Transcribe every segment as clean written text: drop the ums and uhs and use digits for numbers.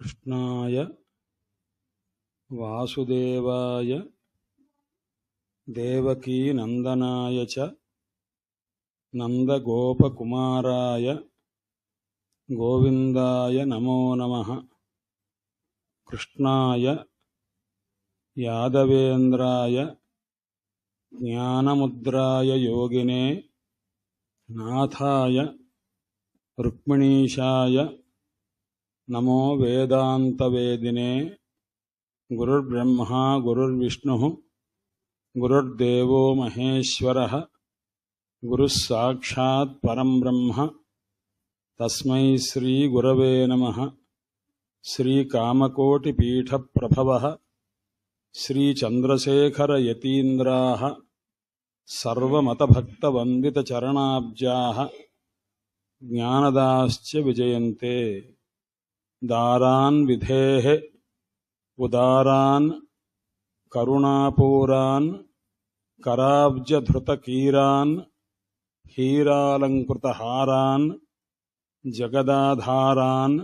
कृष्णाय वासुदेवाय देवकी नंदनाय च नंदगोपकुमाराय गोविंदाय नमो नमः। कृष्णाय यादवेन्द्राय ज्ञानमुद्राय योगिने नाथाय रुक्मिणीशाय नमो वेदान्तवेदिने। गुरुर्ब्रह्मा गुरुर्विष्णुः गुरुर्देवो महेश्वरः गुरुः साक्षात् परं ब्रह्म तस्मै श्री गुरवे नमः। श्री कामकोटिपीठप्रभवः श्री चंद्रशेखर यतीन्द्राः सर्वमतभक्तवन्दितचरणाब्जाः ज्ञानदाश्च विजयन्ते। दारान् विधेः उदारान् करुणापूरान् कराब्जधृतकीरान् हीरालङ्कृतहारान् जगदाधारान्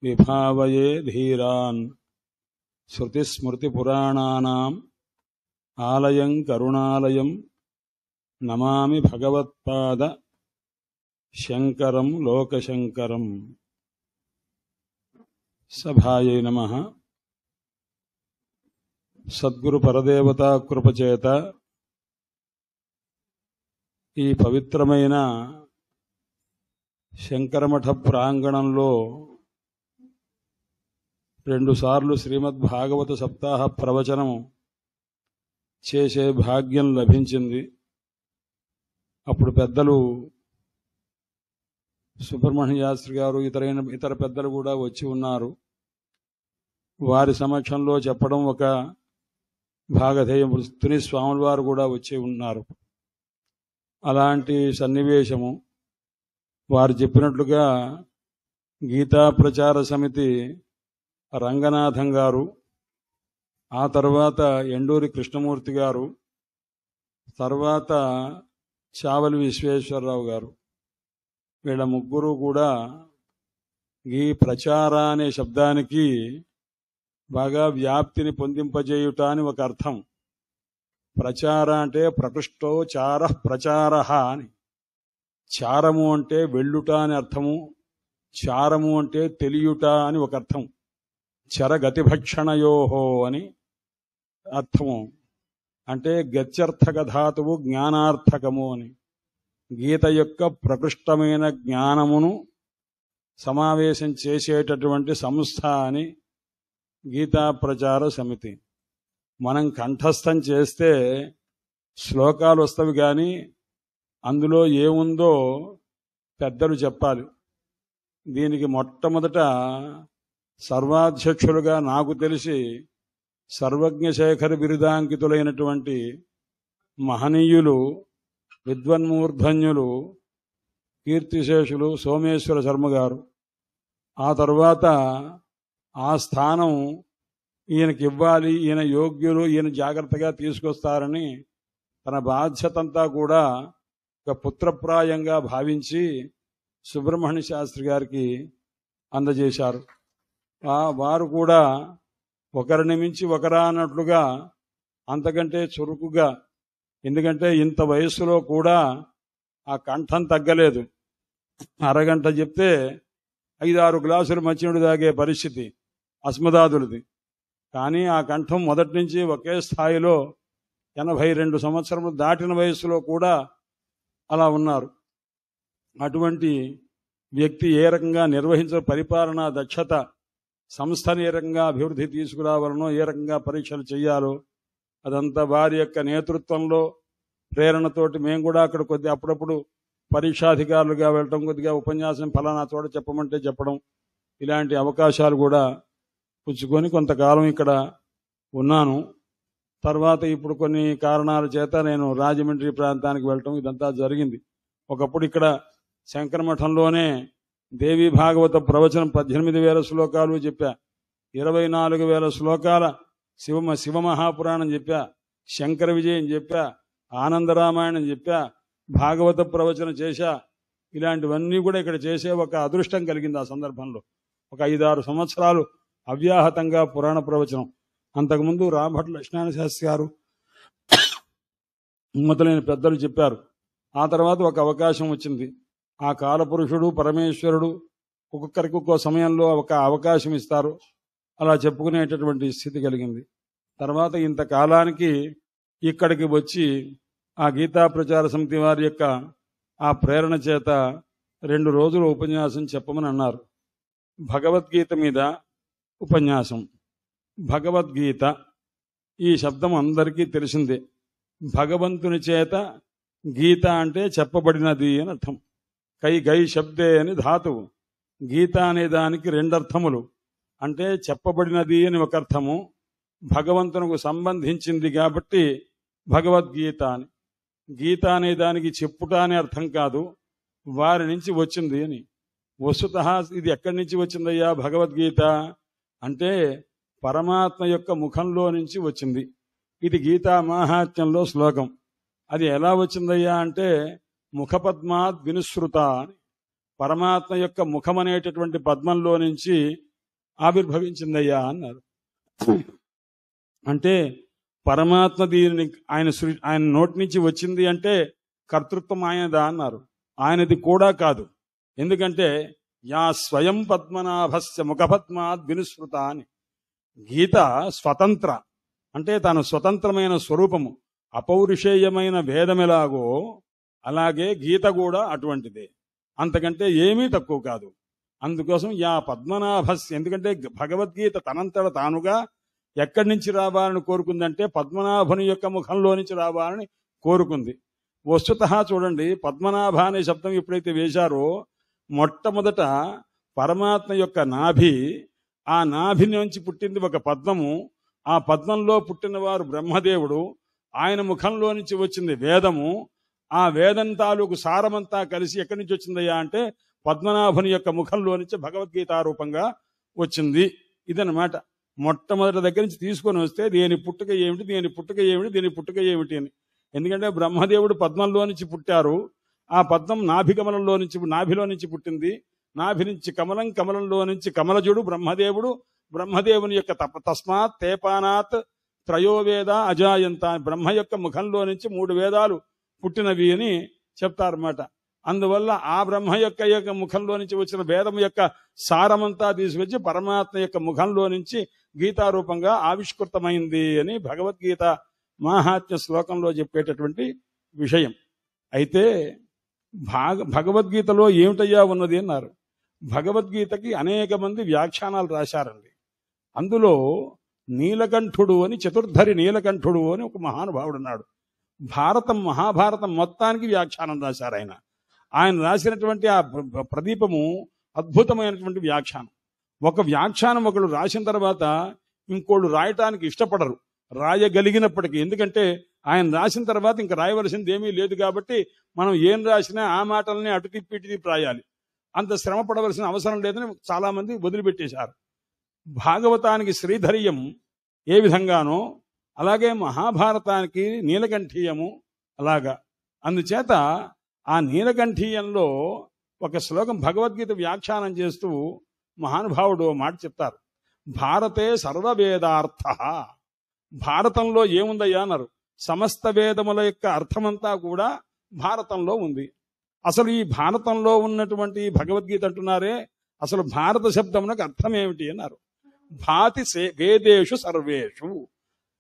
विभावये धीरान्। श्रुतिस्मृतिपुराणानाम् आलयं करुणालयं नमामि भगवत्पाद शंकरं लोकशंकरम्। सभायै नमः। सद्गुरु परदेवता कृपచేత ఈ పవిత్రమైన శంకరమఠ ప్రాంగణంలో రెండుసార్లు శ్రీమద్ భాగవత సప్తాహ ప్రవచనం చేసే భాగ్యం లభించింది. అప్పుడు పెద్దలు సుబ్రహ్మణ్య శాస్త్రి గారు ఇతర పెద్దలు కూడా వచ్చి ఉన్నారు. వారి సమక్షంలో చెప్పడం ఒక భాగధేయం. తుని స్వాముల వారు కూడా వచ్చి ఉన్నారు. అలాంటి సన్నివేశము వారు చెప్పినట్లుగా గీతా ప్రచార సమితి రంగనాథం గారు, ఆ తర్వాత ఎండూరి కృష్ణమూర్తి గారు, తర్వాత చావలి విశ్వేశ్వరరావు గారు, వీళ్ళ ముగ్గురు కూడా ఈ ప్రచార అనే శబ్దానికి బాగా వ్యాప్తిని పొందింపజేయుట అని ఒక అర్థం. ప్రచార అంటే ప్రకృష్టో చార ప్రచార అని. చారము అంటే వెళ్ళుట అని అర్థము, చారము అంటే తెలియుట అని ఒక అర్థం. చరగతిభక్షణయోహో అని అర్థము. అంటే గత్యర్థక ధాతువు జ్ఞానార్థకము అని. గీత యొక్క ప్రకృష్టమైన జ్ఞానమును సమావేశం చేసేటటువంటి సంస్థ అని గీతా ప్రచార సమితి. మనం కంఠస్థం చేస్తే శ్లోకాలు వస్తవి, కానీ అందులో ఏముందో పెద్దలు చెప్పాలి. దీనికి మొట్టమొదట సర్వాధ్యక్షులుగా నాకు తెలిసి సర్వజ్ఞశేఖర బిరుదాంకితులైనటువంటి మహనీయులు, విద్వన్మూర్ధన్యులు, కీర్తిశేషులు సోమేశ్వర శర్మ గారు. ఆ తర్వాత ఆ స్థానం ఈయనకి ఇవ్వాలి, ఈయన యోగ్యులు, ఈయన జాగ్రత్తగా తీసుకొస్తారని తన బాధ్యతంతా కూడా ఒక పుత్రప్రాయంగా భావించి సుబ్రహ్మణ్య శాస్త్రి గారికి అందజేశారు. వారు కూడా ఒకరిని మించి ఒకరా అన్నట్లుగా అంతకంటే చురుకుగా, ఎందుకంటే ఇంత వయస్సులో కూడా ఆ కంఠం తగ్గలేదు. అరగంట చెప్తే 5-6 గ్లాసులు మంచినీడు తాగే పరిస్థితి అస్మదాదులది. కానీ ఆ కంఠం మొదటి నుంచి ఒకే స్థాయిలో 82 సంవత్సరములు దాటిన వయస్సులో కూడా అలా ఉన్నారు. అటువంటి వ్యక్తి ఏ రకంగా పరిపాలనా దక్షత, సంస్థని ఏ రకంగా అభివృద్ధి తీసుకురావాలనో, ఏ రకంగా పరీక్షలు చేయాలో అదంతా వారి యొక్క నేతృత్వంలో ప్రేరణతోటి మేము కూడా అక్కడ అప్పుడప్పుడు పరీక్షాధికారులుగా వెళ్ళటం, కొద్దిగా ఉపన్యాసం ఫలానా చోట చెప్పమంటే చెప్పడం, ఇలాంటి అవకాశాలు కూడా పుచ్చుకొని కొంతకాలం ఇక్కడ ఉన్నాను. తర్వాత ఇప్పుడు కొన్ని కారణాల చేత నేను రాజమండ్రి ప్రాంతానికి వెళ్ళటం ఇదంతా జరిగింది. ఒకప్పుడు ఇక్కడ శంకరమఠంలోనే దేవీ భాగవత ప్రవచనం 18,000 శ్లోకాలు చెప్పా, 24,000 శ్లోకాల శివమహాపురాణం చెప్పా, శంకర విజయం చెప్పా, ఆనందరామాయణం చెప్పా, భాగవత ప్రవచనం చేశా. ఇలాంటివన్నీ కూడా ఇక్కడ చేసే ఒక అదృష్టం కలిగింది ఆ సందర్భంలో. ఒక 5-6 సంవత్సరాలు అవ్యాహతంగా పురాణ ప్రవచనం. అంతకుముందు రామభట్ల లక్ష్మణ శాస్త్రి గారు మొదలైన పెద్దలు చెప్పారు. ఆ తర్వాత ఒక అవకాశం వచ్చింది. ఆ కాలపురుషుడు పరమేశ్వరుడు ఒక్కొక్కరికి ఒక్కో సమయంలో ఒక అవకాశం ఇస్తారు. అలా చెప్పుకునేటటువంటి స్థితి కలిగింది. తర్వాత ఇంతకాలానికి ఇక్కడికి వచ్చి ఆ గీతా ప్రచార సమితి వారి యొక్క ఆ ప్రేరణ చేత 2 రోజులు ఉపన్యాసం చెప్పమని అన్నారు. భగవద్గీత మీద ఉపన్యాసం. భగవద్గీత ఈ శబ్దం అందరికీ తెలిసిందే. భగవంతుని చేత గీత అంటే చెప్పబడినది అని అర్థం. గై శబ్దే అని ధాతువు. గీత అనే దానికి 2 అర్థములు. అంటే చెప్పబడినది అని ఒక అర్థము, భగవంతునికి సంబంధించింది కాబట్టి భగవద్గీత అని. గీత అనే దానికి చెప్పుట అనే అర్థం కాదు, వారి నుంచి వచ్చింది అని. వస్తుతః ఇది ఎక్కడి నుంచి వచ్చిందయ్యా భగవద్గీత అంటే పరమాత్మ యొక్క ముఖంలో నుంచి వచ్చింది. ఇది గీతా మాహాత్మ్యంలో శ్లోకం. అది ఎలా వచ్చిందయ్యా అంటే ముఖపద్మాద్ వినుసృత అని. పరమాత్మ యొక్క ముఖం అనేటటువంటి పద్మంలో నుంచి ఆవిర్భవించిందయ్యా అన్నారు. అంటే పరమాత్మ దీనిని ఆయన నోటి నుంచి వచ్చింది అంటే కర్తృత్వం ఆయనదా అన్నారు. ఆయనది కూడా కాదు. ఎందుకంటే యా స్వయం పద్మనాభస్య ముఖపద్మాద్ వినుసృత అని. గీత స్వతంత్ర అంటే తాను స్వతంత్రమైన స్వరూపము. అపౌరుషేయమైన వేదమెలాగో అలాగే గీత కూడా అటువంటిదే, అంతకంటే ఏమీ తక్కువ కాదు. అందుకోసం యా పద్మనాభస్య, ఎందుకంటే భగవద్గీత తనంతట తానుగా ఎక్కడి నుంచి రావాలని కోరుకుందంటే పద్మనాభుని యొక్క ముఖంలో నుంచి రావాలని కోరుకుంది. వస్తుతః చూడండి, పద్మనాభ అనే శబ్దం ఎప్పుడైతే వేశారో మొట్టమొదట పరమాత్మ యొక్క నాభి, ఆ నాభి నుంచి పుట్టింది ఒక పద్మము. ఆ పద్మంలో పుట్టినవారు బ్రహ్మదేవుడు. ఆయన ముఖంలో నుంచి వచ్చింది వేదము. ఆ వేదం తాలూకు సారమంతా కలిసి ఎక్కడి నుంచి వచ్చిందయ్యా అంటే పద్మనాభుని యొక్క ముఖంలో నుంచి భగవద్గీత రూపంగా వచ్చింది. ఇదన్నమాట. మొట్టమొదటి దగ్గర నుంచి తీసుకొని వస్తే దేని పుట్టుక ఏమిటి, దేని పుట్టుక ఏమిటి, దేని పుట్టుక ఏమిటి అని. ఎందుకంటే బ్రహ్మదేవుడు పద్మంలో నుంచి పుట్టారు. ఆ పద్మం నాభిలో నుంచి పుట్టింది. నాభి నుంచి కమలం, కమలంలో నుంచి కమలజుడు బ్రహ్మదేవుడు. బ్రహ్మదేవుని యొక్క తస్మాత్ తేపానాత్ త్రయోవేద అజాయంత, బ్రహ్మ యొక్క ముఖంలో నుంచి 3 వేదాలు పుట్టినవి అని చెప్తారన్నమాట. అందువల్ల ఆ బ్రహ్మ యొక్క ముఖంలో నుంచి వచ్చిన వేదం యొక్క సారమంతా తీసుకొచ్చి పరమాత్మ యొక్క ముఖంలో నుంచి గీతారూపంగా ఆవిష్కృతమైంది అని భగవద్గీత మాహాత్మ్య శ్లోకంలో చెప్పేటటువంటి విషయం. అయితే భగవద్గీతలో ఏమిటయ్యా ఉన్నది అన్నారు. భగవద్గీతకి అనేక మంది వ్యాఖ్యానాలు రాశారండి. అందులో నీలకంఠుడు అని, చతుర్ధరి నీలకంఠుడు అని ఒక మహానుభావుడు ఉన్నాడు. మహాభారతం మొత్తానికి వ్యాఖ్యానం రాశారు ఆయన. ఆయన రాసినటువంటి ఆ ప్రదీపము అద్భుతమైనటువంటి వ్యాఖ్యానం. ఒక వ్యాఖ్యానం ఒకళ్ళు రాసిన తర్వాత ఇంకోళ్ళు రాయటానికి ఇష్టపడరు, రాయగలిగినప్పటికీ. ఎందుకంటే ఆయన రాసిన తర్వాత ఇంకా రాయవలసింది ఏమీ లేదు కాబట్టి మనం ఏం రాసినా ఆ మాటల్ని అటు తిప్పి ఇటు తిప్పి రాయాలి. అంత శ్రమ పడవలసిన అవసరం లేదని చాలా మంది వదిలిపెట్టేశారు. భాగవతానికి శ్రీధర్యం ఏ విధంగానో అలాగే మహాభారతానికి నీలకంఠీయము అలాగా. అందుచేత ఆ నీలకంఠీయంలో ఒక శ్లోకం భగవద్గీత వ్యాఖ్యానం చేస్తూ మహానుభావుడు మాట చెప్తారు. భారతే సర్వవేదార్థ. భారతంలో ఏముందయ్యా అన్నారు. సమస్త వేదముల యొక్క అర్థమంతా కూడా భారతంలో ఉంది. అసలు ఈ భారతంలో ఉన్నటువంటి భగవద్గీత అంటున్నారే, అసలు భారత శబ్దమునకు అర్థం ఏమిటి అన్నారు. భాతి వేదేషు సర్వేషు.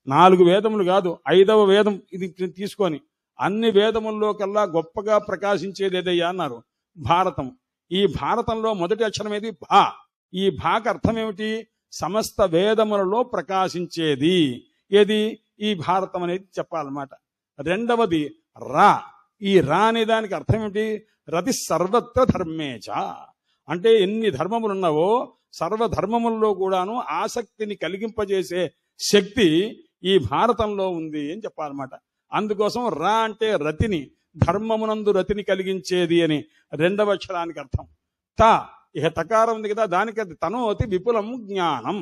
4 వేదములు కాదు, 5వ వేదం ఇది తీసుకొని అన్ని వేదముల్లో కల్లా గొప్పగా ప్రకాశించేది ఏదయ్యా అన్నారు భారతం. ఈ భారతంలో మొదటి అక్షరం ఏది? భా. ఈ భాకి అర్థం ఏమిటి? సమస్త వేదములలో ప్రకాశించేది ఏది? ఈ భారతం అనేది చెప్పాలన్నమాట. రెండవది రా. ఈ రా అనే దానికి అర్థం ఏమిటి? రతి సర్వత్ర ధర్మేచ. అంటే ఎన్ని ధర్మములున్నావో సర్వధర్మముల్లో కూడాను ఆసక్తిని కలిగింపజేసే శక్తి ఈ భారతంలో ఉంది అని చెప్పాలన్నమాట. అందుకోసం రా అంటే రతిని, ధర్మమునందు రతిని కలిగించేది అని 2వ అక్షరానికి అర్థం. త ఇక తకారం ఉంది కదా, దానికి తనోతి విపులం జ్ఞానం.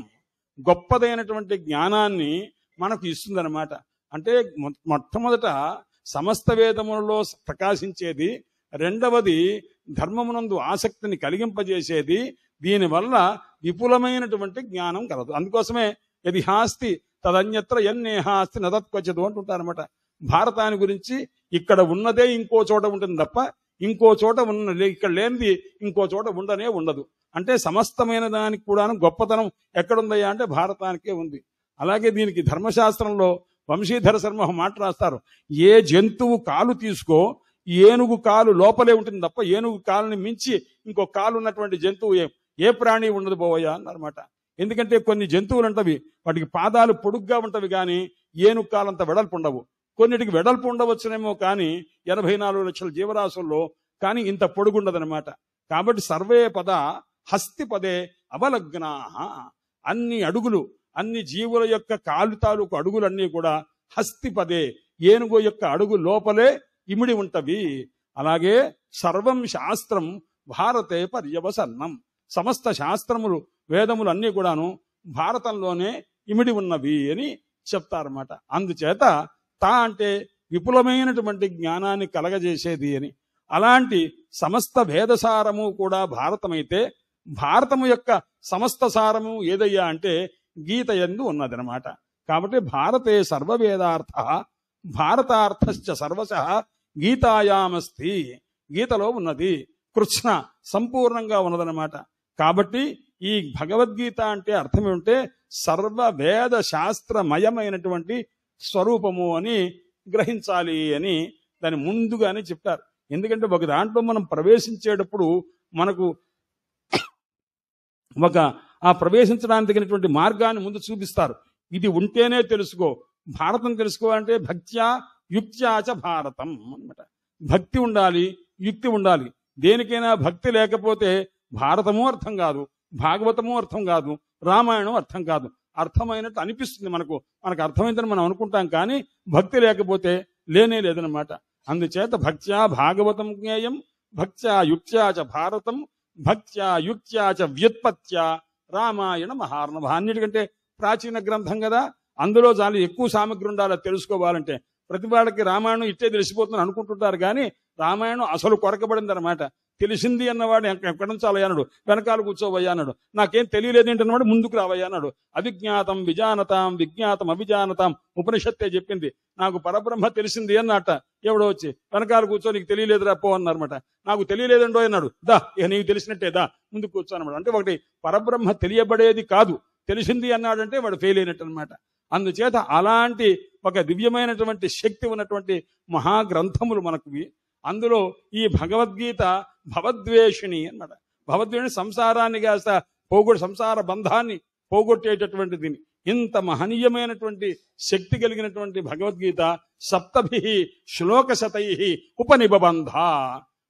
గొప్పదైనటువంటి జ్ఞానాన్ని మనకు ఇస్తుందన్నమాట. అంటే మొట్టమొదట సమస్త వేదములలో ప్రకాశించేది, రెండవది ధర్మమునందు ఆసక్తిని కలిగింపజేసేది, దీనివల్ల విపులమైనటువంటి జ్ఞానం కలదు. అందుకోసమే యది హాస్తి తదన్యత్ర ఎన్నేహాస్తి నదత్వచదు అంటుంటారన్నమాట. భారతాన్ని గురించి ఇక్కడ ఉన్నదే ఇంకో చోట ఉంటుంది తప్ప ఇంకో చోట ఇక్కడ లేనిది ఇంకో చోట ఉండనే ఉండదు. అంటే సమస్తమైన దానికి కూడాను గొప్పతనం ఎక్కడుందయ్యా అంటే భారతానికే ఉంది. అలాగే దీనికి ధర్మశాస్త్రంలో వంశీధర శర్మ మాట రాస్తారు, ఏ జంతువు కాలు తీసుకో ఏనుగు కాలు లోపలే ఉంటుంది తప్ప ఏనుగు కాలుని మించి ఇంకో కాలు ఉన్నటువంటి జంతువు ఏ ప్రాణి ఉండదు పోవయ్యా అన్నమాట. ఎందుకంటే కొన్ని జంతువులు ఉంటవి వాటికి పాదాలు పొడుగ్గా ఉంటవి కానీ ఏనుగు కాలంత వెడల్పు ఉండవు. కొన్నిటికి వెడల్పు ఉండవచ్చునేమో కానీ 84 లక్షల జీవరాశుల్లో కానీ ఇంత పొడుగుండదనమాట. కాబట్టి సర్వే పద హస్తి పదే అవలగ్నా, అన్ని అడుగులు అన్ని జీవుల యొక్క కాలు తాలూకు అడుగులన్నీ కూడా హస్తి పదే ఏనుగు యొక్క అడుగు లోపలే ఇమిడి ఉంటవి. అలాగే సర్వం శాస్త్రం భారతే పర్యవసన్నం, సమస్త శాస్త్రములు వేదములు అన్నీ కూడాను భారతంలోనే ఇమిడి ఉన్నవి అని చెప్తారన్నమాట. అందుచేత తా అంటే విపులమైనటువంటి జ్ఞానాన్ని కలగజేసేది అని. అలాంటి సమస్త వేదసారము కూడా భారతమైతే భారతము యొక్క సమస్త సారము ఏదయ్యా అంటే గీత యందు ఉన్నదనమాట. కాబట్టి భారతే సర్వవేదార్థ భారతార్థశ్చ సర్వశః గీతాయామస్తి, గీతలో ఉన్నది, కృష్ణ సంపూర్ణంగా ఉన్నదనమాట. కాబట్టి ఈ భగవద్గీత అంటే అర్థం ఏమిటంటే సర్వ వేద శాస్త్రమయమైనటువంటి స్వరూపము అని గ్రహించాలి అని దాని ముందుగానే చెప్పారు. ఎందుకంటే ఒక దాంట్లో మనం ప్రవేశించేటప్పుడు మనకు ఆ ప్రవేశించడానికి తగినటువంటి మార్గాన్ని ముందు చూపిస్తారు. ఇది ఉంటేనే తెలుసుకో, భారతం తెలుసుకోవాలంటే భక్త్యా యుక్త్యాచ భారతం అన్నమాట. భక్తి ఉండాలి, యుక్తి ఉండాలి. దేనికైనా భక్తి లేకపోతే భారతము అర్థం కాదు, భాగవతము అర్థం కాదు, రామాయణం అర్థం కాదు. అర్థమైనట్టు అనిపిస్తుంది మనకు అర్థమైందని మనం అనుకుంటాం, కానీ భక్తి లేకపోతే లేనే లేదనమాట. అందుచేత భక్త్యా భాగవతం జ్ఞేయం, భక్త్యా యుక్త్యాచ భారతం, భక్త్యా యుక్త్యాచ వ్యుత్పత్త్యా రామాయణ మహార్ణవ. అన్నిటికంటే ప్రాచీన గ్రంథం కదా, అందులో చాలా ఎక్కువ సామగ్రి ఉండాలి తెలుసుకోవాలంటే. ప్రతి వాళ్ళకి రామాయణం ఇట్టే తెలిసిపోతుందని అనుకుంటుంటారు, కానీ రామాయణం అసలు కొరకబడింది అనమాట. తెలిసింది అన్నవాడు ఎక్కడ నుంచాలయ్యా అన్నాడు, వెనకాల కూర్చోవయ్యా అన్నాడు. నాకేం తెలియలేదు ఏంటన్నవాడు ముందుకు రావయ్యా అన్నాడు. అవిజ్ఞాతం విజానతాం విజ్ఞాతం అవిజానతాం ఉపనిషత్తే చెప్పింది. నాకు పరబ్రహ్మ తెలిసింది అన్నట. ఎవడో వచ్చి వెనకాల కూర్చో, నీకు తెలియలేదురా పో అన్నారన్నమాట. నాకు తెలియలేదండో అన్నాడు. దా ఇక నీకు తెలిసినట్టే దా ముందుకు కూర్చో అన్నమాట. అంటే ఒకటి పరబ్రహ్మ తెలియబడేది కాదు, తెలిసింది అన్నాడంటే వాడు ఫెయిల్ అయినట్టు అనమాట. అందుచేత అలాంటి ఒక దివ్యమైనటువంటి శక్తి ఉన్నటువంటి మహాగ్రంథములు మనకు. అందులో ఈ భగవద్గీత భవద్వేషిణి అన్నమాట. భవద్వేషిణి సంసారాన్ని కాస్త సంసార బంధాన్ని పోగొట్టేటటువంటిది. ఇంత మహనీయమైనటువంటి శక్తి కలిగినటువంటి భగవద్గీత సప్తభిః శ్లోకశతైః ఉపనిబబంధ.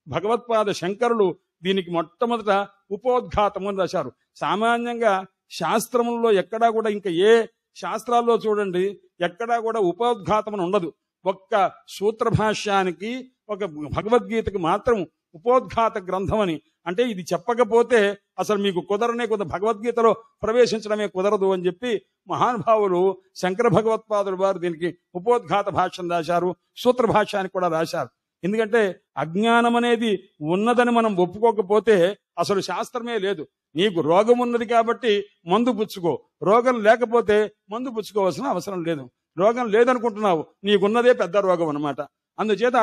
భగవత్పాద శంకరులు దీనికి మొట్టమొదట ఉపోద్ఘాతము అని రాశారు. సామాన్యంగా శాస్త్రములలో ఎక్కడా కూడా, ఇంకా ఏ శాస్త్రాల్లో చూడండి ఎక్కడా కూడా ఉపోద్ఘాతం ఉండదు. ఒక్క సూత్ర భాష్యానికి ఒక భగవద్గీతకి మాత్రం ఉపోద్ఘాత గ్రంథం అని. అంటే ఇది చెప్పకపోతే అసలు మీకు కుదరనే భగవద్గీతలో ప్రవేశించడమే కుదరదు అని చెప్పి మహానుభావులు శంకర భగవత్పాదులు వారు దీనికి ఉపోద్ఘాత భాష్యం రాశారు, సూత్ర భాష్యానికి కూడా రాశారు. ఎందుకంటే అజ్ఞానం అనేది ఉన్నదని మనం ఒప్పుకోకపోతే అసలు శాస్త్రమే లేదు. నీకు రోగం ఉన్నది కాబట్టి మందు పుచ్చుకో, రోగం లేకపోతే మందు పుచ్చుకోవాల్సిన అవసరం లేదు. రోగం లేదనుకుంటున్నావు, నీకున్నదే పెద్ద రోగం అనమాట. అందుచేత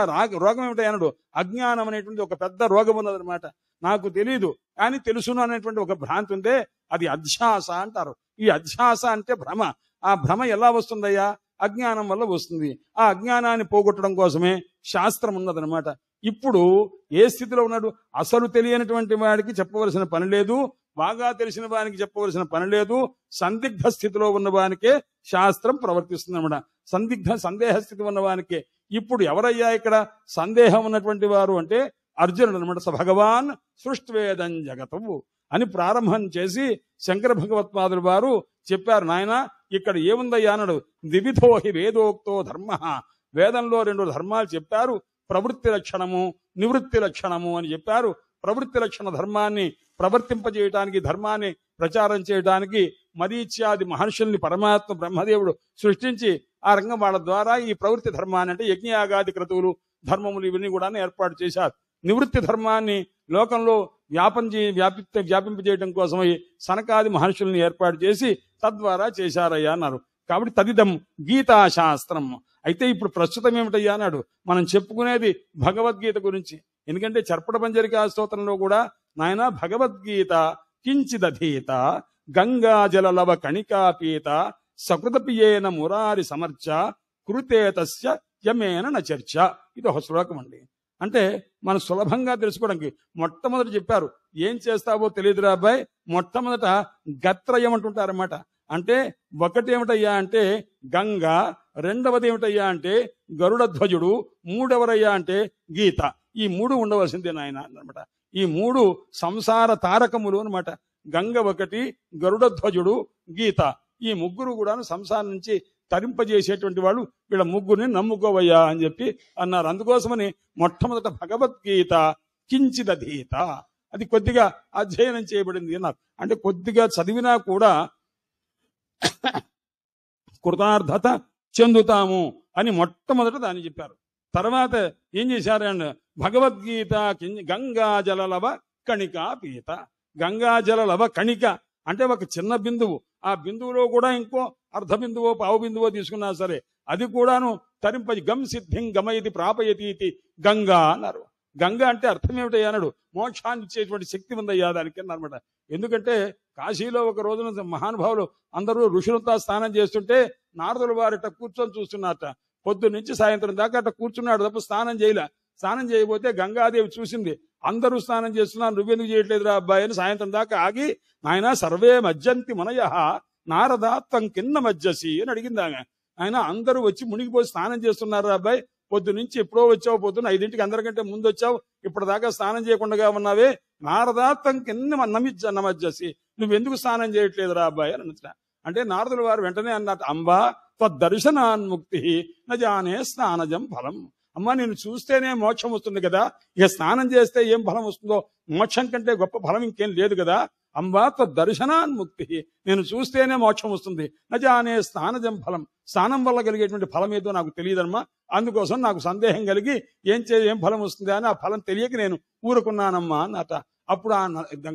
రోగం ఏమిటో అనడు, అజ్ఞానం అనేటువంటి ఒక పెద్ద రోగం ఉన్నదనమాట. నాకు తెలీదు కానీ తెలుసును అనేటువంటి ఒక భ్రాంతి ఉందే, అది అధ్యాస అంటారు. ఈ అధ్యాస అంటే భ్రమ. ఆ భ్రమ ఎలా వస్తుందయ్యా? అజ్ఞానం వల్ల వస్తుంది. ఆ అజ్ఞానాన్ని పోగొట్టడం కోసమే శాస్త్రం ఉన్నదనమాట. ఇప్పుడు ఏ స్థితిలో ఉన్నాడు? అసలు తెలియనటువంటి వాడికి చెప్పవలసిన పని లేదు, బాగా తెలిసిన వానికి చెప్పవలసిన పని లేదు. సందిగ్ధ స్థితిలో ఉన్న వానికే శాస్త్రం ప్రవర్తిస్తుంది అనమాట. సందేహ స్థితి ఉన్న వానికే. ఇప్పుడు ఎవరయ్యా ఇక్కడ సందేహం ఉన్నటువంటి వారు అంటే అర్జునుడు అనమాట. స భగవాన్ సృష్టివేదం జగతవు అని ప్రారంభం చేసి శంకర భగవత్పాదులు వారు చెప్పారు, నాయన ఇక్కడ ఏముందయ్యా అన్నాడు. ద్విధోహి వేదోక్తో ధర్మ. వేదంలో 2 ధర్మాలు చెప్పారు, ప్రవృత్తి లక్షణము నివృత్తి లక్షణము అని చెప్పారు. ప్రవృత్తి లక్షణ ధర్మాన్ని ప్రవర్తింపజేయటానికి, ధర్మాన్ని ప్రచారం చేయడానికి మరీచ్యాది మహర్షుల్ని పరమాత్మ బ్రహ్మదేవుడు సృష్టించి ఆ రంగం వాళ్ళ ద్వారా ఈ ప్రవృత్తి ధర్మాన్ని అంటే యజ్ఞయాగాది క్రతువులు ధర్మములు ఇవన్నీ కూడా ఏర్పాటు చేశారు. నివృత్తి ధర్మాన్ని లోకంలో వ్యాపింపజేయడం కోసమై సనకాది మహర్షుల్ని ఏర్పాటు చేసి తద్వారా చేశారయ్యా అన్నారు. కాబట్టి తదిదం గీతాశాస్త్రం. అయితే ఇప్పుడు ప్రస్తుతం ఏమిటయ్యా అన్నాడు. మనం చెప్పుకునేది భగవద్గీత గురించి. ఎందుకంటే చర్పట పంజరికా స్తోత్రంలో కూడా నాయన భగవద్గీత కించిదధీత గంగాజలలవ కణికాపీత సకృతపియేన మురారి సమర్చ కృతే తస్య యమేన నచర్చ. ఇది ఒక శ్లోకం అండి. అంటే మనం సులభంగా తెలుసుకోవడానికి మొట్టమొదటి చెప్పారు. ఏం చేస్తావో తెలియదురా అబ్బాయి, మొట్టమొదట గత్రయం అంటుంటారన్నమాట. అంటే ఒకటి ఏమిటయ్యా అంటే గంగ, రెండవది ఏమిటయ్యా అంటే గరుడ ధ్వజుడు, మూడవరయ్యా అంటే గీత. ఈ మూడు ఉండవలసిందే నాయన అన్నమాట. ఈ మూడు సంసార తారకములు అనమాట. గంగ ఒకటి, గరుడ ధ్వజుడు, గీత. ఈ ముగ్గురు కూడా సంసారం నుంచి తరింపజేసేటువంటి వాళ్ళు. వీళ్ళ ముగ్గురిని నమ్ముకోవయ్యా అని చెప్పి అన్నారు. అందుకోసమని మొట్టమొదట భగవద్గీత కించిదధీత, అది కొద్దిగా అధ్యయనం చేయబడింది అన్నారు. అంటే కొద్దిగా చదివినా కూడా కృతార్థత చెందుతాము అని మొట్టమొదట దాన్ని చెప్పారు. తర్వాత ఏం చేశారండి, భగవద్గీత గంగాజలలవ కణికా పీత. గంగాజలలవ కణిక అంటే ఒక చిన్న బిందువు. ఆ బిందువులో కూడా ఇంకో అర్ధ బిందువో పావు బిందువో తీసుకున్నా సరే అది కూడాను తరింప గం సిద్ధిం గమయతి ప్రాపయతి ఇది గంగా అన్నారు. గంగ అంటే అర్థం ఏమిటయ్యా అన్నాడు, మోక్షాన్ని ఇచ్చేటువంటి శక్తి ఉందయ్యా దానికి అన్నమాట. ఎందుకంటే కాశీలో ఒక రోజున మహానుభావులు అందరూ ఋషులతో స్నానం చేస్తుంటే నారదుల వారిట కూర్చొని చూస్తున్నారట. పొద్దున్న నుంచి సాయంత్రం దాకా అట్లా కూర్చున్నాడు తప్ప స్నానం చేయలే. స్నానం చేయబోతే గంగాదేవి చూసింది, అందరూ స్నానం చేస్తున్నారు, నువ్వెందుకు చేయట్లేదురా అబ్బాయి అని సాయంత్రం దాకా ఆగి, ఆయన సర్వే మజ్జంతి మనయ నారదాత్వం కింద మజ్జసి అని అడిగింది ఆమె. ఆయన అందరూ వచ్చి మునిగిపోయి స్నానం చేస్తున్నారు అబ్బాయి, పొద్దు నుంచి ఎప్పుడో వచ్చావు, పొద్దున్న 5ంటికి అందరికంటే ముందు వచ్చావు, ఇప్పటిదాకా స్నానం చేయకుండా ఉన్నావే, నారదాత్వం కింద నమజ్జసి, నువ్వెందుకు స్నానం చేయట్లేదురా అబ్బాయి అని అన్నట్ట. అంటే నారదుల వారు వెంటనే అన్నట్టు, అంబా త్వద్దర్శనాన్ముక్తి నజానే స్నానజం ఫలం. అమ్మా నేను చూస్తేనే మోక్షం వస్తుంది కదా, ఇక స్నానం చేస్తే ఏం ఫలం వస్తుందో, మోక్షం కంటే గొప్ప ఫలం ఇంకేం లేదు కదా. అంబా త్వద్దర్శనాన్ముక్తి, నేను చూస్తేనే మోక్షం వస్తుంది. నజానే స్నానజం ఫలం, స్నానం వల్ల కలిగేటువంటి ఫలం ఏదో నాకు తెలియదమ్మా, అందుకోసం నాకు సందేహం కలిగి ఏం ఫలం వస్తుంది అని ఆ ఫలం తెలియక నేను ఊరుకున్నానమ్మా అన్నట. అప్పుడు ఆ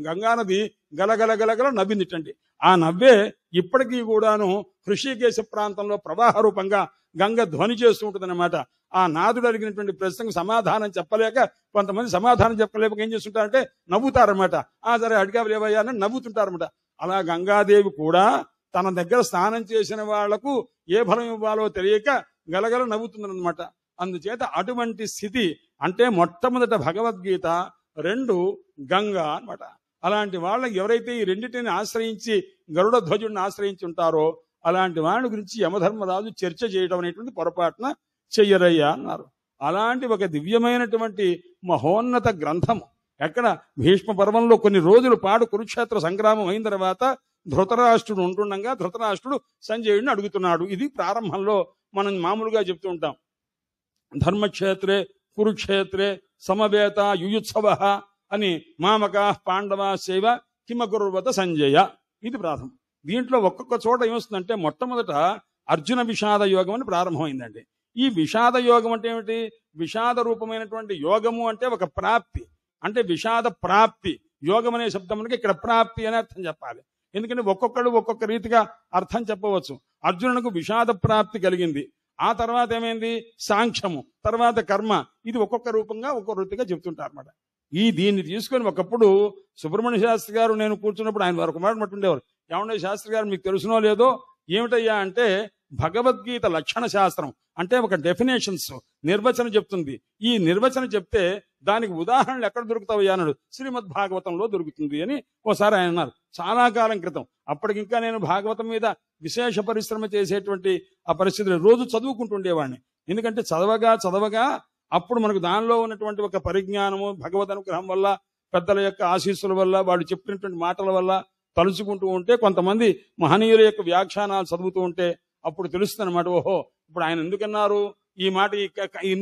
గంగానది గలగల నవ్విందిటండి. ఆ నవ్వే ఇప్పటికీ కూడాను హృషికేశ ప్రాంతంలో ప్రవాహ రూపంగా గంగ ధ్వని చేస్తూ ఉంటుంది అనమాట. ఆ నాదుడు అడిగినటువంటి ప్రశ్నకు సమాధానం చెప్పలేక కొంతమంది సమాధానం చెప్పలేక ఏం చేస్తుంటారంటే నవ్వుతారనమాట. సరే అడిగావులేవయ్యా అని నవ్వుతుంటారనమాట. అలా గంగాదేవి కూడా తన దగ్గర స్నానం చేసిన వాళ్లకు ఏ ఫలం ఇవ్వాలో తెలియక గలగల నవ్వుతుందన్నమాట. అందుచేత అటువంటి స్థితి అంటే మొట్టమొదట భగవద్గీత, 2 గంగా అన్నమాట. అలాంటి వాళ్ళకి ఎవరైతే ఈ రెండింటిని ఆశ్రయించి గరుడ ధ్వజుడిని ఆశ్రయించి ఉంటారో అలాంటి వాళ్ళ గురించి యమధర్మరాజు చర్చ చేయడం అనేటువంటి పొరపాటున చెయ్యరయ్యా అన్నారు. అలాంటి ఒక దివ్యమైనటువంటి మహోన్నత గ్రంథము ఎక్కడ భీష్మ పర్వంలో కొన్ని రోజుల పాటు కురుక్షేత్ర సంగ్రామం అయిన తర్వాత ధృతరాష్ట్రుడు ఉంటుండగా ధృతరాష్ట్రుడు సంజయుడిని అడుగుతున్నాడు. ఇది ప్రారంభంలో మనం మామూలుగా చెప్తూ ఉంటాం, ధర్మక్షేత్రే కురుక్షేత్రే సమవేత యుయుత్సవ అని మామక పాండవ సేవ కిమకుర్వత సంజయ. ఇది ప్రారంభం. దీంట్లో ఒక్కొక్క చోట ఏమొస్తుందంటే మొట్టమొదట అర్జున విషాద యోగం అని ప్రారంభమైందండి. ఈ విషాద యోగం అంటే ఏమిటి, విషాద రూపమైనటువంటి యోగము అంటే ఒక ప్రాప్తి, అంటే విషాద ప్రాప్తి. యోగం అనే శబ్దం ఇక్కడ ప్రాప్తి అనే అర్థం చెప్పాలి. ఎందుకంటే ఒక్కొక్కడు ఒక్కొక్క రీతిగా అర్థం చెప్పవచ్చు. అర్జునునికి విషాద ప్రాప్తి కలిగింది, ఆ తర్వాత ఏమైంది సాంఖ్యము, తర్వాత కర్మ. ఇది ఒక్కొక్క రూపంగా ఒక్కొక్క రీతిగా చెప్తుంటారు అన్నమాట. దీన్ని తీసుకొని ఒకప్పుడు సుబ్రహ్మణ్య శాస్త్రి గారు నేను కూర్చున్నప్పుడు ఆయన వారు ఒక మాట మట్టుండేవారు, ఏమండే శాస్త్రి గారు మీకు తెలుసునో లేదో, ఏమిటయ్యా అంటే భగవద్గీత లక్షణ శాస్త్రం అంటే ఒక డెఫినేషన్స్ నిర్వచనం చెప్తుంది. ఈ నిర్వచనం చెప్తే దానికి ఉదాహరణలు ఎక్కడ దొరుకుతావయ్యా అన్నాడు. శ్రీమద్ భాగవతంలో దొరుకుతుంది అని ఓసారి ఆయన అన్నారు, చాలా కాలం క్రితం. అప్పటికింకా నేను భాగవతం మీద విశేష పరిశ్రమ చేసేటువంటి ఆ పరిస్థితులు రోజు చదువుకుంటుండేవాడిని. ఎందుకంటే చదవగా అప్పుడు మనకు దానిలో ఉన్నటువంటి ఒక పరిజ్ఞానము భగవద్ అనుగ్రహం వల్ల, పెద్దల యొక్క ఆశీస్సుల వల్ల, వాడు చెప్పినటువంటి మాటల వల్ల తలుచుకుంటూ ఉంటే, కొంతమంది మహనీయుల యొక్క వ్యాఖ్యానాలు చదువుతూ ఉంటే అప్పుడు తెలుస్తుంది అనమాట. ఓహో ఇప్పుడు ఆయన ఎందుకన్నారు ఈ మాట,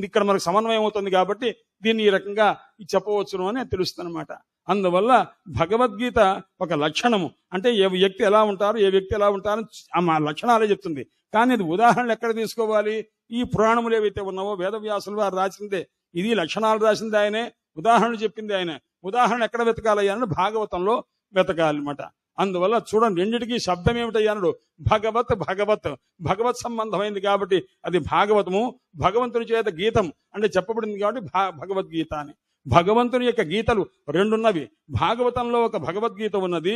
ఇక్కడ మనకు సమన్వయం అవుతుంది కాబట్టి దీన్ని ఈ రకంగా చెప్పవచ్చును అని తెలుస్తుంది అనమాట. అందువల్ల భగవద్గీత ఒక లక్షణము అంటే ఏ వ్యక్తి ఎలా ఉంటారు, ఏ వ్యక్తి ఎలా ఉంటారని ఆ లక్షణాలే చెప్తుంది. కానీ ఇది ఉదాహరణలు ఎక్కడ తీసుకోవాలి, ఈ పురాణములు ఏవైతే ఉన్నావో వేదవ్యాసులు వారు రాసిందే, ఇది లక్షణాలు రాసింది ఆయనే, ఉదాహరణలు చెప్పింది ఆయన. ఉదాహరణ ఎక్కడ వెతకాలయ్యా అని భాగవతంలో వెతకాలన్నమాట. అందువల్ల చూడండి, రెండిటికి శబ్దం ఏమిటయ్యానడు భగవత్ భగవత్ భగవత్ సంబంధమైంది కాబట్టి అది భాగవతము. భగవంతుని చేత గీతం అంటే చెప్పబడింది కాబట్టి భగవద్గీత అని. భగవంతుని యొక్క గీతలు రెండున్నవి. భాగవతంలో ఒక భగవద్గీత ఉన్నది,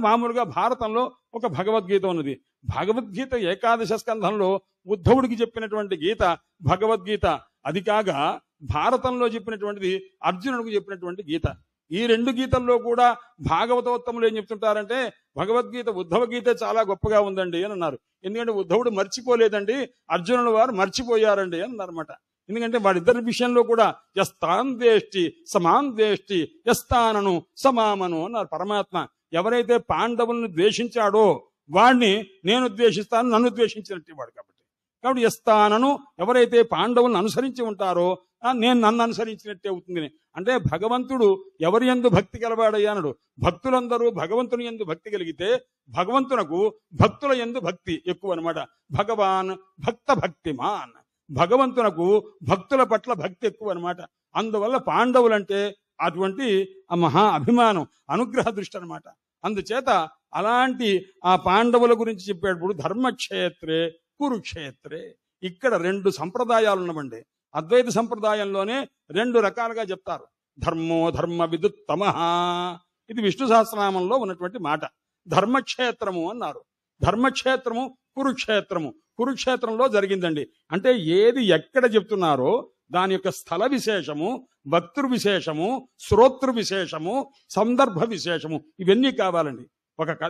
మామూలుగా భారతంలో ఒక భగవద్గీత ఉన్నది. భగవద్గీత ఏకాదశ స్కంధంలో ఉద్ధవుడికి చెప్పినటువంటి గీత భగవద్గీత. అది కాగా భారతంలో చెప్పినటువంటిది అర్జునుడికి చెప్పినటువంటి గీత. ఈ రెండు గీతల్లో కూడా భాగవతోత్తములు ఏం చెప్తుంటారంటే భగవద్గీత ఉద్ధవ గీత చాలా గొప్పగా ఉందండి అని అన్నారు. ఎందుకంటే ఉద్ధవుడు మర్చిపోలేదండి, అర్జునుడు వారు మర్చిపోయారండి అని అన్నారన్నమాట. ఎందుకంటే వాడిద్దరి విషయంలో కూడా యస్తాందేష్టి సమాందేష్టి యస్తానను సమామను అన్నారు పరమాత్మ. ఎవరైతే పాండవులను ద్వేషించాడో వాడిని నేను ద్వేషిస్తాను, నన్ను ద్వేషించినట్టు వాడు. కాబట్టి యస్తానను ఎవరైతే పాండవులను అనుసరించి ఉంటారో నేను నన్ను అనుసరించినట్టే అవుతుంది. అంటే భగవంతుడు ఎవరి యందు భక్తి కలవాడయ్యానడు. భక్తులందరూ భగవంతుని యందు భక్తి కలిగితే భగవంతునకు భక్తుల యందు భక్తి ఎక్కువ అనమాట. భగవాన్ భక్త భక్తిమాన్, భగవంతునకు భక్తుల పట్ల భక్తి ఎక్కువ అనమాట. అందువల్ల పాండవులంటే అటువంటి ఆ మహా అభిమానం, అనుగ్రహ దృష్టి అనమాట. అందుచేత అలాంటి ఆ పాండవుల గురించి చెప్పేటప్పుడు ధర్మక్షేత్రే కురుక్షేత్రే, ఇక్కడ రెండు సంప్రదాయాలు ఉన్నవండి. అద్వైత సంప్రదాయంలోనే రెండు రకాలుగా చెప్తారు. ధర్మో ధర్మ విదుత్తమః, ఇది విష్ణు సహస్రనామంలో ఉన్నటువంటి మాట. ధర్మక్షేత్రము అన్నారు. ధర్మక్షేత్రము కురుక్షేత్రము, కురుక్షేత్రంలో జరిగిందండి. అంటే ఏది ఎక్కడ చెప్తున్నారో దాని యొక్క స్థల విశేషము, భక్తృ విశేషము, శ్రోతృ విశేషము, సందర్భ విశేషము ఇవన్నీ కావాలండి.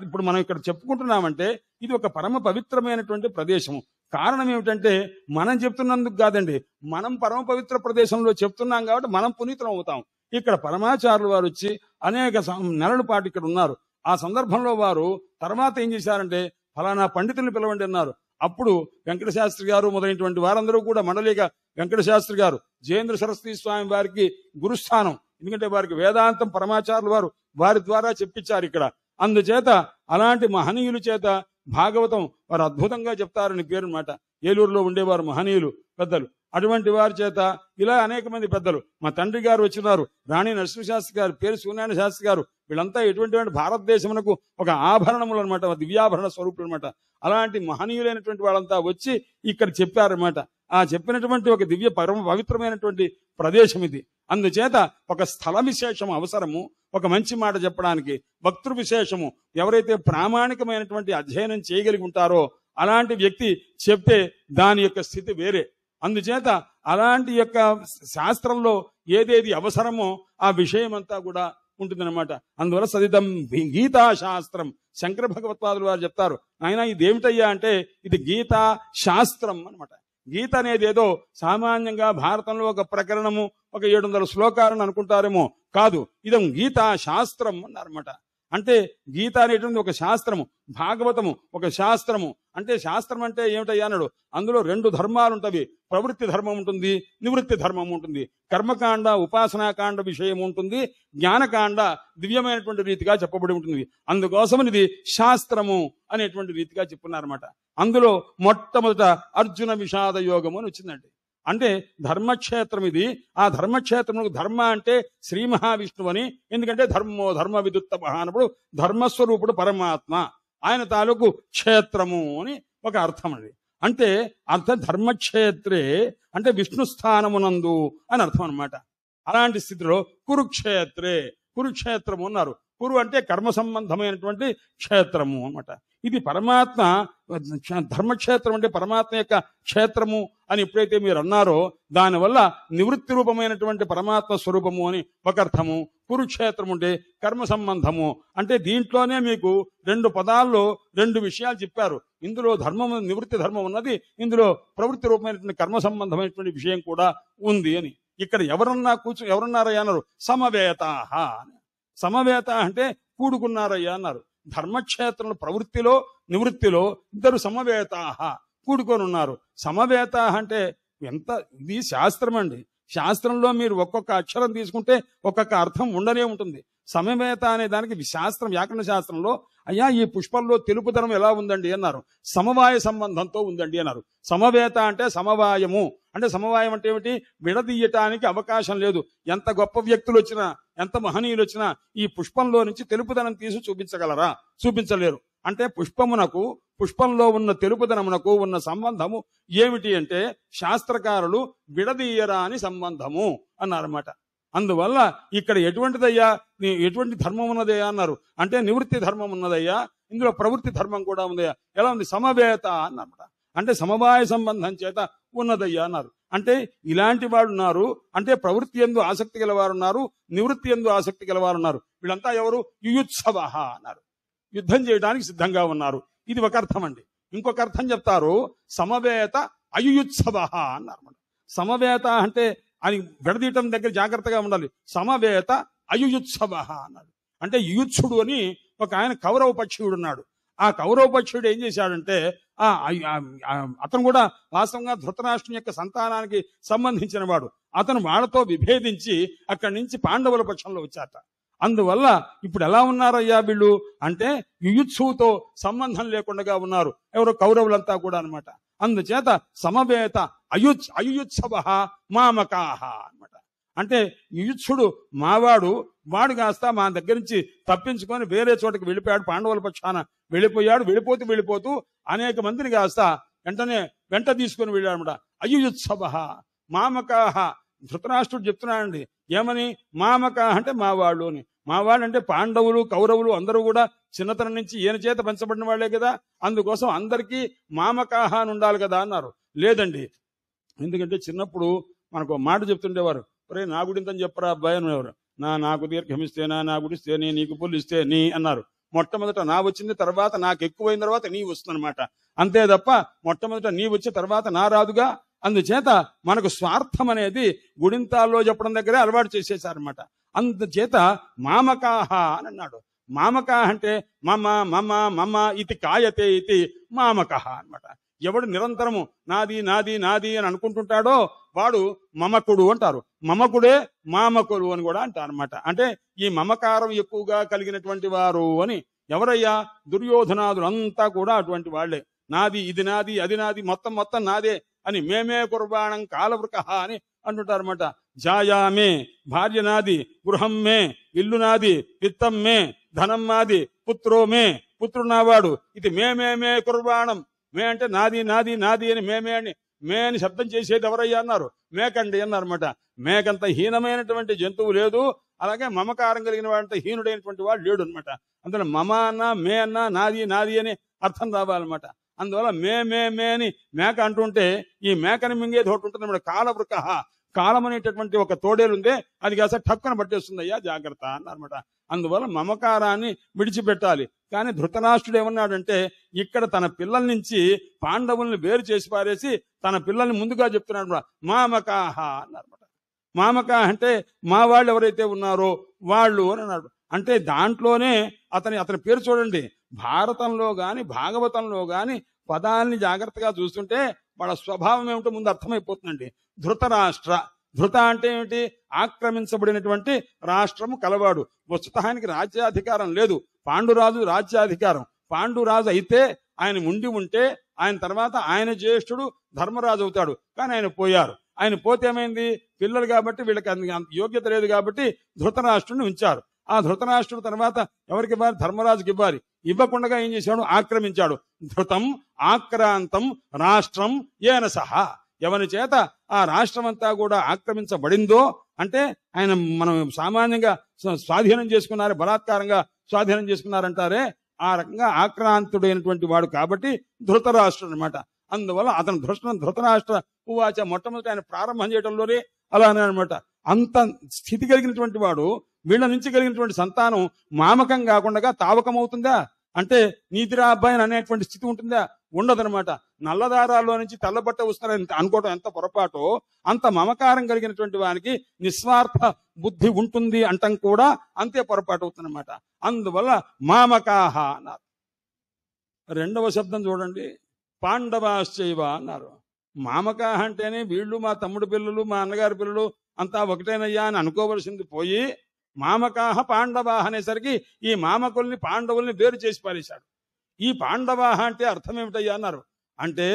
ఇప్పుడు మనం ఇక్కడ చెప్పుకుంటున్నామంటే ఇది ఒక పరమ పవిత్రమైనటువంటి ప్రదేశము. కారణం ఏమిటంటే మనం చెప్తున్నందుకు కాదండి, మనం పరమ పవిత్ర ప్రదేశంలో చెప్తున్నాం కాబట్టి మనం పునీతులం అవుతాం. ఇక్కడ పరమాచార్యులు వారు వచ్చి అనేక నెలల పాటు ఇక్కడ ఉన్నారు. ఆ సందర్భంలో వారు తర్వాత ఏం చేశారంటే ఫలానా పండితుల్ని పిలవండి అన్నారు. అప్పుడు వెంకటశాస్త్రి గారు మొదలైనటువంటి వారందరూ కూడా మండలిక వెంకటశాస్త్రి గారు జయేంద్ర సరస్వతి స్వామి వారికి గురుస్థానం. ఎందుకంటే వారికి వేదాంతం పరమాచార్యులు వారు వారి ద్వారా చెప్పించారు ఇక్కడ. అందుచేత అలాంటి మహనీయుల చేత భాగవతం వారు అద్భుతంగా చెప్తారని పేరు మాట. ఏలూరులో ఉండేవారు మహనీయులు పెద్దలు. అటువంటి వారి చేత ఇలా అనేక మంది పెద్దలు, మా తండ్రి గారు వచ్చినారు, రాణి నరసింహశాస్త్రి గారు, పేరు సూర్యనారాయణ శాస్త్రి గారు, వీళ్ళంతా ఎటువంటి భారతదేశమునకు ఒక ఆభరణములు అనమాట, దివ్యాభరణ స్వరూపులు అనమాట. అలాంటి మహనీయులైనటువంటి వాళ్ళంతా వచ్చి ఇక్కడ చెప్పారన్నమాట. ఆ చెప్పినటువంటి ఒక దివ్య పరమ పవిత్రమైనటువంటి ప్రదేశం ఇది. అందుచేత ఒక స్థల విశేషము అవసరము. ఒక మంచి మాట చెప్పడానికి భక్తృ విశేషము, ఎవరైతే ప్రామాణికమైనటువంటి అధ్యయనం చేయగలిగి ఉంటారో అలాంటి వ్యక్తి చెప్తే దాని యొక్క స్థితి వేరే. అందుచేత అలాంటి యొక్క శాస్త్రంలో ఏదేది అవసరమో ఆ విషయం అంతా కూడా ఉంటుందన్నమాట. అందువల్ల సదితం గీతా శాస్త్రం. శంకర భగవత్పాదులు వారు చెప్తారు, ఆయన ఇదేమిటయ్యా అంటే ఇది గీతా శాస్త్రం అనమాట. గీత అనేది ఏదో సామాన్యంగా భారతంలో ఒక ప్రకరణము, ఒక 700 శ్లోకాలను అనుకుంటారేమో, కాదు, ఇదం గీతా శాస్త్రం అన్నారన్నమాట. అంటే గీత అనేటువంటి ఒక శాస్త్రము, భాగవతము ఒక శాస్త్రము. అంటే శాస్త్రం అంటే ఏమిటయ్యా అన్నాడు. అందులో 2 ధర్మాలు ఉంటవి. ప్రవృత్తి ధర్మం ఉంటుంది, నివృత్తి ధర్మం ఉంటుంది. కర్మకాండ ఉపాసనాకాండ విషయం ఉంటుంది, జ్ఞానకాండ దివ్యమైనటువంటి రీతిగా చెప్పబడి ఉంటుంది. అందుకోసమని ఇది శాస్త్రము అనేటువంటి రీతిగా చెప్పున్నారన్నమాట. అందులో మొట్టమొదట అర్జున విషాద యోగము అని వచ్చిందండి. అంటే ధర్మక్షేత్రం ఇది. ఆ ధర్మక్షేత్రము ధర్మ అంటే శ్రీ మహావిష్ణువు అని. ఎందుకంటే ధర్మో ధర్మ విదుత్తమః అన్నప్పుడు ధర్మస్వరూపుడు పరమాత్మ, ఆయన తాలూకు క్షేత్రము అని ఒక అర్థం అండి. అంటే అర్థ ధర్మక్షేత్రే అంటే విష్ణు స్థానమునందు అని అర్థం అనమాట. అలాంటి స్థితిలో కురుక్షేత్రే, కురుక్షేత్రము అన్నారు. కురు అంటే కర్మ సంబంధమైనటువంటి క్షేత్రము అన్నమాట. ఇది పరమాత్మ ధర్మక్షేత్రం అంటే పరమాత్మ యొక్క క్షేత్రము అని ఎప్పుడైతే మీరు అన్నారో దానివల్ల నివృత్తి రూపమైనటువంటి పరమాత్మ స్వరూపము అని ఒక అర్థము. కురుక్షేత్రం అంటే కర్మ సంబంధము అంటే దీంట్లోనే మీకు 2 పదాల్లో 2 విషయాలు చెప్పారు. ఇందులో ధర్మము నివృత్తి ధర్మం ఉన్నది, ఇందులో ప్రవృత్తి రూపమైనటువంటి కర్మ సంబంధమైనటువంటి విషయం కూడా ఉంది అని. ఇక్కడ ఎవరున్నారయ్యా అన్నారు. సమవేతాహ. సమవేత అంటే కూడుకున్నారయ్యా అన్నారు. ధర్మక్షేత్రంలో ప్రవృత్తిలో నివృత్తిలో ఇద్దరు సమవేతాహ కూడుకొని ఉన్నారు. సమవేతాహ అంటే ఎంత, ఇది శాస్త్రం అండి. శాస్త్రంలో మీరు ఒక్కొక్క అక్షరం తీసుకుంటే ఒక్కొక్క అర్థం ఉండనే ఉంటుంది. సమవేత అనే దానికి శాస్త్రం, వ్యాకరణ శాస్త్రంలో అయ్యా ఈ పుష్పంలో తెలుపు ధనం ఎలా ఉందండి అన్నారు. సమవాయ సంబంధంతో ఉందండి అన్నారు. సమవేత అంటే సమవాయము అంటే సమవాయం అంటే ఏమిటి? విడదీయటానికి అవకాశం లేదు. ఎంత గొప్ప వ్యక్తులు వచ్చినా, ఎంత మహనీయులు వచ్చినా ఈ పుష్పంలో నుంచి తెలుపుదనం తీసి చూపించగలరా? చూపించలేరు. అంటే పుష్పంలో ఉన్న తెలుపుదనమునకు ఉన్న సంబంధము ఏమిటి అంటే శాస్త్రకారులు విడదీయరాని సంబంధము అన్నారన్నమాట. అందువల్ల ఇక్కడ ఎటువంటిదయ్యా, ఎటువంటి ధర్మం ఉన్నదయ్యా అన్నారు. అంటే నివృత్తి ధర్మం ఉన్నదయ్యా, ఇందులో ప్రవృత్తి ధర్మం కూడా ఉందయ్యా. ఎలా ఉంది? సమవేత అన్నమాట. అంటే సమవాయ సంబంధం చేత ఉన్నదయ్యా అన్నారు. అంటే ఇలాంటి వాడు ఉన్నారు. అంటే ప్రవృత్తి యందు ఆసక్తి గలవారు ఉన్నారు, నివృత్తి యందు ఆసక్తి గలవారు ఉన్నారు. వీళ్ళంతా ఎవరు? యుయుత్సవ అన్నారు. యుద్ధం చేయడానికి సిద్ధంగా ఉన్నారు. ఇది ఒక అర్థం అండి. ఇంకొక అర్థం చెప్తారు, సమవేత అయుయుత్సవ అన్నారు. సమవేత అంటే అని విడదీయటం దగ్గర జాగ్రత్తగా ఉండాలి. సమవేత అయుయుత్సవ అన్నాడు. అంటే యుయుత్సుడు అని ఒక ఆయన కౌరవ పక్షుడు ఉన్నాడు. ఆ కౌరవ పక్షుడు ఏం చేశాడంటే అతను కూడా వాస్తవంగా ధృతరాష్ట్రుని యొక్క సంతానానికి సంబంధించిన వాడు. అతను వాళ్ళతో విభేదించి అక్కడి నుంచి పాండవుల పక్షంలో వచ్చాట. అందువల్ల ఇప్పుడు ఎలా ఉన్నారయ్యా వీళ్ళు అంటే యుయుత్సుతో సంబంధం లేకుండా ఉన్నారు. ఎవరో కౌరవులంతా కూడా అనమాట. అందుచేత సమవేత అయుయుత్సవ మామకాహ అనమాట. అంటే యుయుత్సుడు వాడు కాస్త మా దగ్గర నుంచి తప్పించుకొని వేరే చోటకి వెళ్ళిపోయాడు. పాండవుల పక్షాన వెళ్ళిపోతూ అనేక మందిని కాస్త వెంట తీసుకొని వెళ్ళాడు అనమాట. అయుయుత్సవ మామకాహ. ధృతరాష్ట్రుడు చెప్తున్నాడండి ఏమని? మామకాహ అంటే మావాళ్ళు అని. మావాళ్ళు అంటే పాండవులు కౌరవులు అందరూ కూడా చిన్నతనం నుంచి ఈయన చేత పెంచబడిన వాళ్లే కదా. అందుకోసం అందరికీ మామకాహ అని ఉండాలి కదా అన్నారు. లేదండి, ఎందుకంటే చిన్నప్పుడు మనకు మాట చెప్తుండేవారు, ఒరే నా గుడింతని చెప్పరా అబ్బాయి అనేవారు. నాకు దీర్ఘమిస్తేనా, నా గుడిస్తేనే, నీకు పుల్లిస్తే నీ అన్నారు. మొట్టమొదట నా వచ్చింది, తర్వాత నాకు ఎక్కువైన తర్వాత నీ వస్తుందన్నమాట. అంతే తప్ప మొట్టమొదట నీ వచ్చి తర్వాత నా రాదుగా. అందుచేత మనకు స్వార్థం అనేది గుడింతాల్లో చెప్పడం దగ్గరే అలవాటు చేసేసారనమాట. అందుచేత మామకాహ అని అన్నాడు. మామకాహ అంటే మమ ఇది కాయతే ఇది మామకహ అనమాట. ఎవడు నిరంతరము నాది నాది నాది అని అనుకుంటుంటాడో వాడు మమకుడు అంటారు. మమకుడే మామకుడు అని కూడా అంటారు అనమాట. అంటే ఈ మమకారం ఎక్కువగా కలిగినటువంటి వారు అని. ఎవరయ్యా? దుర్యోధనాదులు అంతా కూడా అటువంటి వాళ్లే. నాది, ఇది నాది, అది నాది, మొత్తం నాదే అని మేమే కుర్బాణం కాలవృక అని అంటుంటారన్నమాట. జాయామే, భార్య నాది, గృహం మే, ఇల్లు నాది, విత్తం మే, ధనం మాది, పుత్రో మే, పుత్రుడు నావాడు, ఇది మేమే కుర్బాణం. మే అంటే నాది నాది నాది అని మే అని శబ్దం చేసేది ఎవరయ్యా అన్నారు? మేకండి అన్నారన్నమాట. మేకంత హీనమైనటువంటి జంతువు లేదు, అలాగే మమకారం కలిగిన వాడంత హీనుడైనటువంటి వాడు లేడు అనమాట. అందులో మమ అన్నా మే అన్నా నాది నాది అని అర్థం రావాలన్నమాట. అందువల్ల మే అని మేక అంటుంటే ఈ మేకని మింగేది ఒకటి ఉంటుంది అన్నమాట. కాలవృక. కాలం అనేటటువంటి ఒక తోడేలు ఉందే, అది కాస్త టక్కున పట్టేస్తుంది, అయ్యా జాగ్రత్త అన్నమాట. అందువల్ల మమకారాన్ని విడిచిపెట్టాలి. కానీ ధృతరాష్ట్రుడు ఏమన్నాడంటే ఇక్కడ తన పిల్లల నుంచి పాండవుల్ని వేరు చేసి పారేసి తన పిల్లల్ని ముందుగా చెప్తున్నాడు. మామకాహ అన్నారన్నమాట. మామకాహ అంటే మా వాళ్ళు ఎవరైతే ఉన్నారో వాళ్ళు అని అన్నాడు. అంటే దాంట్లోనే అతని పేరు చూడండి, భారతంలో గాని భాగవతంలో గాని పదాలని జాగ్రత్తగా చూస్తుంటే వాళ్ళ స్వభావం ఏమిటో ముందు అర్థమైపోతుందండి. ధృతరాష్ట్ర. ధృత అంటే ఏమిటి? ఆక్రమించబడినటువంటి రాష్ట్రము కలవాడు. వస్తుత ఆయనకి రాజ్యాధికారం లేదు. పాండురాజు రాజ్యాధికారం. పాండురాజు అయితే ఆయన ఉంటే ఆయన తర్వాత ఆయన జ్యేష్ఠుడు ధర్మరాజు అవుతాడు. కానీ ఆయన పోయారు. ఆయన పోతే ఏమైంది? పిల్లలు కాబట్టి వీళ్ళకి అంత యోగ్యత లేదు కాబట్టి ధృతరాష్ట్రుడిని ఉంచారు. ఆ ధృతరాష్ట్రుడు తర్వాత ఎవరికి ఇవ్వాలి? ధర్మరాజుకి ఇవ్వాలి. ఇవ్వకుండా ఏం చేశాడు? ఆక్రమించాడు. ధృతం ఆక్రాంతం రాష్ట్రం ఏన సహా. ఎవరి చేత ఆ రాష్ట్రం అంతా కూడా ఆక్రమించబడిందో అంటే ఆయన మనం సామాన్యంగా స్వాధీనం చేసుకున్నారు, బలాత్కారంగా స్వాధీనం చేసుకున్నారంటారే, ఆ రకంగా ఆక్రాంతుడైనటువంటి వాడు కాబట్టి ధృతరాష్ట్రుడు అనమాట. అందువల్ల అతను ధృతరాష్ట్ర ఉవాచ మొట్టమొదటి ఆయన ప్రారంభం చేయడంలోనే అలానే అనమాట. అంత స్థితి కలిగినటువంటి వాడు వీళ్ళ నుంచి కలిగినటువంటి సంతానం మామకం కాకుండా తావకం అవుతుందా? అంటే నీతిరా అబ్బాయి అనేటువంటి స్థితి ఉంటుందా? ఉండదనమాట. నల్లదారాల్లో నుంచి తెల్లబట్ట వస్తున్నారని అనుకోవడం ఎంత పొరపాటో అంత మమకారం కలిగినటువంటి వానికి నిస్వార్థ బుద్ధి ఉంటుంది అంటం కూడా అంతే పొరపాటు అవుతుందన్నమాట. అందువల్ల మామకాహ అన్నారు. రెండవ శబ్దం చూడండి, పాండవాశ్చైవ అన్నారు. మామకాహ అంటేనే వీళ్ళు మా తమ్ముడు పిల్లలు మా అన్నగారి పిల్లలు అంతా ఒకటేనయ్యా అని అనుకోవలసింది పోయి మామకాహ పాండవాహ అనేసరికి ఈ మామకుల్ని పాండవుల్ని వేరు చేసి పారేశాడు. ఈ పాండవాహ అంటే అర్థం ఏమిటయ్యా అన్నారు. అంటే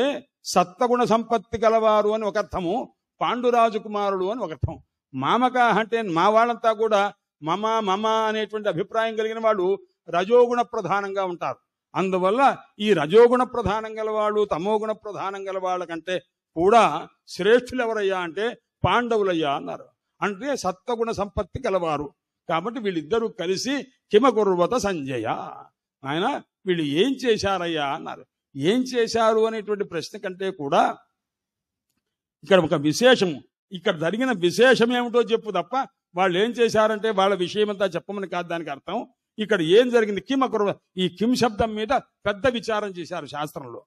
సత్వగుణ సంపత్తి కలవారు అని ఒక అర్థము, పాండురాజు కుమారుడు అని ఒక అర్థం. మామక అంటే మా వాళ్ళంతా కూడా మమ మమ అనేటువంటి అభిప్రాయం కలిగిన వాళ్ళు రజోగుణ ప్రధానంగా ఉంటారు. అందువల్ల ఈ రజోగుణ ప్రధానం గలవాళ్ళు తమోగుణ ప్రధానం గల వాళ్ళ కంటే కూడా శ్రేష్ఠులు ఎవరయ్యా అంటే పాండవులయ్యా అన్నారు. అంటే సత్వగుణ సంపత్తి కలవారు. కాబట్టి వీళ్ళిద్దరూ కలిసి కిమకుర్వత సంజయ, ఆయన వీళ్ళు ఏం చేశారయ్యా అన్నారు. ఏం చేశారు అనేటువంటి ప్రశ్న కంటే కూడా ఇక్కడ ఒక విశేషము, ఇక్కడ జరిగిన విశేషం ఏమిటో చెప్పు తప్ప వాళ్ళు ఏం చేశారంటే వాళ్ళ విషయం అంతా చెప్పమని కాదు దానికి అర్థం. ఇక్కడ ఏం జరిగింది కిమకుర్వ, ఈ కిమ్ శబ్దం మీద పెద్ద విచారం చేశారు శాస్త్రంలో.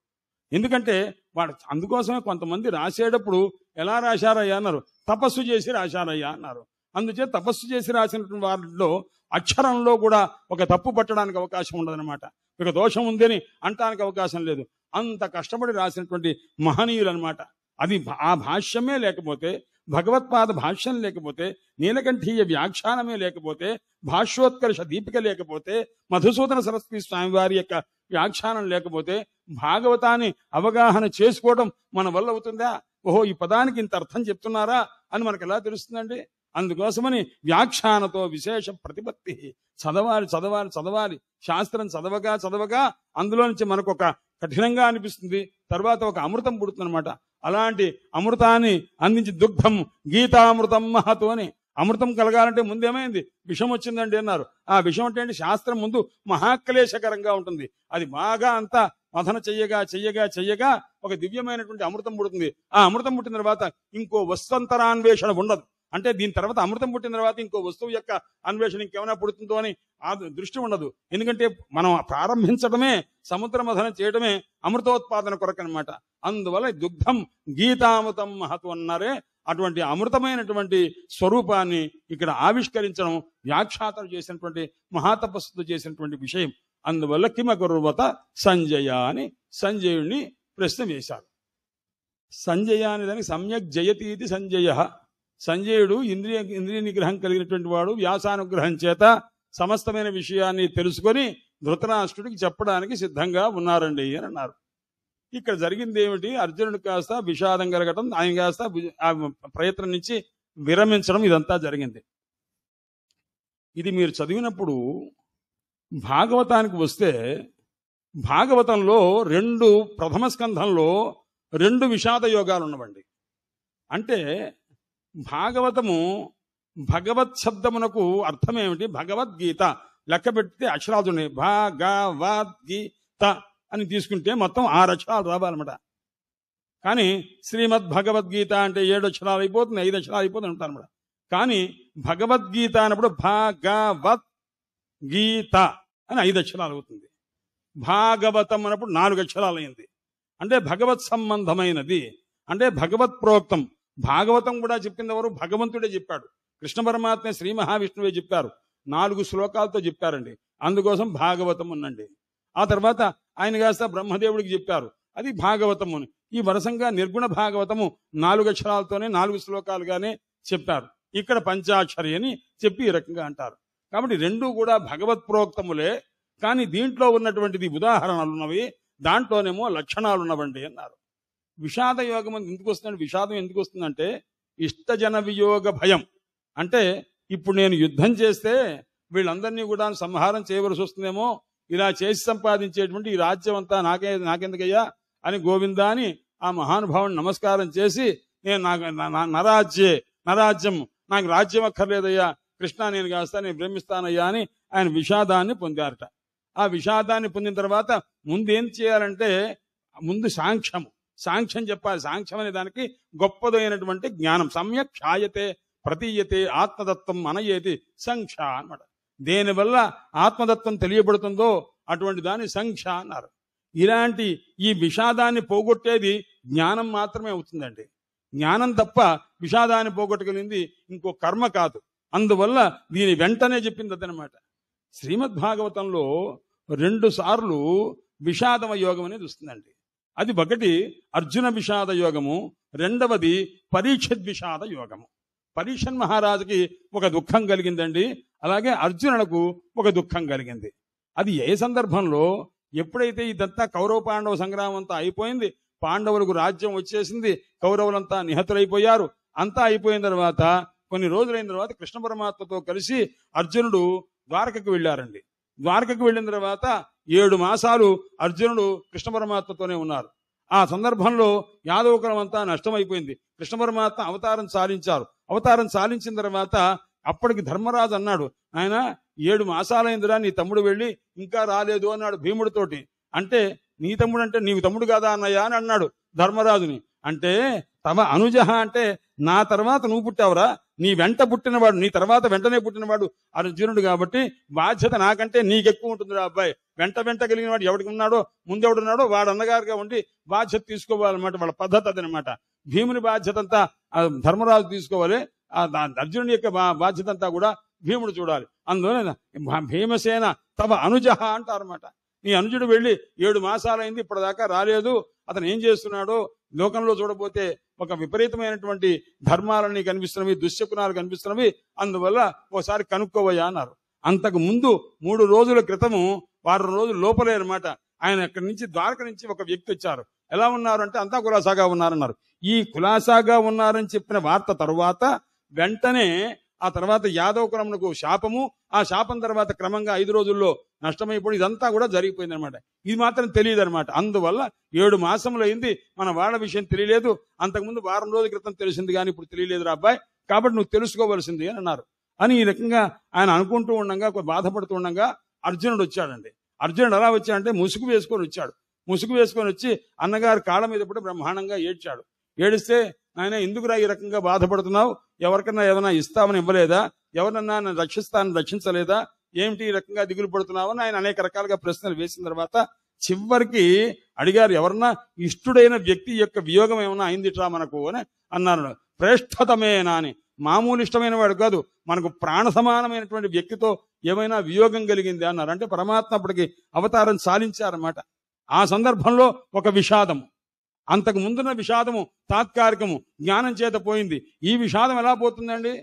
ఎందుకంటే వాడు అందుకోసమే కొంతమంది రాసేటప్పుడు ఎలా రాశారయ్యా అన్నారు, తపస్సు చేసి రాశారయ్యా అన్నారు. అందుచే తపస్సు చేసి రాసినటువంటి వారిలో అక్షరంలో కూడా ఒక తప్పు పట్టడానికి అవకాశం ఉండదన్నమాట. ఒక దోషం ఉందని అంటానికి అవకాశం లేదు. అంత కష్టపడి రాసినటువంటి మహనీయులు అనమాట. అది ఆ భాష్యమే లేకపోతే, భగవత్పాద భాష్యం లేకపోతే, నీలకంఠీయ వ్యాఖ్యానమే లేకపోతే, భాష్యోత్కర్ష దీపిక లేకపోతే, మధుసూదన సరస్వతి స్వామి వారి యొక్క వ్యాఖ్యానం లేకపోతే భాగవతాన్ని అవగాహన చేసుకోవడం మన వల్ల అవుతుందా? ఓహో, ఈ పదానికి ఇంత అర్థం చెప్తున్నారా అని మనకు ఎలా తెలుస్తుందండి? అందుకోసమని వ్యాఖ్యానతో విశేష ప్రతిపత్తి, చదవాలి చదవాలి చదవాలి. శాస్త్రం చదవగా చదవగా అందులో నుంచి మనకు ఒక కఠినంగా అనిపిస్తుంది, తర్వాత ఒక అమృతం పుడుతుందన్నమాట. అలాంటి అమృతాన్ని అందించి దుగ్ధం గీతామృతం మహతు అని, అమృతం కలగాలంటే ముందేమైంది, విషం వచ్చిందండి అన్నారు. ఆ విషం అంటే శాస్త్రం ముందు మహాక్లేశకరంగా ఉంటుంది. అది బాగా అంతా మథన చెయ్యగా చెయ్యగా చెయ్యగా ఒక దివ్యమైనటువంటి అమృతం పుడుతుంది. ఆ అమృతం పుట్టిన తర్వాత ఇంకో వస్తంతరాన్వేషణ ఉండదు. అంటే దీని తర్వాత అమృతం పుట్టిన తర్వాత ఇంకో వస్తువు యొక్క అన్వేషణ ఇంకేమైనా పుడుతుందో అని ఆ దృష్టి ఉండదు. ఎందుకంటే మనం ప్రారంభించడమే, సముద్ర మథన చేయడమే అమృతోత్పాదన కొరకు అనమాట. అందువల్ల దుగ్ధం గీతామృతం మహత్వం అన్నారే, అటువంటి అమృతమైనటువంటి స్వరూపాన్ని ఇక్కడ ఆవిష్కరించడం వ్యాఖ్యాతలు చేసినటువంటి మహాతపస్సులు చేసినటువంటి విషయం. అందువల్ల కిమకుర్వత సంజయ అని సంజయుడిని ప్రశ్న వేశారు. సంజయ అనే దానికి సమ్యక్ జయతి ఇది సంజయ. సంజయుడు ఇంద్రియ నిగ్రహం కలిగినటువంటి వాడు, వ్యాసానుగ్రహం చేత సమస్తమైన విషయాన్ని తెలుసుకొని ధృతరాష్ట్రుడికి చెప్పడానికి సిద్ధంగా ఉన్నారండి అని అన్నారు. ఇక్కడ జరిగింది ఏమిటి, అర్జునుడు కాస్త విషాదం కలగటం, ఆయన కాస్త ఆ ప్రయత్నం నుంచి విరమించడం, ఇదంతా జరిగింది. ఇది మీరు చదివినప్పుడు భాగవతానికి వస్తే, భాగవతంలో ప్రథమ స్కంధంలో 2 విషాద యోగాలు ఉన్నవండి. అంటే భాగవతము భగవత్ శబ్దమునకు అర్థం ఏమిటి, భగవద్గీత లెక్క పెడితే అక్షరాలు ఉన్నాయి. భగవద్గీత అని తీసుకుంటే మొత్తం 6 అక్షరాలు రావాలన్నమాట. కానీ శ్రీమద్ భగవద్గీత అంటే 7 అక్షరాలు అయిపోతుంది, 5 అక్షరాలు అయిపోతుంది అంటారన్నమాట. కానీ భగవద్గీత అన్నప్పుడు భగవద్గీత అని 5 అక్షరాలు అవుతుంది. భాగవతం అన్నప్పుడు 4 అక్షరాలు అయింది. అంటే భగవత్ సంబంధమైనది, అంటే భగవత్ ప్రోక్తం. భాగవతం కూడా చెప్పింది ఎవరు, భగవంతుడే చెప్పాడు. కృష్ణ పరమాత్మ శ్రీ మహావిష్ణువే చెప్పారు. 4 శ్లోకాలతో చెప్పారండి. అందుకోసం భాగవతం ఉందండి. ఆ తర్వాత ఆయన కాస్త బ్రహ్మదేవుడికి చెప్పారు, అది భాగవతము అని. ఈ వరసంగా నిర్గుణ భాగవతము 4 అక్షరాలతోనే 4 శ్లోకాలుగానే చెప్పారు. ఇక్కడ పంచాక్షరి అని చెప్పి ఈ రకంగా అంటారు. కాబట్టి 2 కూడా భగవత్ ప్రోక్తములే. కానీ దీంట్లో ఉన్నటువంటిది ఉదాహరణలు ఉన్నవి, దాంట్లోనేమో లక్షణాలు ఉన్నవండి అన్నారు. విషాద యోగం ఎందుకు వస్తుందంటే, విషాదం ఎందుకు వస్తుందంటే ఇష్టజన వియోగ భయం. అంటే ఇప్పుడు నేను యుద్ధం చేస్తే వీళ్ళందరినీ కూడా సంహారం చేయవలసి వస్తుందేమో, ఇలా చేసి సంపాదించేటువంటి ఈ రాజ్యం అంతా నాకెందుకయ్యా అని గోవిందా అని ఆ మహానుభావుని నమస్కారం చేసి, నేను నరాజ్యం నాకు రాజ్యం అక్కర్లేదయ్యా, కృష్ణ నేను కాస్తా నేను ప్రేమిస్తానయ్యా అని ఆయన విషాదాన్ని పొందారట. ఆ విషాదాన్ని పొందిన తర్వాత ముందు ఏం చేయాలంటే, ముందు సాంఖ్యం చెప్పాలి. సాంఖ్యం అనే దానికి గొప్పదైనటువంటి జ్ఞానం. సమ్యక్ ఛాయతే ప్రతీయతే ఆత్మతత్వం అనయేతి సంఖ్య అన్నమాట. దేనివల్ల ఆత్మతత్వం తెలియబడుతుందో అటువంటి దాన్ని సంఖ్య అన్నారు. ఇలాంటి ఈ విషాదాన్ని పోగొట్టేది జ్ఞానం మాత్రమే అవుతుందండి. జ్ఞానం తప్ప విషాదాన్ని పోగొట్టగలిగింది ఇంకో కర్మ కాదు. అందువల్ల దీని వెంటనే చెప్పింది అదనమాట. శ్రీమద్భాగవతంలో 2 సార్లు విషాదమ యోగం అనేది వస్తుందండి. అది ఒకటి అర్జున విషాద యోగము, రెండవది పరీక్షత్ విషాద యోగము. పరీక్షన్ మహారాజుకి ఒక దుఃఖం కలిగిందండి, అలాగే అర్జునులకు ఒక దుఃఖం కలిగింది. అది ఏ సందర్భంలో, ఎప్పుడైతే ఇదంతా కౌరవ పాండవ సంగ్రామం అంతా అయిపోయింది, పాండవులకు రాజ్యం వచ్చేసింది, కౌరవులంతా నిహతులైపోయారు. అంతా అయిపోయిన తర్వాత కొన్ని రోజులైన తర్వాత కృష్ణ పరమాత్మతో కలిసి అర్జునుడు ద్వారకకు వెళ్ళారండి. ద్వారకకు వెళ్ళిన తర్వాత 7 మాసాలు అర్జునుడు కృష్ణ పరమాత్మతోనే ఉన్నారు. ఆ సందర్భంలో యాదవ కులం అంతా నష్టమైపోయింది. కృష్ణ పరమాత్మ అవతారం సాలించారు. అవతారం సాలించిన తర్వాత అప్పటికి ధర్మరాజు అన్నాడు, ఆయన 7 మాసాలైందిరా నీ తమ్ముడు వెళ్ళి ఇంకా రాలేదు అన్నాడు భీముడితోటి. అంటే నీ తమ్ముడు అంటే నీవు తమ్ముడు కాదా అన్నయ్య అని అన్నాడు ధర్మరాజుని. అంటే తమ అనుజహ అంటే నా తర్వాత నువ్వు పుట్టావురా, నీ వెంట పుట్టినవాడు, నీ తర్వాత వెంటనే పుట్టినవాడు అర్జునుడు కాబట్టి బాధ్యత నాకంటే నీకెక్కువ ఉంటుందిరా అబ్బాయి. వెంట కలిగిన వాడు ఎవడికి ఉన్నాడో ముందెవడున్నాడో వాడు అన్నగారుగా ఉండి బాధ్యత తీసుకోవాలన్నమాట. వాళ్ళ పద్ధతి అదనమాట. భీముని బాధ్యత అంతా ధర్మరాజు తీసుకోవాలి, అర్జునుడి యొక్క బాధ్యత అంతా కూడా భీముడు చూడాలి. అందువల్ల భీమసేన తవ అనుజహ అంటారన్నమాట. నీ అనుజుడు వెళ్ళి 7 మాసాలైంది ఇప్పటిదాకా రాలేదు, అతను ఏం చేస్తున్నాడో లోకంలో చూడబోతే ఒక విపరీతమైనటువంటి ధర్మాలన్నీ కనిపిస్తున్నవి, దుశ్శకునాలు కనిపిస్తున్నవి, అందువల్ల ఒకసారి కనుక్కోవయ్యా అన్నారు. అంతకు ముందు 3 రోజుల క్రితము, 6 రోజుల లోపలే అనమాట, ఆయన అక్కడి నుంచి ద్వారక నుంచి ఒక వ్యక్తి వచ్చారు. ఎలా ఉన్నారు అంటే అంతా కులాసాగా ఉన్నారన్నారు. ఈ కులాసాగా ఉన్నారని చెప్పిన వార్త తరువాత వెంటనే ఆ తర్వాత యాదవ కులమునకు శాపము, ఆ శాపం తర్వాత క్రమంగా 5 రోజుల్లో నష్టమైపోయి ఇదంతా కూడా జరిగిపోయింది అనమాట. ఇది మాత్రం తెలియదు అనమాట. అందువల్ల 7 మాసములు అయింది, మన వాళ్ళ విషయం తెలియలేదు. అంతకుముందు 1 రోజుల క్రితం తెలిసింది కానీ ఇప్పుడు తెలియలేదురా అబ్బాయి, కాబట్టి నువ్వు తెలుసుకోవలసింది అని అన్నారు. అని ఈ రకంగా ఆయన అనుకుంటూ ఉండగా, బాధపడుతూ ఉండగా అర్జునుడు వచ్చాడండి. అర్జునుడు ఎలా వచ్చాడంటే ముసుగు వేసుకొని వచ్చాడు. ముసుగు వేసుకొని వచ్చి అన్నగారు కాళ్ళ మీద పడి బ్రహ్మాండంగా ఏడ్చాడు. ఏడిస్తే, ఆయన ఎందుకురా ఈ రకంగా బాధపడుతున్నావు, ఎవరికన్నా ఏదైనా ఇస్తామని ఇవ్వలేదా, ఎవరన్నా నన్ను రక్షించలేదా, ఏమిటి ఈ రకంగా దిగులు పడుతున్నావు అని ఆయన అనేక రకాలుగా ప్రశ్నలు వేసిన తర్వాత చివరికి అడిగారు, ఎవరన్నా ఇష్టుడైన వ్యక్తి యొక్క వియోగం ఏమన్నా అయిందిట్రా మనకు అని అన్నారు. ప్రేష్ఠతమేనా అని, మామూలు ఇష్టమైన వాడు కాదు, మనకు ప్రాణ సమానమైనటువంటి వ్యక్తితో ఏమైనా వియోగం కలిగింది అన్నారు. అంటే పరమాత్మ అప్పటికి అవతారం సాలించారన్నమాట. ఆ సందర్భంలో ఒక విషాదము, అంతకు ముందున్న విషాదము తాత్కాలికము, జ్ఞానం చేత పోయింది. ఈ విషాదం ఎలా పోతుందండి?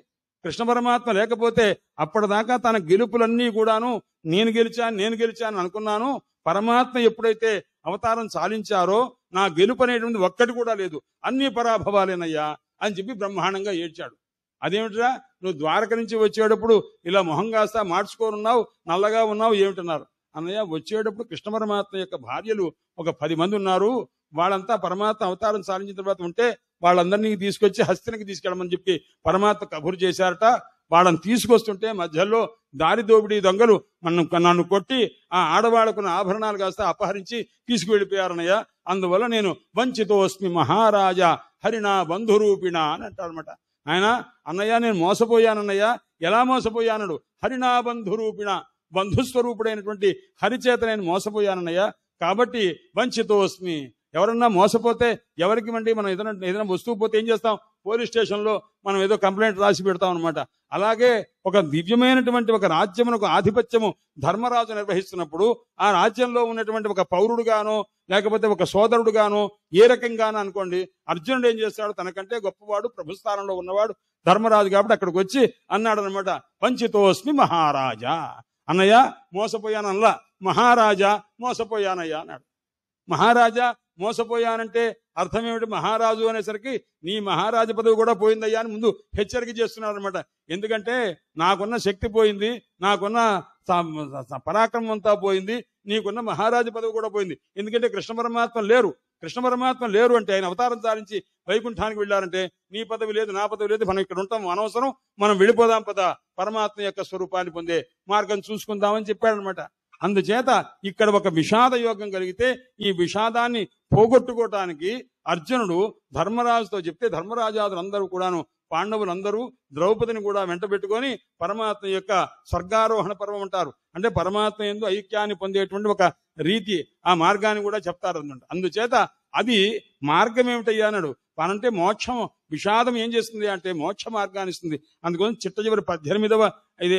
కృష్ణ పరమాత్మ లేకపోతే అప్పటిదాకా తన గెలుపులన్నీ కూడాను నేను గెలిచాను అనుకున్నాను. పరమాత్మ ఎప్పుడైతే అవతారం సాలించారో నా గెలుపు అనేటువంటి ఒక్కటి కూడా లేదు, అన్ని పరాభవాలేనయ్యా అని చెప్పి బ్రహ్మాండంగా ఏడ్చాడు. అదేమిటిరా, నువ్వు ద్వారక నుంచి వచ్చేటప్పుడు ఇలా మొహం కాస్తా మార్చుకోనున్నావు, నల్లగా ఉన్నావు ఏమిటన్నారు. అన్నయ్య, వచ్చేటప్పుడు కృష్ణ పరమాత్మ యొక్క భార్యలు ఒక 10 మంది ఉన్నారు, వాళ్ళంతా పరమాత్మ అవతారం సాధించిన తర్వాత ఉంటే వాళ్ళందరినీ తీసుకొచ్చి హస్తినికి తీసుకెళ్ళమని చెప్పి పరమాత్మ కబురు చేశారట. వాళ్ళని తీసుకొస్తుంటే మధ్యలో దారి దోపిడీ దొంగలు నన్ను కొట్టి ఆ ఆడవాళ్ళకున్న ఆభరణాలు కాస్త అపహరించి తీసుకువెళ్ళిపోయారన్నయ్య. అందువల్ల నేను వంచితోస్మి మహారాజా హరిణా బంధురూపిణ అని అంటారనమాట. ఆయన, అన్నయ్య నేను మోసపోయానన్నయ్య. ఎలా మోసపోయానడు? హరిణా బంధురూపిణ, బంధుస్వరూపుడైనటువంటి హరిచేత నేను మోసపోయానన్నయ్య. కాబట్టి వంచితోస్మి. ఎవరన్నా మోసపోతే ఎవరికి మండి, మనం ఏదైనా వస్తువు పోతే ఏం చేస్తాం? పోలీస్ స్టేషన్లో మనం ఏదో కంప్లైంట్ రాసి పెడతాం అనమాట. అలాగే ఒక దివ్యమైనటువంటి ఒక రాజ్యమునకు ఆధిపత్యము ధర్మరాజు నిర్వహిస్తున్నప్పుడు ఆ రాజ్యంలో ఉన్నటువంటి ఒక పౌరుడుగానో లేకపోతే ఒక సోదరుడుగానో ఏ రకంగానో అనుకోండి, అర్జునుడు ఏం చేస్తాడు? తనకంటే గొప్పవాడు, ప్రభుస్థానంలో ఉన్నవాడు ధర్మరాజు కాబట్టి అక్కడికి వచ్చి అన్నాడు అనమాట, వంచితోస్మి మహారాజా. అన్నయ్య మోసపోయానల్లా, మహారాజా మోసపోయానయ్యా అన్నాడు. మహారాజా మోసపోయానంటే అర్థం ఏమిటి? మహారాజు అనేసరికి నీ మహారాజు పదవి కూడా పోయిందయ్యా అని ముందు హెచ్చరిక చేస్తున్నాడు అనమాట. ఎందుకంటే నాకున్న శక్తి పోయింది, నాకున్న పరాక్రమం అంతా పోయింది, నీకున్న మహారాజు పదవి కూడా పోయింది. ఎందుకంటే కృష్ణ పరమాత్మ లేరు అంటే ఆయన అవతారం సారించి వైకుంఠానికి వెళ్ళారంటే నీ పదవి లేదు, నా పదవి లేదు, మనం ఇక్కడ ఉంటాం, అనవసరం, మనం వెళ్ళిపోదాం పద, పరమాత్మ యొక్క స్వరూపాన్ని పొందే మార్గం చూసుకుందామని చెప్పాడనమాట. అందుచేత ఇక్కడ ఒక విషాద యోగం కలిగితే ఈ విషాదాన్ని పోగొట్టుకోవటానికి అర్జునుడు ధర్మరాజుతో చెప్తే ధర్మరాజాదులందరూ కూడాను, పాండవులందరూ ద్రౌపదిని కూడా వెంట పెట్టుకొని పరమాత్మ యొక్క స్వర్గారోహణ పర్వం అంటారు. అంటే పరమాత్మ యందు ఐక్యాన్ని పొందేటువంటి ఒక రీతి, ఆ మార్గాన్ని కూడా చెప్తారు అన్నమాట. అందుచేత అది మార్గం ఏమిటయ్యా అన్నాడు. అంటే మోక్షం, విషాదం ఏం చేస్తుంది అంటే మోక్ష మార్గాన్ని ఇస్తుంది. అందుకోసం చిట్ట చివరి 18వ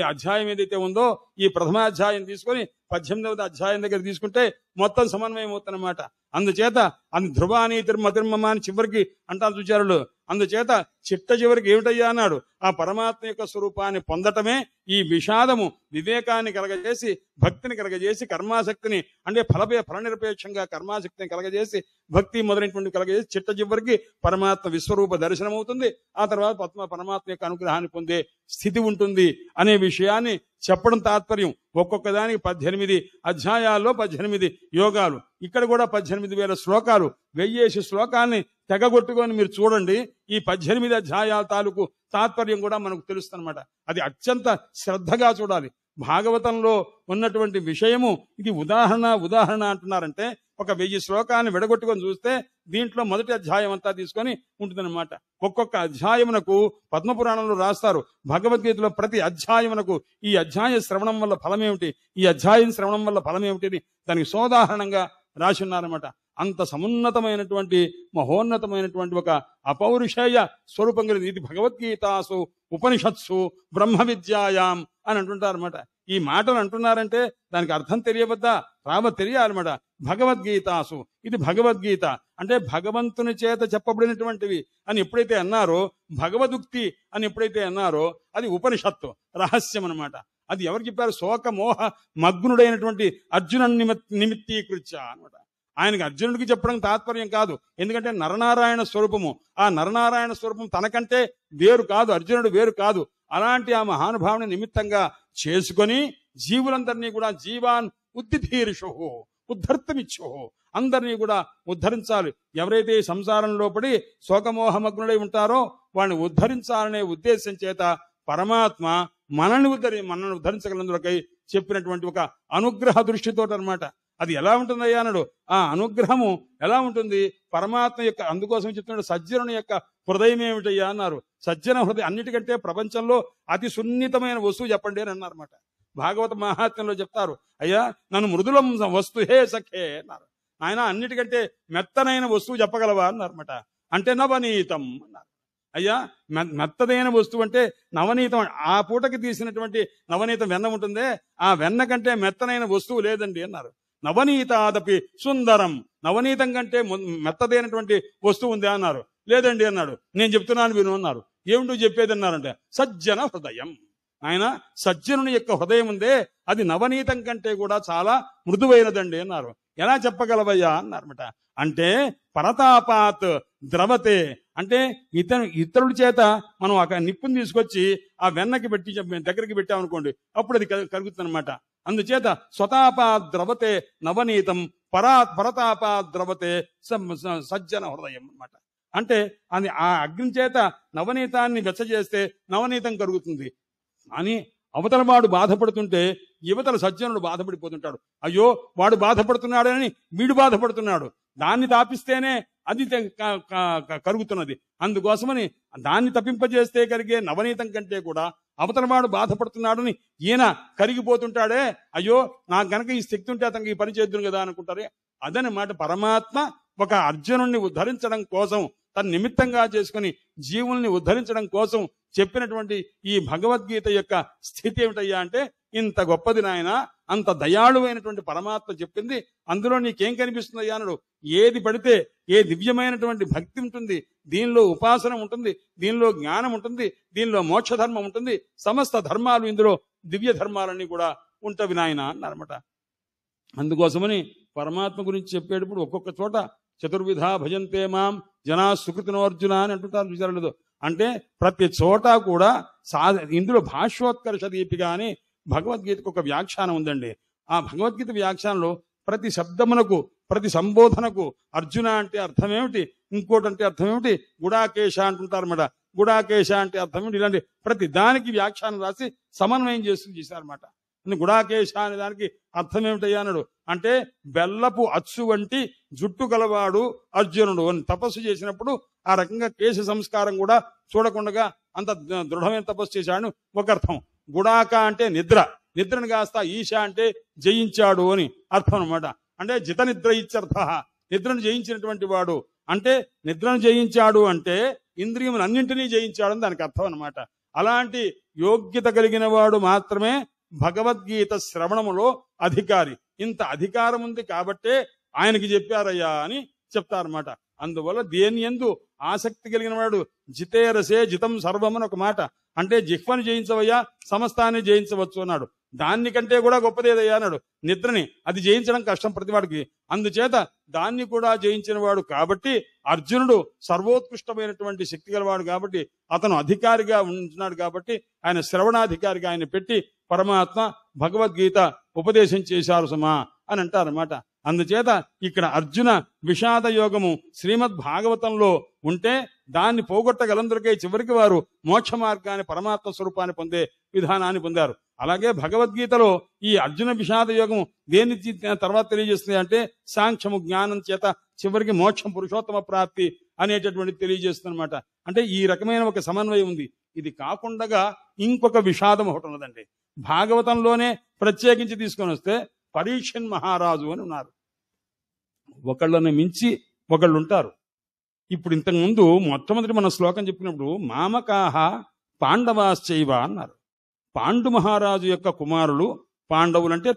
అధ్యాయం ఏదైతే ఉందో ఈ ప్రథమాధ్యాయం తీసుకొని 18వ అధ్యాయం దగ్గర తీసుకుంటే మొత్తం సమన్వయం అవుతుందన్నమాట. అందుచేత అది ధ్రువాని తిర్మ అని చివరికి అంటారు చూచారులు, అందుచేత చిట్ట చివరికి ఏమిటయ్యా అన్నాడు, ఆ పరమాత్మ యొక్క స్వరూపాన్ని పొందటమే ఈ విషాదము వివేకాన్ని కలగజేసి, భక్తిని కలగజేసి, కర్మాసక్తిని అంటే ఫలనిరపేక్షంగా కర్మాసక్తిని కలగజేసి, భక్తి మొదలైనటువంటి కలగజేసి చిట్ట చివరికి పరమాత్మ విశ్వరూప దర్శనం అవుతుంది. ఆ తర్వాత పరమాత్మ యొక్క అనుగ్రహాన్ని పొందే స్థితి ఉంటుంది అనే విషయాన్ని చెప్పడం తాత్పర్యం. ఒక్కొక్క దానికి 18 అధ్యాయాల్లో 18 యోగాలు, ఇక్కడ కూడా 18,000 శ్లోకాలు, 1000 శ్లోకాల్ని తెగగొట్టుకొని మీరు చూడండి. ఈ 18 అధ్యాయాల తాలూకు తాత్పర్యం కూడా మనకు తెలుస్తుందన్నమాట. అది అత్యంత శ్రద్ధగా చూడాలి. భాగవతంలో ఉన్నటువంటి విషయము ఇది ఉదాహరణ అంటున్నారంటే ఒక 1000 శ్లోకాన్ని విడగొట్టుకొని చూస్తే దీంట్లో మొదటి అధ్యాయం అంతా తీసుకొని ఉంటుందన్నమాట. ఒక్కొక్క అధ్యాయమునకు పద్మపురాణంలో రాస్తారు, భగవద్గీతలో ప్రతి అధ్యాయమునకు ఈ అధ్యాయ శ్రవణం వల్ల ఫలమేమిటి, ఈ అధ్యాయం శ్రవణం వల్ల ఫలమేమిటి దానికి సోదాహరణంగా రాసి ఉన్నారన్నమాట. అంత సమున్నతమైనటువంటి మహోన్నతమైనటువంటి ఒక అపౌరుషేయ స్వరూపం కలిగింది. ఇది భగవద్గీతాసు ఉపనిషత్సు బ్రహ్మ విద్యాయాం అని అంటుంటారన్నమాట. ఈ మాటలు అంటున్నారంటే దానికి అర్థం తెలియవద్దా, తెలియాలన్నమాట. భగవద్గీతాసు, ఇది భగవద్గీత అంటే భగవంతుని చేత చెప్పబడినటువంటివి అని ఎప్పుడైతే అన్నారో, భగవదుక్తి అని ఎప్పుడైతే అన్నారో అది ఉపనిషత్తు రహస్యం అన్నమాట. అది ఎవరు చెప్పారు? శోక మోహ మగ్నుడైనటువంటి అర్జున నిమిత్తీకృత్య అనమాట. ఆయనకి అర్జునుడికి చెప్పడం తాత్పర్యం కాదు, ఎందుకంటే నరనారాయణ స్వరూపము. ఆ నరనారాయణ స్వరూపం తనకంటే వేరు కాదు, అర్జునుడు వేరు కాదు. అలాంటి ఆ మహానుభావుని నిమిత్తంగా చేసుకొని జీవులందరినీ కూడా జీవాన్ ఉద్దిధీర్షు ఉద్ధర్తమిచ్చు, అందరినీ కూడా ఉద్ధరించాలి. ఎవరైతే ఈ సంసారంలో పడి శోకమోహమగ్నుడై ఉంటారో వాడిని ఉద్ధరించాలనే ఉద్దేశం చేత పరమాత్మ మనల్ని ఉద్ధరించగలందులకై చెప్పినటువంటి ఒక అనుగ్రహ దృష్టితో అన్నమాట. అది ఎలా ఉంటుందయ్యా అన్నాడు. ఆ అనుగ్రహము ఎలా ఉంటుంది? పరమాత్మ యొక్క, అందుకోసం చెప్తున్నాడు సజ్జనుని యొక్క హృదయం ఏమిటయ్యా అన్నారు. సజ్జన హృదయం అన్నిటికంటే ప్రపంచంలో అతి సున్నితమైన వస్తువు చెప్పండి అని అన్నారన్నమాట. భాగవత మహాత్మ్యంలో చెప్తారు, అయ్యా నన్ను మృదులం వస్తుహే సఖే అన్నారు. ఆయన అన్నిటికంటే మెత్తనైన వస్తువు చెప్పగలవా అన్నారన్నమాట. అంటే నవనీతం అన్నారు. అయ్యా మెత్తదైన వస్తువు అంటే నవనీతం. ఆ పూటకి తీసినటువంటి నవనీతం వెన్న ఉంటుందే, ఆ వెన్న కంటే మెత్తనైన వస్తువు లేదండి అన్నారు. నవనీతాదపి సుందరం, నవనీతం కంటే మెత్తదైనటువంటి వస్తువు ఉంది అన్నారు. లేదండి అన్నాడు. నేను చెప్తున్నాను విను అన్నారు. ఏమిటో చెప్పేది అన్నారంటే సజ్జన హృదయం. ఆయన సజ్జనుని యొక్క హృదయం ఉందే అది నవనీతం కంటే కూడా చాలా మృదువైనదండి అన్నారు. ఎలా చెప్పగలవయ్యా అన్నారన్నమాట. అంటే పరతాపాత్ ద్రవతే, అంటే ఇతరుడి చేత మనం ఒక నిప్పుని తీసుకొచ్చి ఆ వెన్నకి పెట్టి దగ్గరికి పెట్టామనుకోండి, అప్పుడు అది కలుగుతుందన్నమాట. అందుచేత స్వతాపాత్ ద్రవతే నవనీతం పరతాపాత్ ద్రవతే సజ్జన హృదయం అన్నమాట. అంటే అది ఆ అగ్ని చేత నవనీతాన్ని వెచ్చజేస్తే నవనీతం కలుగుతుంది అని అవతల వాడు బాధపడుతుంటే యువతల సజ్జనుడు బాధపడిపోతుంటాడు. అయ్యో వాడు బాధపడుతున్నాడని వీడు బాధపడుతున్నాడు, దాన్ని తాపిస్తేనే అది కలుగుతున్నది. అందుకోసమని దాన్ని తప్పింపజేస్తే కలిగే నవనీతం కంటే కూడా అవతల వాడు బాధపడుతున్నాడని ఈయన కరిగిపోతుంటాడే, అయ్యో నాకు గనక ఈ శక్తి ఉంటే అతనికి ఈ పని చేద్దును కదా అనుకుంటారే. అదనమాట పరమాత్మ ఒక అర్జునుడిని ఉద్ధరించడం కోసం, తన నిమిత్తంగా చేసుకుని జీవుల్ని ఉద్ధరించడం కోసం చెప్పినటువంటి ఈ భగవద్గీత యొక్క స్థితి ఏమిటయ్యా అంటే, ఇంత గొప్పది నాయన, అంత దయాళువైనటువంటి పరమాత్మ చెప్పింది. అందులో నీకేం కనిపిస్తుందయ్యా అన్నాడు. ఏది పడితే ఏ దివ్యమైనటువంటి భక్తి ఉంటుంది, దీనిలో ఉపాసన ఉంటుంది, దీనిలో జ్ఞానం ఉంటుంది, దీనిలో మోక్ష ధర్మం ఉంటుంది, సమస్త ధర్మాలు ఇందులో దివ్య ధర్మాలన్నీ కూడా ఉంటవి నాయన అన్నారన్నమాట. అందుకోసమని పరమాత్మ గురించి చెప్పేటప్పుడు ఒక్కొక్క చోట చతుర్విధ భజంతే మాం జనా సుకృతినో అర్జున అని అంటుంటారు విచారణలో. అంటే ప్రతి చోట కూడా ఇందులో భాష్యోత్కర్ష దీపిక అని భగవద్గీతకు ఒక వ్యాఖ్యానం ఉందండి. ఆ భగవద్గీత వ్యాఖ్యానంలో ప్రతి శబ్దమునకు, ప్రతి సంబోధనకు అర్జున అంటే అర్థమేమిటి, ఇంకోటి అంటే అర్థమేమిటి, గుడాకేశ అంటుంటారన్నమాట. గుడాకేశ అంటే అర్థమేమిటి, ఇలాంటి ప్రతి దానికి వ్యాఖ్యానం రాసి సమన్వయం చేశారన్నమాట. గుడాకేశ అనే దానికి అర్థం ఏమిటయ్యా అన్నాడు. అంటే బెల్లపు అచ్చు వంటి జుట్టు గలవాడు అర్జునుడు అని తపస్సు చేసినప్పుడు ఆ రకంగా కేశ సంస్కారం కూడా చూడకుండా అంత దృఢమైన తపస్సు చేశాడు ఒక అర్థం. గుడాక అంటే నిద్ర, నిద్రను కాస్త ఈశ అంటే జయించాడు అని అర్థం అనమాట. అంటే జిత నిద్ర ఇత్యర్థ, నిద్రను జయించినటువంటి వాడు. అంటే నిద్రను జయించాడు అంటే ఇంద్రియములన్నింటినీ జయించాడు అని దానికి అర్థం అనమాట. అలాంటి యోగ్యత కలిగిన వాడు మాత్రమే భగవద్గీత శ్రవణములో అధికారి. ఇంత అధికారం ఉంది కాబట్టే ఆయనకి చెప్పారయ్యా అని చెప్తారన్నమాట. అందువల్ల దేని యందు ఆసక్తి కలిగిన వాడు జితేరసే జితం సర్వం అని ఒక మాట. అంటే జిహ్వని జయించవయ్యా సమస్తాన్ని జయించవచ్చు అన్నాడు. దానికంటే కూడా గొప్పదేదయ్యా అన్నాడు నిద్రని. అది జయించడం కష్టం ప్రతివాడికి. అందుచేత దాన్ని కూడా జయించిన వాడు కాబట్టి అర్జునుడు సర్వోత్కృష్టమైనటువంటి శక్తి గలవాడు కాబట్టి అతను అధికారిగా ఉంటున్నాడు కాబట్టి ఆయన శ్రవణాధికారిగా ఆయన పెట్టి పరమాత్మ భగవద్గీత ఉపదేశం చేశారు సుమా అని అంటారన్నమాట. అందుచేత ఇక్కడ అర్జున విషాద యోగము శ్రీమద్ భాగవతంలో ఉంటే దాన్ని పోగొట్టగలందరికీ చివరికి వారు మోక్ష మార్గాన్ని పరమాత్మ స్వరూపాన్ని పొందే విధానాన్ని పొందారు. అలాగే భగవద్గీతలో ఈ అర్జున విషాద యోగము దేని తర్వాత తెలియజేస్తుంది అంటే సాంఖ్యము జ్ఞానం చేత చివరికి మోక్షం పురుషోత్తమ ప్రాప్తి అనేటటువంటి తెలియజేస్తుంది అనమాట. అంటే ఈ రకమైన ఒక సమన్వయం ఉంది. ఇది కాకుండా ఇంకొక విషాదం ఒకటి ఉన్నదండి. భాగవతంలోనే ప్రత్యేకించి తీసుకొని వస్తే పరీక్షన్ మహారాజు అని ఉన్నారు. ఒకళ్ళని మించి ఒకళ్ళు ఉంటారు. ఇప్పుడు ఇంతకు ముందు మొట్టమొదటి మన శ్లోకం చెప్పినప్పుడు మామకాహ పాండవాశ్చైవ అన్నారు. పాండు మహారాజు యొక్క కుమారులు పాండవులంటే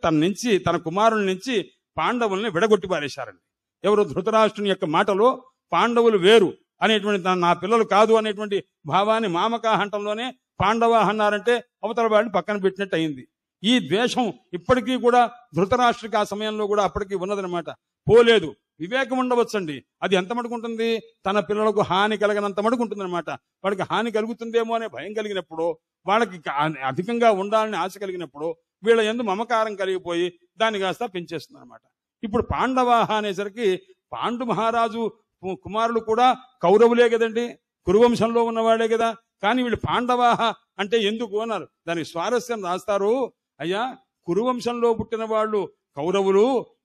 తన కుమారుల నుంచి పాండవుల్ని విడగొట్టి పారేశారండి. ఎవరు? ధృతరాష్ట్రుని యొక్క మాటలో పాండవులు వేరు అనేటువంటి నా పిల్లలు కాదు అనేటువంటి భావాన్ని మామకాహ అంటంలోనే పాండవ అన్నారంటే అవతల వాడిని పక్కన పెట్టినట్టు అయింది. ఈ ద్వేషం ఇప్పటికీ కూడా ధృతరాష్ట్రుడికి ఆ సమయంలో కూడా అప్పటికీ ఉన్నదనమాట. పోలేదు. వివేకం ఉండవచ్చండి, అది ఎంత మటుకుంటుంది? తన పిల్లలకు హాని కలగనంత మటుకుంటుంది అనమాట. వాడికి హాని కలుగుతుందేమో అనే భయం కలిగినప్పుడు, వాళ్ళకి అధికంగా ఉండాలని ఆశ కలిగినప్పుడు వీళ్ళ యందు మమకారం కలిగిపోయి దాన్ని కాస్త పెంచేస్తుంది అనమాట. ఇప్పుడు పాండవాహ అనేసరికి పాండు మహారాజు కుమారులు కూడా కౌరవులే కదండి, కురువంశంలో ఉన్నవాడే కదా. కానీ వీళ్ళు పాండవాహ అంటే ఎందుకు అన్నారు. దానికి స్వారస్యం రాస్తారు. అయ్యా, కురువంశంలో పుట్టిన వాళ్ళు కౌరవులు.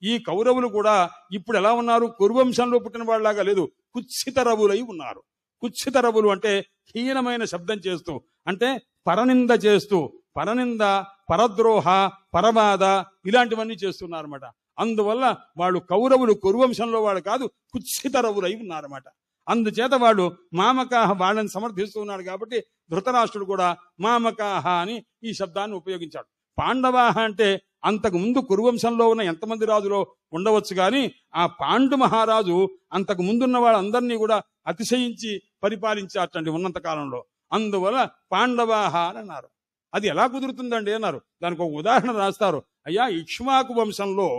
ఈ కౌరవులు కూడా ఇప్పుడు ఎలా ఉన్నారు? కురువంశంలో పుట్టిన వాళ్ళలాగా లేదు, కుత్సితరవులై ఉన్నారు. కుత్సితరవులు అంటే హీనమైన శబ్దం చేస్తూ, అంటే పరనింద చేస్తూ, పరనింద, పరద్రోహ, పరబాధ ఇలాంటివన్నీ చేస్తున్నారన్నమాట. అందువల్ల వాళ్ళు కౌరవులు కురువంశంలో వాళ్ళు కాదు, కుత్సితరవులై ఉన్నారన్నమాట. అందుచేత వాళ్ళు మామకాహ వాళ్ళని సమర్థిస్తూ ఉన్నాడు కాబట్టి ధృతరాష్ట్రుడు కూడా మామకాహ అని ఈ శబ్దాన్ని ఉపయోగించాడు. పాండవాహ అంటే అంతకు ముందు కురువంశంలో ఉన్న ఎంతమంది రాజులో ఉండవచ్చు కానీ ఆ పాండు మహారాజు అంతకు ముందున్న వాళ్ళందరినీ కూడా అతిశయించి పరిపాలించారటండి ఉన్నంత కాలంలో. అందువల్ల పాండవాహ అని అన్నారు. అది ఎలా కుదురుతుందండి అన్నారు. దానికి ఒక ఉదాహరణ రాస్తారు. అయ్యా, ఇక్ష్వాకు వంశంలో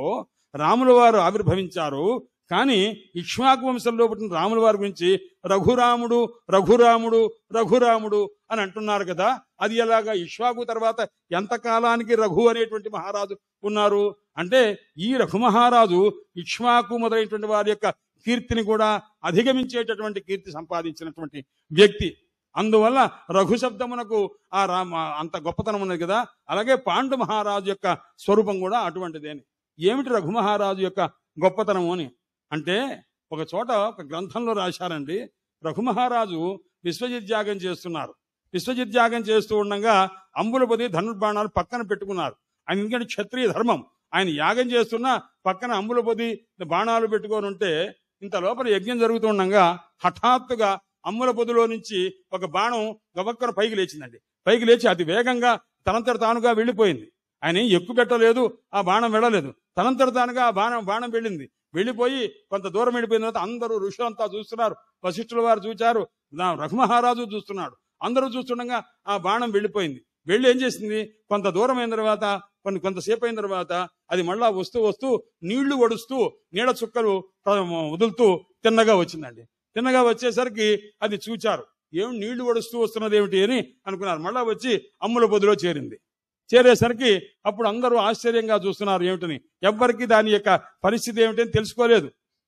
రాముల వారు ఆవిర్భవించారు. కానీ ఇక్ష్వాకు వంశంలో పుట్టిన రాముల వారి గురించి రఘురాముడు రఘురాముడు రఘురాముడు అని అంటున్నారు కదా. అది ఎలాగా? ఇక్ష్వాకు తర్వాత ఎంతకాలానికి రఘు అనేటువంటి మహారాజు ఉన్నారు అంటే ఈ రఘు మహారాజు ఇక్ష్వాకు మొదలైనటువంటి వారి యొక్క కీర్తిని కూడా అధిగమించేటటువంటి కీర్తి సంపాదించినటువంటి వ్యక్తి. అందువల్ల రఘు శబ్దమునకు ఆ అంత గొప్పతనం ఉన్నది కదా. అలాగే పాండు మహారాజు యొక్క స్వరూపం కూడా అటువంటిదేని. ఏమిటి రఘు మహారాజు యొక్క గొప్పతనము అని అంటే, ఒక చోట ఒక గ్రంథంలో రాశారండి. రఘు మహారాజు విశ్వజిత్ యాగం చేస్తున్నారు. విశ్వజిత్ యాగం చేస్తూ ఉండగా అంబులపతి ధనుర్బాణాలు పక్కన పెట్టుకున్నారు. ఆయన ఎందుకంటే క్షత్రియ ధర్మం. ఆయన యాగం చేస్తున్నా పక్కన అంబులపతి బాణాలు పెట్టుకొని ఉంటే, ఇంత లోపల యజ్ఞం జరుగుతూ ఉండగా హఠాత్తుగా అంబులపతిలో నుంచి ఒక బాణం గవక్కన పైకి లేచిందండి. పైకి లేచి అతి వేగంగా తనంతట తానుగా వెళ్ళిపోయింది. ఆయన ఎక్కువ పెట్టలేదు, ఆ బాణం వెళ్ళలేదు. తనంతట తానుగా ఆ బాణం వెళ్ళింది. వెళ్ళిపోయి కొంత దూరం వెళ్ళిపోయిన తర్వాత అందరూ ఋషులంతా చూస్తున్నారు. వశిష్ఠుల వారు చూచారు, రఘు మహారాజు చూస్తున్నాడు. అందరూ చూస్తుండగా ఆ బాణం వెళ్ళిపోయింది. వెళ్ళి ఏం చేసింది? కొంత దూరం అయిన తర్వాత, కొంతసేపు అయిన తర్వాత అది మళ్ళా వస్తూ నీళ్లు వడుస్తూ నీళ్ళ చుక్కలు వదులుతూ తిన్నగా వచ్చిందండి. తిన్నగా వచ్చేసరికి అది చూచారు. ఏమి నీళ్లు వడుస్తూ వస్తున్నది ఏమిటి అని అనుకున్నారు. మళ్ళా వచ్చి అమ్ముల పొదిలో చేరింది. చేరేసరికి అప్పుడు అందరూ ఆశ్చర్యంగా చూస్తున్నారు ఏమిటని. ఎవ్వరికి దాని యొక్క పరిస్థితి ఏమిటని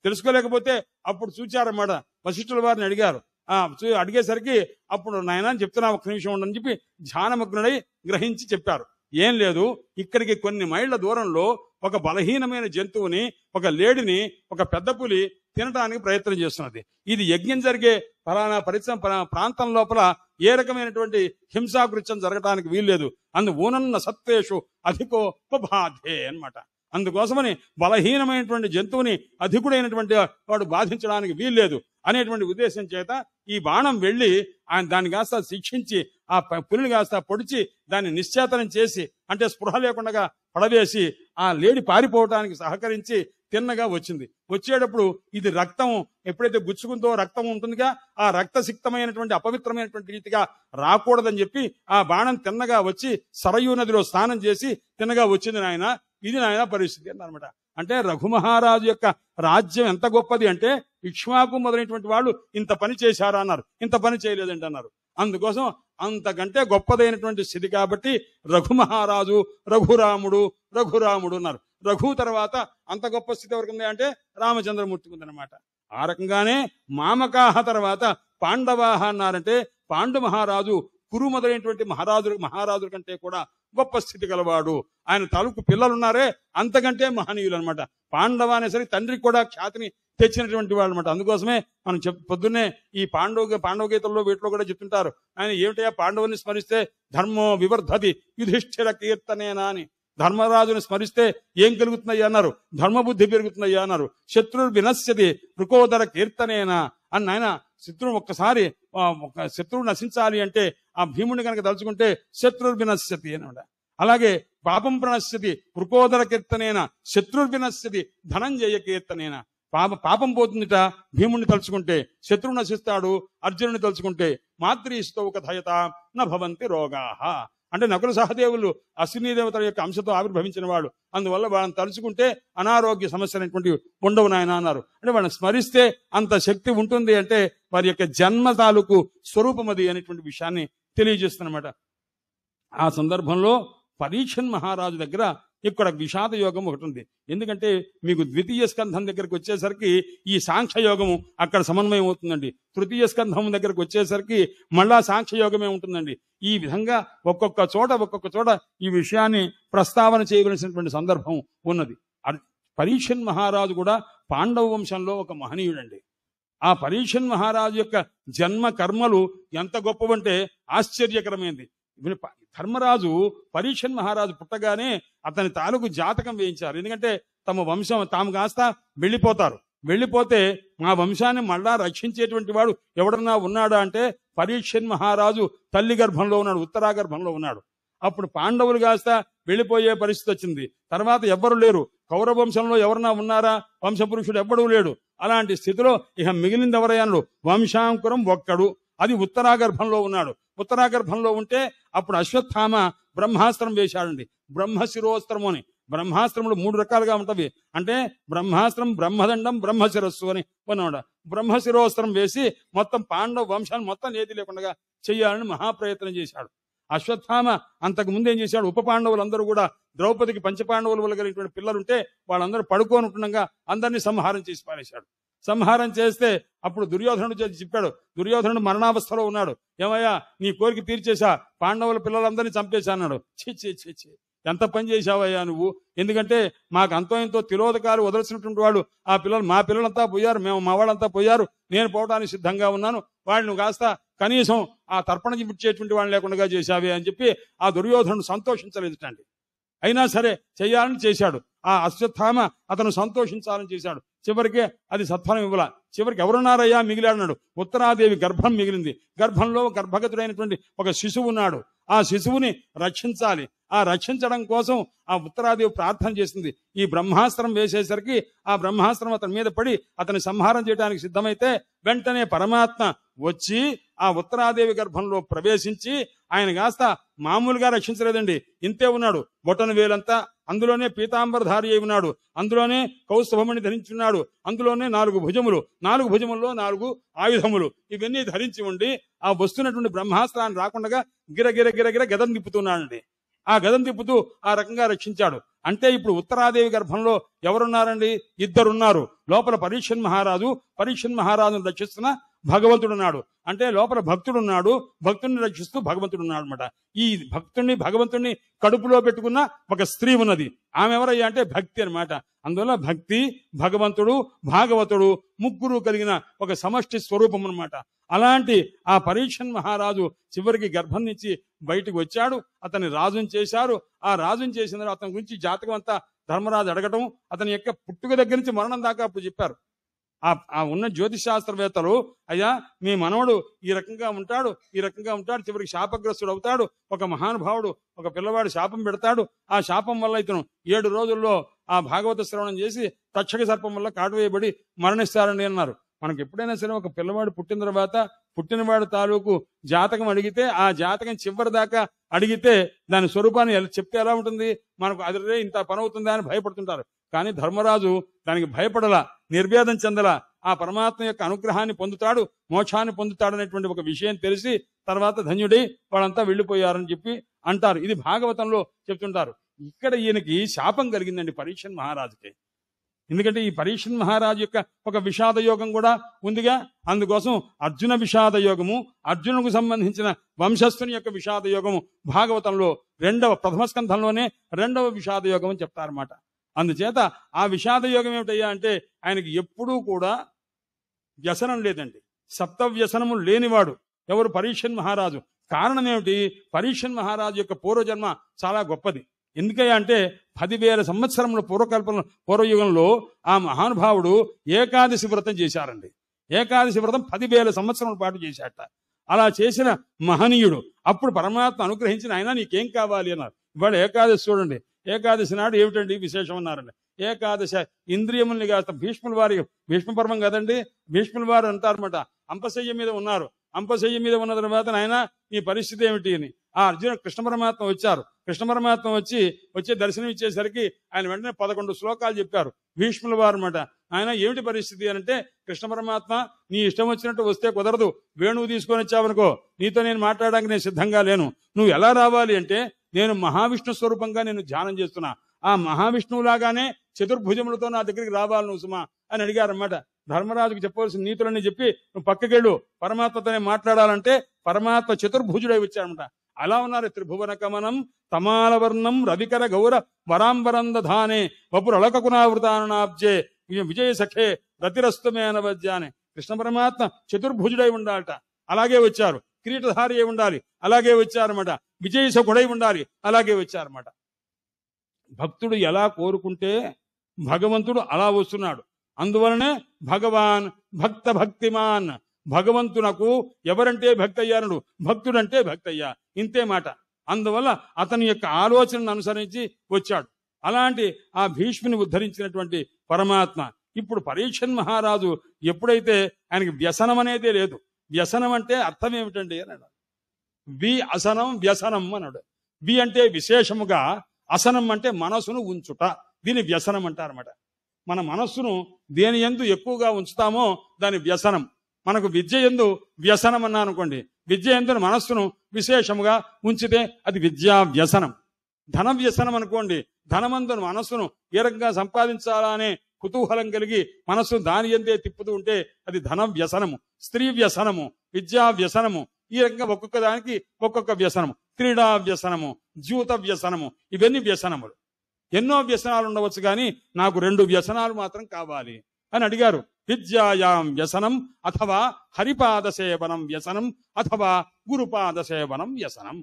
తెలుసుకోలేకపోతే అప్పుడు చూచారన్నమాట. వశిష్ఠుల వారిని అడిగారు. అడిగేసరికి అప్పుడు నాయన చెప్తున్నా, ఒక్క నిమిషం ఉండని చెప్పి ధ్యానమగ్నుడై గ్రహించి చెప్పారు. ఏం లేదు, ఇక్కడికి కొన్ని మైళ్ళ దూరంలో ఒక బలహీనమైన జంతువుని, ఒక లేడిని ఒక పెద్ద పులి తినడానికి ప్రయత్నం చేస్తున్నది. ఇది యజ్ఞం జరిగే ఫలానా ప్రాంతం లోపల ఏ రకమైనటువంటి హింసాకృత్యం జరగటానికి వీల్లేదు. ఊనన్న సత్వేషు అధికోపబాధే అన్నమాట. అందుకోసమని బలహీనమైనటువంటి జంతువుని అధికుడైనటువంటి వాడు బాధించడానికి వీల్లేదు అనేటువంటి ఉద్దేశం చేత ఈ బాణం వెళ్లి ఆయన దాన్ని కాస్త శిక్షించి ఆ పులిని కాస్త పొడిచి దాన్ని నిశ్చేతనం చేసి, అంటే స్పృహ లేకుండా పడవేసి ఆ లేడి పారిపోవటానికి సహకరించి తిన్నగా వచ్చింది. వచ్చేటప్పుడు ఇది రక్తం ఎప్పుడైతే గుచ్చుకుందో రక్తం ఉంటుందిగా, ఆ రక్తసిక్తమైనటువంటి అపవిత్రమైనటువంటి రీతిగా రాకూడదని చెప్పి ఆ బాణం తిన్నగా వచ్చి సరయూ నదిలో స్నానం చేసి తిన్నగా వచ్చింది నాయన. ఇది నాయన పరిస్థితి అన్నమాట. అంటే రఘుమహారాజు యొక్క రాజ్యం ఎంత గొప్పది అంటే ఇక్ష్వాకు మొదలైనటువంటి వాళ్ళు ఇంత పని చేశారా అన్నారు. ఇంత పని చేయలేదండి అన్నారు. అందుకోసం అంతకంటే గొప్పదైనటువంటి స్థితి కాబట్టి రఘుమహారాజు, రఘురాముడు అన్నారు. రఘు తర్వాత అంత గొప్ప స్థితి ఎవరికి ఉంది అంటే రామచంద్రమూర్తికి ఉందన్నమాట. ఆ రకంగానే మామకాహ తర్వాత పాండవాహ అన్నారంటే పాండు మహారాజు కురు మొదలైనటువంటి మహారాజుల కంటే కూడా గొప్ప స్థితి గలవాడు. ఆయన తాలూకు పిల్లలున్నారే అంతకంటే మహనీయులు అనమాట. పాండవ అనేసరికి తండ్రికి కూడా ఖ్యాతిని తెచ్చినటువంటి వాళ్ళు అనమాట. అందుకోసమే మనం పొద్దున్నే ఈ పాండవ గీతల్లో వీటిలో కూడా చెప్తుంటారు, ఆయన ఏమిటయా పాండవుని స్మరిస్తే ధర్మో వివర్ధతి యుధిష్ఠిర కీర్తనేనా అని. ధర్మరాజుని స్మరిస్తే ఏం కలుగుతున్నాయి అన్నారు, ధర్మబుద్ధి పెరుగుతున్నాయి అన్నారు. శత్రువు వినశ్యతి వృకోదర కీర్తనేనా అని ఆయన ఒక్కసారి శత్రువు నశించాలి అంటే ఆ భీముడిని కనుక తలుచుకుంటే శత్రువు వినశ్యతి అనమాట. అలాగే పాపం ప్రణశ్యతి వృకోదర కీర్తనేన శత్రువు వినశ్యతి ధనంజయ కీర్తనేన. పాపం పోతుందిట భీముడిని తలుచుకుంటే, శత్రువు నశిస్తాడు అర్జునుని తలుచుకుంటే. మాతృస్తౌ కథయత న భవంతి రోగాః అంటే నకుల సహదేవులు అశ్విని దేవతల యొక్క అంశతో ఆవిర్భవించిన వాడు. అందువల్ల వాళ్ళని తలుచుకుంటే అనారోగ్య సమస్యలు అనేటువంటి ఉండవు నాయన అన్నారు. అంటే వాళ్ళని స్మరిస్తే అంత శక్తి ఉంటుంది అంటే వారి యొక్క జన్మ తాలూకు స్వరూపం అది అనేటువంటి విషయాన్ని తెలియజేస్తున్నమాట. ఆ సందర్భంలో పరీక్షన్ మహారాజు దగ్గర ఇక్కడ విషాద యోగం ఒకటి ఉంది. ఎందుకంటే మీకు ద్వితీయ స్కంధం దగ్గరికి వచ్చేసరికి ఈ సాంఖ్య యోగము అక్కడ సమన్వయం అవుతుందండి. తృతీయ స్కంధం దగ్గరకు వచ్చేసరికి మళ్ళా సాంఖ్య యోగమే ఉంటుందండి. ఈ విధంగా ఒక్కొక్క చోట ఈ విషయాన్ని ప్రస్తావన చేయవలసినటువంటి సందర్భం ఉన్నది. పరీక్షన్ మహారాజు కూడా పాండవ వంశంలో ఒక మహనీయుడండి. ఆ పరీక్షన్ మహారాజు యొక్క జన్మ కర్మలు ఎంత గొప్పవంటే ఆశ్చర్యకరమైనది. ధర్మరాజు పరీక్షన్ మహారాజు పుట్టగానే అతని తాలూకు జాతకం వేయించారు. ఎందుకంటే తమ వంశం తాము కాస్త వెళ్ళిపోతే మా వంశాన్ని మళ్ళా రక్షించేటువంటి వాడు ఎవడన్నా ఉన్నాడా అంటే పరీక్షన్ మహారాజు తల్లి గర్భంలో ఉన్నాడు, ఉత్తరా గర్భంలో ఉన్నాడు. అప్పుడు పాండవులు కాస్త వెళ్ళిపోయే పరిస్థితి వచ్చింది. తర్వాత ఎవ్వరు లేరు. కౌరవ వంశంలో ఎవరన్నా ఉన్నారా, వంశపురుషుడు ఎవ్వడూ లేడు. అలాంటి స్థితిలో ఇక మిగిలింది ఎవరయ్యాను, వంశాంకురం ఒక్కడు, అది ఉత్తరా గర్భంలో ఉన్నాడు. ఉత్తరా గర్భంలో ఉంటే అప్పుడు అశ్వత్థామ బ్రహ్మాస్త్రం వేశాడండి. బ్రహ్మశిరోస్త్రము అని. బ్రహ్మాస్త్రములు 3 రకాలుగా ఉంటవి. అంటే బ్రహ్మాస్త్రం, బ్రహ్మదండం, బ్రహ్మశిరస్సు అని ఉన్నాడు. బ్రహ్మశిరోస్త్రం వేసి మొత్తం పాండవ వంశాన్ని మొత్తం ఏది లేకుండా చెయ్యాలని మహాప్రయత్నం చేశాడు. అశ్వత్థామ అంతకు ముందు ఏం చేశాడు, ఉప పాండవులందరూ కూడా ద్రౌపదికి పంచపాండవుల వల్ల కలిగినటువంటి పిల్లలుంటే వాళ్ళందరూ పడుకొని ఉంటుండగా అందరినీ సంహారం చేసి పారేశాడు. సంహారం చేస్తే అప్పుడు దుర్యోధనుడు చెప్పాడు, దుర్యోధనుడు మరణావస్థలో ఉన్నాడు, ఏమయ్యా నీ కోరిక తీర్చేశా, పాండవుల పిల్లలందరినీ చంపేశా అన్నాడు. ఛీ ఎంత పని చేశావయ్యా నువ్వు, ఎందుకంటే మాకు అంతో ఎంతో తిలోదకాలు వదలసినటువంటి వాడు ఆ పిల్లలు, మా పిల్లలంతా పోయారు, మేము మా వాళ్ళంతా పోయారు, నేను పోవడానికి సిద్ధంగా ఉన్నాను, వాళ్ళు కాస్త కనీసం ఆ తర్పణ ఇచ్చేటువంటి వాళ్ళు లేకుండా చేశావే అని చెప్పి ఆ దుర్యోధనుడు సంతోషించలేదుటండి. అయినా సరే చెయ్యాలని చేశాడు. ఆ అశ్వత్థామ అతను సంతోషించాలని చేశాడు. చివరికి అది సత్ఫలం ఇవ్వాల. చివరికి ఎవరున్నారయ్యా మిగిలాడన్నాడు. ఉత్తరాదేవి గర్భం మిగిలింది. గర్భంలో గర్భగతుడైనటువంటి ఒక శిశువు ఉన్నాడు. ఆ శిశువుని రక్షించాలి. ఆ రక్షించడం కోసం ఆ ఉత్తరాదేవి ప్రార్థన చేసింది. ఈ బ్రహ్మాస్త్రం వేసేసరికి ఆ బ్రహ్మాస్త్రం అతని మీద పడి అతని సంహారం చేయడానికి సిద్ధమైతే వెంటనే పరమాత్మ వచ్చి ఆ ఉత్తరాదేవి గర్భంలో ప్రవేశించి ఆయన కాస్త మామూలుగా రక్షించలేదండి, ఇంతే ఉన్నాడు, బొటన వేలంతా, అందులోనే పీతాంబరధారి అయి ఉన్నాడు, అందులోనే కౌస్తుభమణి ధరించున్నాడు, అందులోనే 4 భుజములు, 4 భుజముల్లో 4 ఆయుధములు, ఇవన్నీ ధరించి ఉండి ఆ వస్తున్నటువంటి బ్రహ్మాస్త్రాన్ని రాకుండా గిరగిర గదం తిప్పుతున్నాడండి. ఆ గదం తిప్పుతూ ఆ రకంగా రక్షించాడు. అంటే ఇప్పుడు ఉత్తరాదేవి గర్భంలో ఎవరున్నారండి, 2 ఉన్నారు. లోపల పరీక్షన్ మహారాజును రక్షిస్తున్న భగవంతుడున్నాడు. అంటే లోపల భక్తుడున్నాడు, భక్తుడిని రక్షిస్తూ భగవంతుడున్నాడు అనమాట. ఈ భగవంతుడిని కడుపులో పెట్టుకున్న ఒక స్త్రీ ఉన్నది. ఆమె ఎవరయ్యా అంటే భక్తి అనమాట. అందువల్ల భక్తి, భగవంతుడు, భాగవతుడు ముగ్గురు కలిగిన ఒక సమష్టి స్వరూపం అనమాట. అలాంటి ఆ పరీక్షన్ మహారాజు చివరికి గర్భం నుంచి బయటకు వచ్చాడు. అతన్ని రాజుని చేశారు. ఆ రాజుని చేసిన తర్వాత అతని గురించి జాతకం అంతా ధర్మరాజు అడగటం, అతని యొక్క పుట్టుక దగ్గర నుంచి మరణం దాకా అప్పుడు చెప్పారు. ఆ ఉన్న జ్యోతిష్ శాస్త్రవేత్తలు, అయ్యా మీ మనవడు ఈ రకంగా ఉంటాడు, చివరికి శాపగ్రస్తుడు అవుతాడు, ఒక మహానుభావుడు ఒక పిల్లవాడు శాపం పెడతాడు, ఆ శాపం వల్ల ఇతను 7 రోజుల్లో ఆ భాగవత శ్రవణం చేసి తక్షక సర్పం వల్ల కాటు వేయబడి మరణిస్తారండి అన్నారు. మనకు ఎప్పుడైనా సరే ఒక పిల్లవాడు పుట్టిన తర్వాత పుట్టినవాడు తాలూకు జాతకం అడిగితే ఆ జాతకం చివరి దాకా అడిగితే దాని స్వరూపాన్ని చెప్తే ఎలా ఉంటుంది? మనకు అదిరే ఇంత పని అవుతుందా అని భయపడుతుంటారు. కానీ ధర్మరాజు దానికి భయపడలా, నిర్వేదం చెందలా. ఆ పరమాత్మ యొక్క అనుగ్రహాన్ని పొందుతాడు, మోక్షాన్ని పొందుతాడు అనేటువంటి ఒక విషయం తెలిసి తర్వాత ధన్యుడై వాళ్ళంతా వెళ్ళిపోయారని చెప్పి అంటారు. ఇది భాగవతంలో చెప్తుంటారు. ఇక్కడ ఈయనకి శాపం కలిగిందండి పరీక్షన్ మహారాజుకి. ఎందుకంటే ఈ పరీక్షన్ మహారాజు యొక్క ఒక విషాద యోగం కూడా ఉందిగా. అందుకోసం అర్జున విషాద యోగము, అర్జునుకు సంబంధించిన వంశస్థుని యొక్క విషాద యోగము భాగవతంలో ప్రథమ స్కంధంలోనే 2వ విషాద యోగం అని చెప్తారన్నమాట. అందుచేత ఆ విషాద యోగం ఏమిటయ్యా అంటే ఆయనకి ఎప్పుడూ కూడా వ్యసనం లేదండి. సప్త వ్యసనము లేనివాడు ఎవరు? పరీక్షన్ మహారాజు. కారణం ఏమిటి? పరీక్షన్ మహారాజు యొక్క పూర్వజన్మ చాలా గొప్పది. ఎందుకయ్యా అంటే 10,000 సంవత్సరముల పూర్వయుగంలో ఆ మహానుభావుడు ఏకాదశి వ్రతం చేశారండి. ఏకాదశి వ్రతం 10,000 సంవత్సరముల పాటు చేశాట. అలా చేసిన మహనీయుడు. అప్పుడు పరమాత్మ అనుగ్రహించిన ఆయన నీకేం కావాలి అన్నారు. ఇవాళ ఏకాదశి చూడండి. ఏకాదశి నాడు ఏమిటండి విశేషం అన్నారండి. ఏకాదశ ఇంద్రియముల్ని కాస్త భీష్మ పర్వం కదండి. భీష్ముల వారు అంటారన్నమాట, అంపశయ్య మీద ఉన్నారు. అంపశయ్య మీద ఉన్న తర్వాత నాయన ఈ పరిస్థితి ఏమిటి అని ఆ కృష్ణ పరమాత్మ వచ్చారు. కృష్ణ పరమాత్మ వచ్చే దర్శనం ఇచ్చేసరికి ఆయన వెంటనే 11 శ్లోకాలు చెప్పారు. భీష్ముల వారు అన్నమాట. ఆయన ఏమిటి పరిస్థితి అని అంటే, కృష్ణ పరమాత్మ నీ ఇష్టం వచ్చినట్టు వస్తే కుదరదు. వేణువు తీసుకొని వచ్చావనుకో నీతో నేను మాట్లాడడానికి నేను సిద్ధంగా లేను. నువ్వు ఎలా రావాలి అంటే, నేను మహావిష్ణు స్వరూపంగా నేను ధ్యానం చేస్తున్నా. ఆ మహావిష్ణువులాగానే చతుర్భుజములతో నా దగ్గరికి రావాలి నువ్వు సుమా అని అడిగారన్నమాట. ధర్మరాజుకు చెప్పవలసిన నీతులని చెప్పి నువ్వు పక్కకెళ్ళు, పరమాత్మతోనే మాట్లాడాలంటే పరమాత్మ చతుర్భుజుడై వచ్చాడనమాట. అలా ఉన్నారు. త్రిభువన కమనం తమాలవర్ణం రవికర గౌర వరాంబరందధానే వపురళకకునావృతానాబ్జే విజయ సఖే రతిరస్తుమే అనవజ్జానే. కృష్ణ పరమాత్మ చతుర్భుజుడై ఉండాలట, అలాగే వచ్చారు. కిరీటధారి అయి ఉండాలి, అలాగే వచ్చారన్నమాట. విజయ సఖుడై ఉండాలి, అలాగే వచ్చారన్నమాట. భక్తుడు ఎలా కోరుకుంటే భగవంతుడు అలా వస్తున్నాడు. అందువలనే భగవాన్ భక్త భక్తిమాన్. భగవంతునకు ఎవరంటే భక్తి అయ్యారు, భక్తుడంటే భక్తి అయ్యా, ఇంతే మాట. అందువల్ల అతని యొక్క ఆలోచనను అనుసరించి వచ్చాడు. అలాంటి ఆ భీష్ముని ఉద్ధరించినటువంటి పరమాత్మ ఇప్పుడు పరీక్షన్ మహారాజు ఎప్పుడైతే ఆయనకి వ్యసనం అనేదే లేదు. వ్యసనం అంటే అర్థం ఏమిటండి అన్నాడు. వి అసనం వ్యసనం అన్నాడు. వి అంటే విశేషముగా, అసనం అంటే మనసును ఉంచుట. దీని వ్యసనం అంటారన్నమాట. మన మనస్సును దేని యందు ఎక్కువగా ఉంచుతామో దాని వ్యసనం. మనకు విద్య యందు వ్యసనం అన్నా అనుకోండి, విద్య యందు మనస్సును విశేషముగా ఉంచితే అది విద్యా వ్యసనం. ధన వ్యసనం అనుకోండి, ధనమందు మనస్సును ఏ రకంగా సంపాదించాలా అనే కుతూహలం కలిగి మనస్సును దాని యందే తిప్పుతూ ఉంటే అది ధన వ్యసనము. స్త్రీ వ్యసనము, విద్యా వ్యసనము, ఈ రకంగా ఒక్కొక్క దానికి ఒక్కొక్క వ్యసనము. క్రీడా వ్యసనము, జీవిత వ్యసనము, ఇవన్నీ వ్యసనములు. ఎన్నో వ్యసనాలు ఉండవచ్చు, కానీ నాకు 2 వ్యసనాలు మాత్రం కావాలి అని అడిగారు. విద్యాయాం వ్యసనం అథవా హరిపాద సేవనం వ్యసనం అథవా గురుపాద సేవనం వ్యసనం.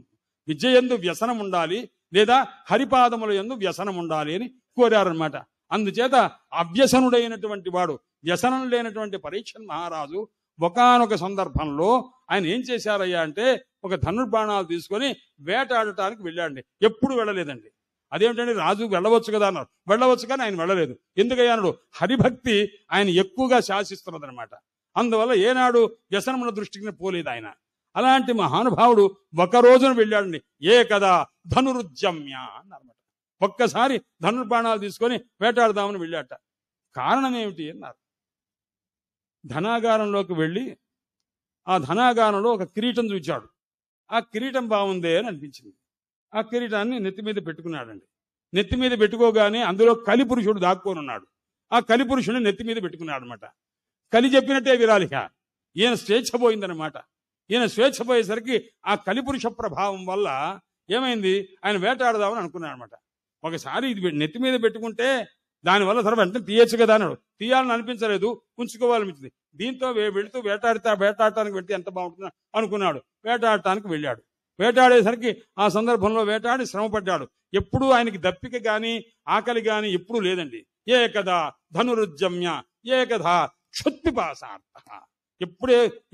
విద్య యందు వ్యసనం ఉండాలి, లేదా హరిపాదముల యందు వ్యసనం ఉండాలి అని కోరారన్నమాట. అందుచేత అవ్యసనుడైనటువంటి వాడు, వ్యసనం లేనటువంటి పరీక్షన్ మహారాజు ఒకానొక సందర్భంలో ఆయన ఏం చేశారయ్యా అంటే, ఒక ధనుర్బాణాలు తీసుకొని వేటాడటానికి వెళ్ళాడండి. ఎప్పుడు వెళ్ళలేదండి. అదేమిటంటే రాజు వెళ్ళవచ్చు కదా అన్నారు. వెళ్ళవచ్చు, కానీ ఆయన వెళ్ళలేదు. ఎందుకయ్యాడు? హరిభక్తి ఆయన ఎక్కువగా శాసిస్తున్నది అనమాట. అందువల్ల ఏనాడు వ్యసనముల దృష్టికి పోలేదు ఆయన. అలాంటి మహానుభావుడు ఒక రోజున వెళ్ళాడండి. ఏ కదా ధనురుజ్జమ్య అన్నారన్నమాట. ఒక్కసారి ధనుర్బాణాలు తీసుకొని వేటాడదామని వెళ్ళాట. కారణం ఏమిటి అన్నారు. ధనాగారంలోకి వెళ్ళి ఆ ధనాగారంలో ఒక కిరీటం చూచాడు. ఆ కిరీటం బాగుందే అని అనిపించింది. ఆ కిరీటాన్ని నెత్తి మీద పెట్టుకున్నాడండి. నెత్తి మీద పెట్టుకోగానే అందులో కలిపురుషుడు దాక్కొని ఉన్నాడు. ఆ కలిపురుషుడిని నెత్తి మీద పెట్టుకున్నాడు అనమాట. కలి చెప్పినట్టే విరాలిక. ఈయన స్వేచ్ఛ పోయిందనమాట. ఈయన స్వేచ్ఛ పోయేసరికి ఆ కలిపురుష ప్రభావం వల్ల ఏమైంది, ఆయన వేటాడదామని అనుకున్నాడు అనమాట. ఒకసారి ఇది నెత్తి మీద పెట్టుకుంటే దానివల్ల తర్వాత వెంటనే తీయచ్చు కదా అన్నాడు. తీయాలని అనిపించలేదు, ఉంచుకోవాలనిపించింది. దీంతో వెళుతూ వేటాడటానికి వెళ్తే ఎంత బాగుంటుందో అనుకున్నాడు. వేటాడటానికి వెళ్ళాడు. వేటాడేసరికి ఆ సందర్భంలో వేటాడి శ్రమపడ్డాడు. ఎప్పుడూ ఆయనకి దప్పిక గాని ఆకలి గాని ఎప్పుడూ లేదండి. ఏకదా ధనురుజ్జమ్య ఏకదా క్షుత్పిపాసార్థ.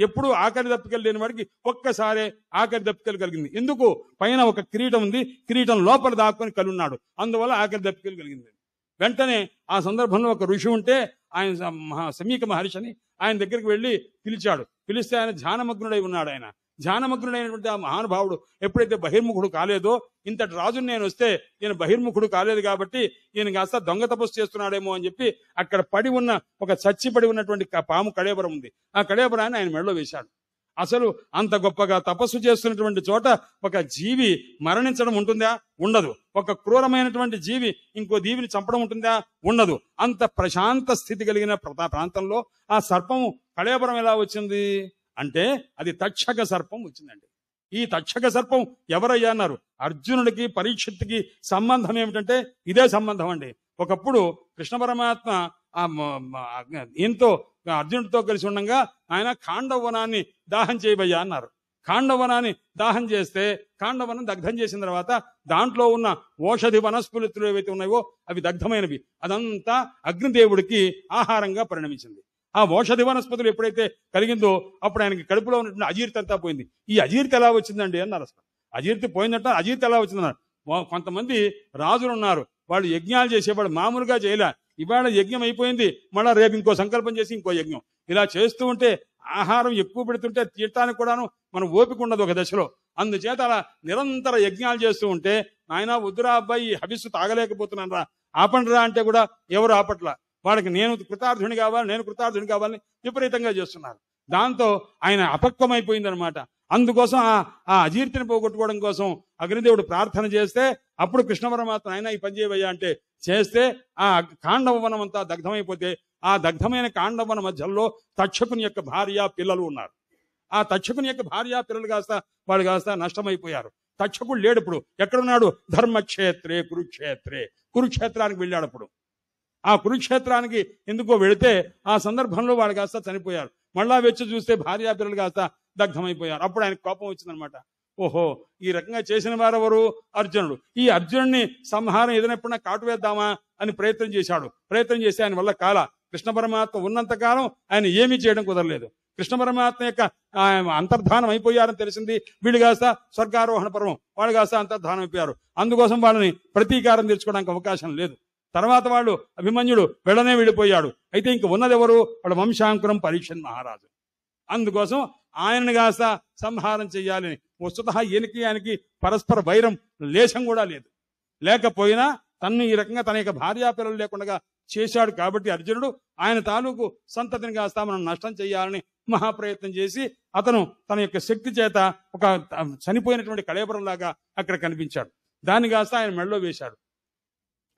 ఎప్పుడు ఆకలి దప్పికలు లేని వాడికి ఒక్కసారే ఆకలి దప్పికలు కలిగింది. ఎందుకు? పైన ఒక కిరీటం ఉంది, కిరీటం లోపల దాక్కుని కలున్నాడు, అందువల్ల ఆకలి దప్పికలు కలిగింది. వెంటనే ఆ సందర్భంలో ఒక ఋషి ఉంటే ఆయన సమీక మహర్షిని ఆయన దగ్గరికి వెళ్ళి పిలిచాడు. పిలిస్తే ఆయన ధ్యానమగ్నుడై ఉన్నాడు. ఆయన ధ్యానమగ్నుడైనటువంటి ఆ మహానుభావుడు ఎప్పుడైతే బహిర్ముఖుడు కాలేదో, ఇంతటి రాజుని నేను వస్తే ఈయన బహిర్ముఖుడు కాలేదు కాబట్టి ఈయన కాస్త దొంగ తపస్సు చేస్తున్నాడేమో అని చెప్పి అక్కడ పడి ఉన్న ఒక చచ్చిపడి ఉన్నటువంటి పాము కళేబరం ఉంది, ఆ కళేబరాన్ని ఆయన మెడలో వేశాడు. అసలు అంత గొప్పగా తపస్సు చేస్తున్నటువంటి చోట ఒక జీవి మరణించడం ఉంటుందా? ఉండదు. ఒక క్రూరమైనటువంటి జీవి ఇంకో జీవిని చంపడం ఉంటుందా? ఉండదు. అంత ప్రశాంత స్థితి కలిగిన ప్రాంతంలో ఆ సర్పము కళేబరం ఎలా వచ్చింది అంటే అది తక్షక సర్పం వచ్చిందండి. ఈ తక్షక సర్పం ఎవరయ్యా అన్నారు. అర్జునుడికి పరీక్షిత్తుకి సంబంధం ఏమిటంటే ఇదే సంబంధం అండి. ఒకప్పుడు కృష్ణ పరమాత్మ ఈయనతో అర్జునుడితో కలిసి ఉండగా ఆయన ఖాండవనాన్ని దాహం చేయబయ్యా అన్నారు. ఖాండవనాన్ని దాహం చేస్తే ఖాండవనం దగ్ధం చేసిన తర్వాత దాంట్లో ఉన్న ఓషధి వనస్పతులు ఏవైతే ఉన్నాయో అవి దగ్ధమైనవి. అదంతా అగ్నిదేవుడికి ఆహారంగా పరిణమించింది. ఆ ఓషధి వనస్పతులు ఎప్పుడైతే కలిగిందో అప్పుడు ఆయనకి కడుపులో ఉన్నటువంటి అజీర్తి అంతా పోయింది. ఈ అజీర్తి ఎలా వచ్చిందండి అన్నారు. అసలు అజీర్తి పోయిందంట. అజీర్తి ఎలా వచ్చిందన్నారు. కొంతమంది రాజులు ఉన్నారు, వాళ్ళు యజ్ఞాలు చేసేవాళ్ళు మామూలుగా చేయలే. ఇవాళ యజ్ఞం అయిపోయింది, మళ్ళా రేపు ఇంకో సంకల్పం చేసి ఇంకో యజ్ఞం. ఇలా చేస్తూ ఉంటే ఆహారం ఎక్కువ పెడుతుంటే తీయటానికి కూడాను మనం ఓపిక ఉండదు ఒక దశలో. అందుచేత అలా నిరంతర యజ్ఞాలు చేస్తూ ఉంటే ఆయన వద్దురా అబ్బాయి హవిస్సు తాగలేకపోతున్నాను రా, ఆపండి రా అంటే కూడా ఎవరు ఆపట్ల. వాళ్ళకి నేను కృతార్థుని కావాలని విపరీతంగా చేస్తున్నారు. దాంతో ఆయన అపక్వమైపోయిందనమాట. అందుకోసం ఆ అజీర్తిని పోగొట్టుకోవడం కోసం అగ్నిదేవుడు ప్రార్థన చేస్తే అప్పుడు కృష్ణ పరమాత్మ ఆయన ఈ పని చేయవయ్యా అంటే చేస్తే ఆ కాండవ వనం అంతా దగ్ధమైపోతే ఆ దగ్ధమైన కాండవన మధ్యలో తక్షకుని యొక్క భార్య పిల్లలు ఉన్నారు. ఆ తక్షకుని యొక్క భార్య పిల్లలు వాళ్ళు కాస్త నష్టమైపోయారు. తక్షకుడు లేడు. ఇప్పుడు ఎక్కడున్నాడు? ధర్మక్షేత్రే కురుక్షేత్రానికి వెళ్ళాడు. అప్పుడు ఆ కురుక్షేత్రానికి ఎందుకో వెళితే ఆ సందర్భంలో వాళ్ళు కాస్త చనిపోయారు. మళ్ళా వచ్చి చూస్తే భార్య పిల్లలు కాస్త దగ్ధమైపోయారు. అప్పుడు ఆయనకు కోపం వచ్చిందనమాట. ఓహో, ఈ రకంగా చేసిన వారెవరు? అర్జునుడు. ఈ అర్జునుడిని సంహారం ఏదైనా కాటు వేద్దామా అని ప్రయత్నం చేశాడు. ప్రయత్నం చేసి ఆయన వల్ల కాల. కృష్ణ పరమాత్మ ఉన్నంత కాలం ఆయన ఏమీ చేయడం కుదరలేదు. కృష్ణ పరమాత్మ యొక్క అంతర్ధానం అయిపోయారని తెలిసింది. వీళ్ళు కాస్త స్వర్గారోహణ పర్వం, వాళ్ళు కాస్త అంతర్ధానం అయిపోయారు. అందుకోసం వాళ్ళని ప్రతీకారం తీర్చుకోవడానికి అవకాశం లేదు. తర్వాత వాళ్ళు అభిమన్యుడు వెళ్ళిపోయాడు. అయితే ఇంక ఉన్నదెవరు? వాళ్ళ వంశాంకురం పరీక్షణ్ మహారాజు. అందుకోసం ఆయనని కాస్త సంహారం చెయ్యాలని వస్తుత ఆయనకి పరస్పర వైరం లేశం కూడా లేదు. లేకపోయినా తన్ను ఈ రకంగా తన యొక్క భార్యా పిల్లలు లేకుండా చేశాడు కాబట్టి అర్జునుడు ఆయన తాలూకు సంతతిని కాస్త మనం నష్టం చెయ్యాలని మహాప్రయత్నం చేసి అతను తన యొక్క శక్తి చేత ఒక చనిపోయినటువంటి కళేబరంలాగా అక్కడ కనిపించాడు. దాన్ని కాస్త ఆయన మెడలో వేశాడు.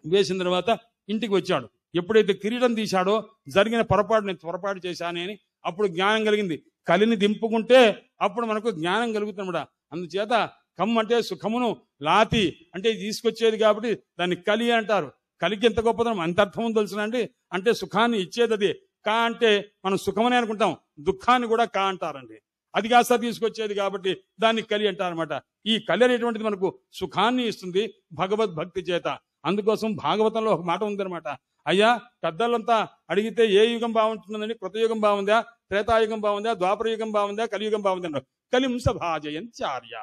వేసిన తర్వాత ఇంటికి వచ్చాడు. ఎప్పుడైతే కిరీటం తీశాడో జరిగిన నేను పొరపాటు చేశానని అప్పుడు జ్ఞానం కలిగింది. కలిని దింపుకుంటే అప్పుడు మనకు జ్ఞానం కలుగుతుందన్నమాట. అందుచేత కమ్ అంటే సుఖమును, లాతి అంటే తీసుకొచ్చేది కాబట్టి దాన్ని కలి అంటారు. కలికి ఎంత గొప్పదనం, ఎంత అర్థం తెలుసునండి. అంటే సుఖాన్ని ఇచ్చేది అది. కా అంటే మనం సుఖమని అనుకుంటాం, దుఃఖాన్ని కూడా కా అంటారండి. అది కాస్త తీసుకొచ్చేది కాబట్టి దాన్ని కలి అంటారనమాట. ఈ కలి అనేటువంటిది మనకు సుఖాన్ని ఇస్తుంది భగవద్భక్తి చేత. అందుకోసం భాగవతంలో ఒక మాట ఉందనమాట. అయ్యా, పెద్దలంతా అడిగితే ఏ యుగం బాగుంటుందండి? కృతయుగం బాగుందా, త్రేతాయుగం బాగుందా, ద్వాపరయుగం బాగుందా, కలియుగం బాగుందా? కలింస భాజయంచార్యా.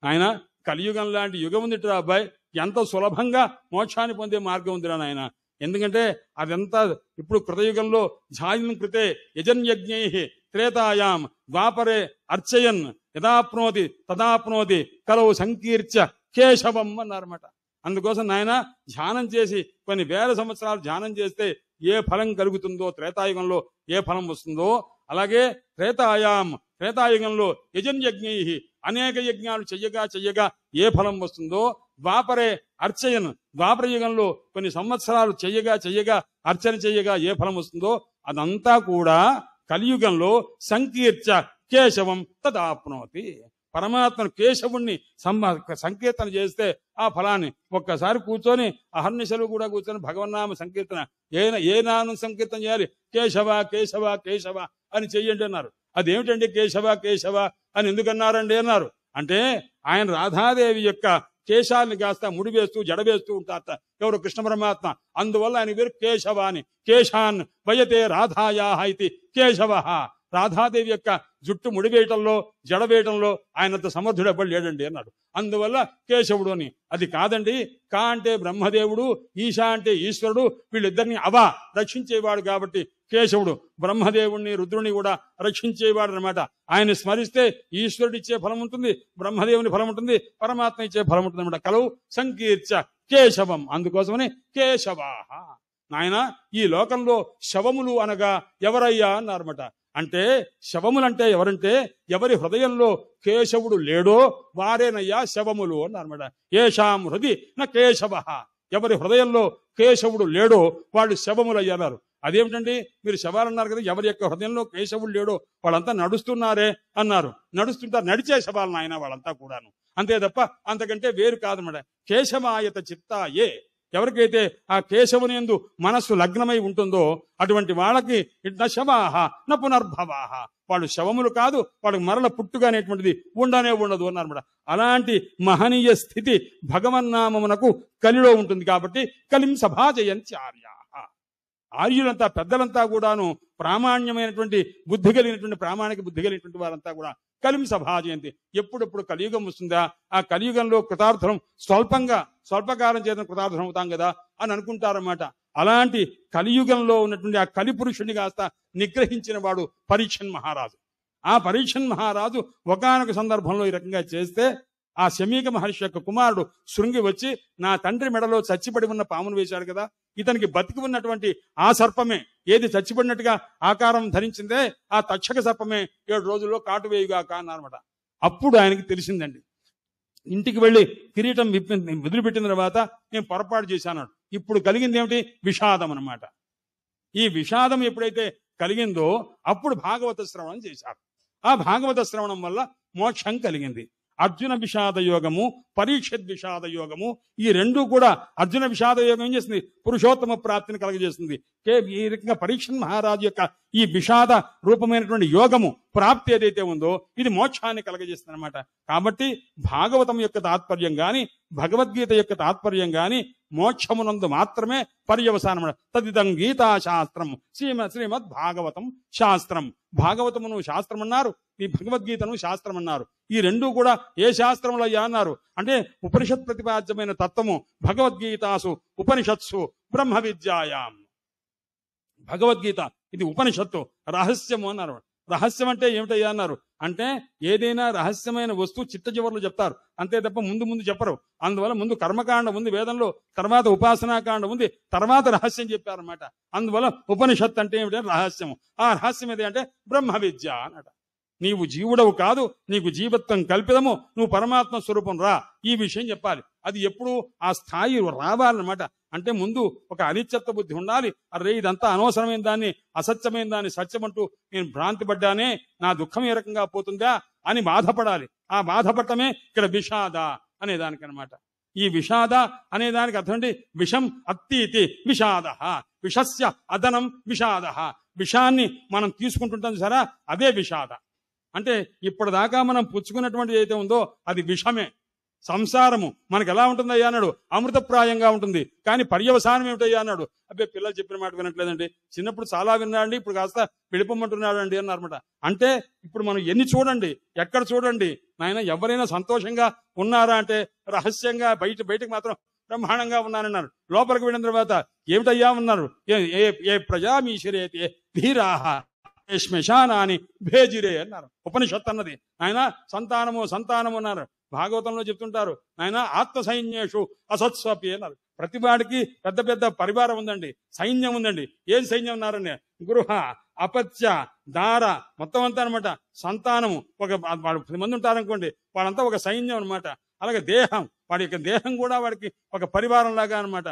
ఆయన కలియుగం లాంటి యుగం ఉందిట్రా అబ్బాయి, ఎంత సులభంగా మోక్షాన్ని పొందే మార్గం ఉందిరా నాయన. ఎందుకంటే అదంతా ఇప్పుడు కృతయుగంలో ఝాయన్ కృతే యజన్యజ్ఞై త్రేతాయాం ద్వాపరే అర్చయన్ యదాప్నోతి తదాప్నోతి కలవు సంకీర్త్య కేశవం అన్నారన్నమాట. అందుకోసం నాయన ధ్యానం చేసి కొన్ని వేల సంవత్సరాలు ధ్యానం చేస్తే ఏ ఫలం కలుగుతుందో, త్రేతాయుగంలో ఏ ఫలం వస్తుందో, అలాగే త్రేతాయుగంలో యజన్యజ్ఞై అనేక యజ్ఞాలు చెయ్యగా ఏ ఫలం వస్తుందో, ద్వాపరే అర్చయన్ ద్వాపర యుగంలో కొన్ని సంవత్సరాలు చెయ్యగా అర్చన చెయ్యగా ఏ ఫలం వస్తుందో అదంతా కూడా కలియుగంలో సంకీర్త్య కేశవం తదాప్నోతి. పరమాత్మను కేశవుణ్ణి సంకీర్తన చేస్తే ఆ ఫలాన్ని ఒక్కసారి కూర్చొని అహర్నిశలు కూడా కూర్చొని భగవన్నామ సంకీర్తన ఏ నామం సంకీర్తన చేయాలి? కేశవ కేశవ కేశవ అని చెయ్యండి అన్నారు. అదేమిటండి కేశవ అని ఎందుకన్నారండి అన్నారు. అంటే ఆయన రాధాదేవి యొక్క కేశాలని కాస్త ముడివేస్తూ జడవేస్తూ ఉంటారట ఎవరు? కృష్ణ పరమాత్మ. అందువల్ల ఆయన పేరు కేశవ అని. కేశాన్ వయతే రాధాయా ఇది కేశవ. రాధాదేవి యొక్క జుట్టు ముడివేయటంలో జడవేయటంలో ఆయనంత సమర్థుడు ఎప్పుడు లేడండి అన్నాడు. అందువల్ల కేశవుడు అని. అది కాదండి, కా అంటే బ్రహ్మదేవుడు, ఈశా అంటే ఈశ్వరుడు, వీళ్ళిద్దరిని రక్షించేవాడు కాబట్టి కేశవుడు. బ్రహ్మదేవుణ్ణి రుద్రుని కూడా రక్షించేవాడు అనమాట. ఆయన స్మరిస్తే ఈశ్వరుడు ఇచ్చే ఫలం ఉంటుంది, బ్రహ్మదేవుని ఫలం ఉంటుంది, పరమాత్మ ఇచ్చే ఫలం ఉంటుంది అనమాట. కలవు సంకీర్చ కేశవం, అందుకోసమని కేశవాహ. నాయన ఈ లోకంలో శవములు అనగా ఎవరయ్యా అన్నారన్నమాట. అంటే శవములంటే ఎవరంటే ఎవరి హృదయంలో కేశవుడు లేడో వారేనయ్యా శవములు అన్నారన్నమాట. ఏషాం హృది నా కేశవ, ఎవరి హృదయంలో కేశవుడు లేడో వాళ్ళు శవములు అయ్యారు. అదేమిటండి మీరు శవాలు అన్నారు కదా, ఎవరి యొక్క హృదయంలో కేశవుడు లేడో వాళ్ళంతా నడుస్తున్నారే అన్నారు. నడుస్తుంటారు, నడిచే శవాలు నాయన వాళ్ళంతా కూడాను, అంతే తప్ప అంతకంటే వేరు కాదన్నమాట. కేశవాయత చిత్తాయే, ఎవరికైతే ఆ కేశవుని యందు మనస్సు లగ్నమై ఉంటుందో అటువంటి వాళ్ళకి న శవాహ న పునర్భవాహ, వాళ్ళు శవములు కాదు, వాళ్ళకి మరల పుట్టుగా అనేటువంటిది ఉండనే ఉండదు అన్నారన్నమాట. అలాంటి మహనీయ స్థితి భగవన్నామమునకు కలిలో ఉంటుంది కాబట్టి కలిం సభాజయంతి ఆర్యా. ఆర్యులంతా పెద్దలంతా కూడాను ప్రామాణ్యమైనటువంటి బుద్ధి కలిగినటువంటి ప్రామాణిక బుద్ధి కలిగినటువంటి వారంతా కూడా కలిం సభాజయంతి. ఎప్పుడెప్పుడు కలియుగం వస్తుందా, ఆ కలియుగంలో కృతార్థం స్వల్పకాలం చేత కృతార్థం అవుతాం కదా అని అనుకుంటారన్నమాట. అలాంటి కలియుగంలో ఉన్నటువంటి ఆ కలిపురుషుని కాస్త నిగ్రహించిన వాడు పరీక్షన్ మహారాజు. ఆ పరీక్షన్ మహారాజు ఒకానొక సందర్భంలో ఈ రకంగా చేస్తే ఆ శమీక మహర్షి యొక్క కుమారుడు శృంగి వచ్చి నా తండ్రి మెడలో చచ్చిపడి ఉన్న పామును వేశాడు కదా, ఇతనికి బతికి ఉన్నటువంటి ఆ సర్పమే, ఏది చచ్చిపడినట్టుగా ఆకారం ధరించిందే ఆ తక్షక సర్పమే 7 రోజుల్లో కాటు వేయుగాక అన్నారన్నమాట. అప్పుడు ఆయనకి తెలిసిందండి. ఇంటికి వెళ్ళి కిరీటం వదిలిపెట్టిన తర్వాత నేను పొరపాటు చేశాను. ఇప్పుడు కలిగింది ఏమిటి? విషాదం అన్నమాట. ఈ విషాదం ఎప్పుడైతే కలిగిందో అప్పుడు భాగవత శ్రవణం చేశారు. ఆ భాగవత శ్రవణం వల్ల మోక్షం కలిగింది. అర్జున విషాద యోగము, పరీక్షిత్ విషాద యోగము, ఈ రెండు కూడా అర్జున విషాద యోగం ఏం చేస్తుంది? పురుషోత్తమ ప్రాప్తిని కలగజేస్తుంది. ఈ రకంగా పరీక్షన్ మహారాజు యొక్క ఈ విషాద రూపమైనటువంటి యోగము ప్రాప్తి ఏదైతే ఉందో ఇది మోక్షాన్ని కలగజేస్తుంది అనమాట. కాబట్టి భాగవతం యొక్క తాత్పర్యం గాని భగవద్గీత యొక్క తాత్పర్యం గాని మోక్షమునందు మాత్రమే పర్యవసానం. తదిదం గీతా శాస్త్రం శ్రీమద్ భాగవతం శాస్త్రం. భాగవతమును శాస్త్రం అన్నారు, ఈ భగవద్గీతను శాస్త్రం అన్నారు. ఈ రెండు కూడా ఏ శాస్త్రములు అయ్యా అన్నారు అంటే ఉపనిషత్ ప్రతిపాద్యమైన తత్వము భగవద్గీతాసు ఉపనిషత్సు బ్రహ్మ విద్యాయాం. భగవద్గీత ఇది ఉపనిషత్తు, రహస్యము అన్నారు. రహస్యం అంటే ఏమిటయ్యా అన్నారు అంటే ఏదైనా రహస్యమైన వస్తువు చిట్ట చివర్లు చెప్తారు, అంతే తప్ప ముందు చెప్పరు. అందువల్ల ముందు కర్మకాండ ఉంది వేదంలో, తర్వాత ఉపాసనాకాండ ఉంది, తర్వాత రహస్యం చెప్పారన్నమాట. అందువల్ల ఉపనిషత్తు అంటే ఏమిటంటే రహస్యము. ఆ రహస్యం ఏది అంటే బ్రహ్మ విద్య అన్నట. నీవు జీవుడవు కాదు, నీకు జీవత్వం కల్పితము, నువ్వు పరమాత్మ స్వరూపం రా, ఈ విషయం చెప్పాలి. అది ఎప్పుడు ఆ స్థాయి రావాలన్నమాట. అంటే ముందు ఒక అనిత్యత్వ బుద్ధి ఉండాలి. అరే ఇదంతా అనవసరమైన దాన్ని, అసత్యమైన దాన్ని సత్యమంటూ నేను భ్రాంతి పడ్డానే, నా దుఃఖం ఏ రకంగా పోతుందా అని బాధపడాలి. ఆ బాధపడటమే ఇక్కడ విషాద అనే దానికనమాట. ఈ విషాద అనే దానికి అర్థం అంటే విషం అత్తీతి విషాద, విషస్య అదనం విషాద. విషాన్ని మనం తీసుకుంటుంటాం సరే, అదే విషాద. అంటే ఇప్పటిదాకా మనం పుచ్చుకున్నటువంటి ఏదైతే ఉందో అది విషమే. సంసారము మనకు ఎలా ఉంటుందయ్యా అన్నాడు, అమృతప్రాయంగా ఉంటుంది. కానీ పర్యవసానం ఏమిటయ్యా అన్నాడు. అబ్బే పిల్లలు చెప్పిన మాట వినట్లేదండి, చిన్నప్పుడు చాలా విన్నాడండి, ఇప్పుడు కాస్త వెళ్ళిపోమంటున్నాడు అండి అన్నారన్నమాట. అంటే ఇప్పుడు మనం ఎన్ని చూడండి, ఎక్కడ చూడండి నాయన, ఎవరైనా సంతోషంగా ఉన్నారా అంటే రహస్యంగా బయటకు మాత్రం బ్రహ్మాండంగా ఉన్నానన్నారు. లోపలికి వెళ్ళిన తర్వాత ఏమిటయ్యా ఉన్నారు, ఏ ప్రజామీశిరేతే ధీరాహ శ్మశానాని భేజిరే అన్నారు. ఉపనిషత్తు అన్నది ఆయన సంతానము అన్నారు. భాగవతంలో చెప్తుంటారు నాయన ఆత్మ సైన్యేషు అసత్స్వపి అన్నారు. ప్రతివాడికి పెద్ద పెద్ద పరివారం ఉందండి, సైన్యం ఉందండి. ఏం సైన్యం ఉన్నారండి? గృహ, అపత్య, దార, మొత్తం అంతా అనమాట. సంతానము ఒక 10 మంది ఉంటారనుకోండి, వాళ్ళంతా ఒక సైన్యం అనమాట. అలాగే దేహం, వాడి యొక్క దేహం కూడా వాడికి ఒక పరివారం లాగా అనమాట.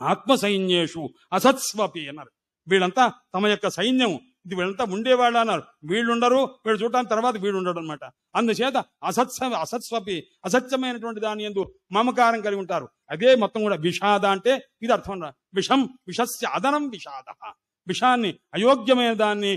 ఆత్మ సైన్యేషు అసత్స్వపి అన్నారు. వీళ్ళంతా తమ యొక్క సైన్యం, ఇది వీళ్ళంతా ఉండేవాళ్ళు అన్నారు. వీళ్ళుండరు, వీళ్ళు చూడటానికి తర్వాత వీడు ఉండడు అనమాట. అందుచేత అసత్స్వపి, అసత్యమైనటువంటి దాని యందు మమకారం కలిగి ఉంటారు. అదే మొత్తం కూడా విషాద అంటే ఇది అర్థం. విషం విషస్య అదనం విషాద. విషాన్ని, అయోగ్యమైన దాన్ని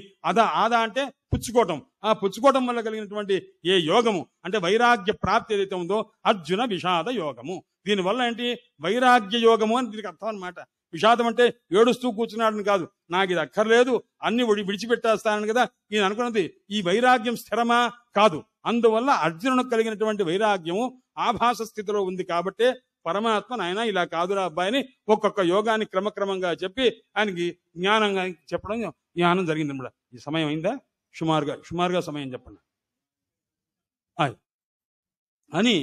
ఆద అంటే పుచ్చుకోవటం. ఆ పుచ్చుకోవటం వల్ల కలిగినటువంటి ఏ యోగము అంటే వైరాగ్య ప్రాప్తి ఏదైతే ఉందో అర్జున విషాద యోగము. దీనివల్ల ఏంటి? వైరాగ్య యోగము అని దీనికి అర్థం అనమాట. విషాదం అంటే ఏడుస్తూ కూర్చున్నాడని కాదు, నాకు ఇది అక్కర్లేదు, అన్ని విడిచిపెట్టేస్తానని కదా ఈయన అనుకున్నది. ఈ వైరాగ్యం స్థిరమా? కాదు. అందువల్ల అర్జునునికి కలిగినటువంటి వైరాగ్యము ఆభాస స్థితిలో ఉంది. కాబట్టే పరమాత్మ నాయన ఇలా కాదురా అబ్బాయిని ఒక్కొక్క యోగాన్ని క్రమక్రమంగా చెప్పి ఆయనకి జ్ఞానంగా చెప్పడం జ్ఞానం జరిగింది అన్నమాట. ఈ సమయం అయిందా? సుమారుగా సమయం చెప్పండి అని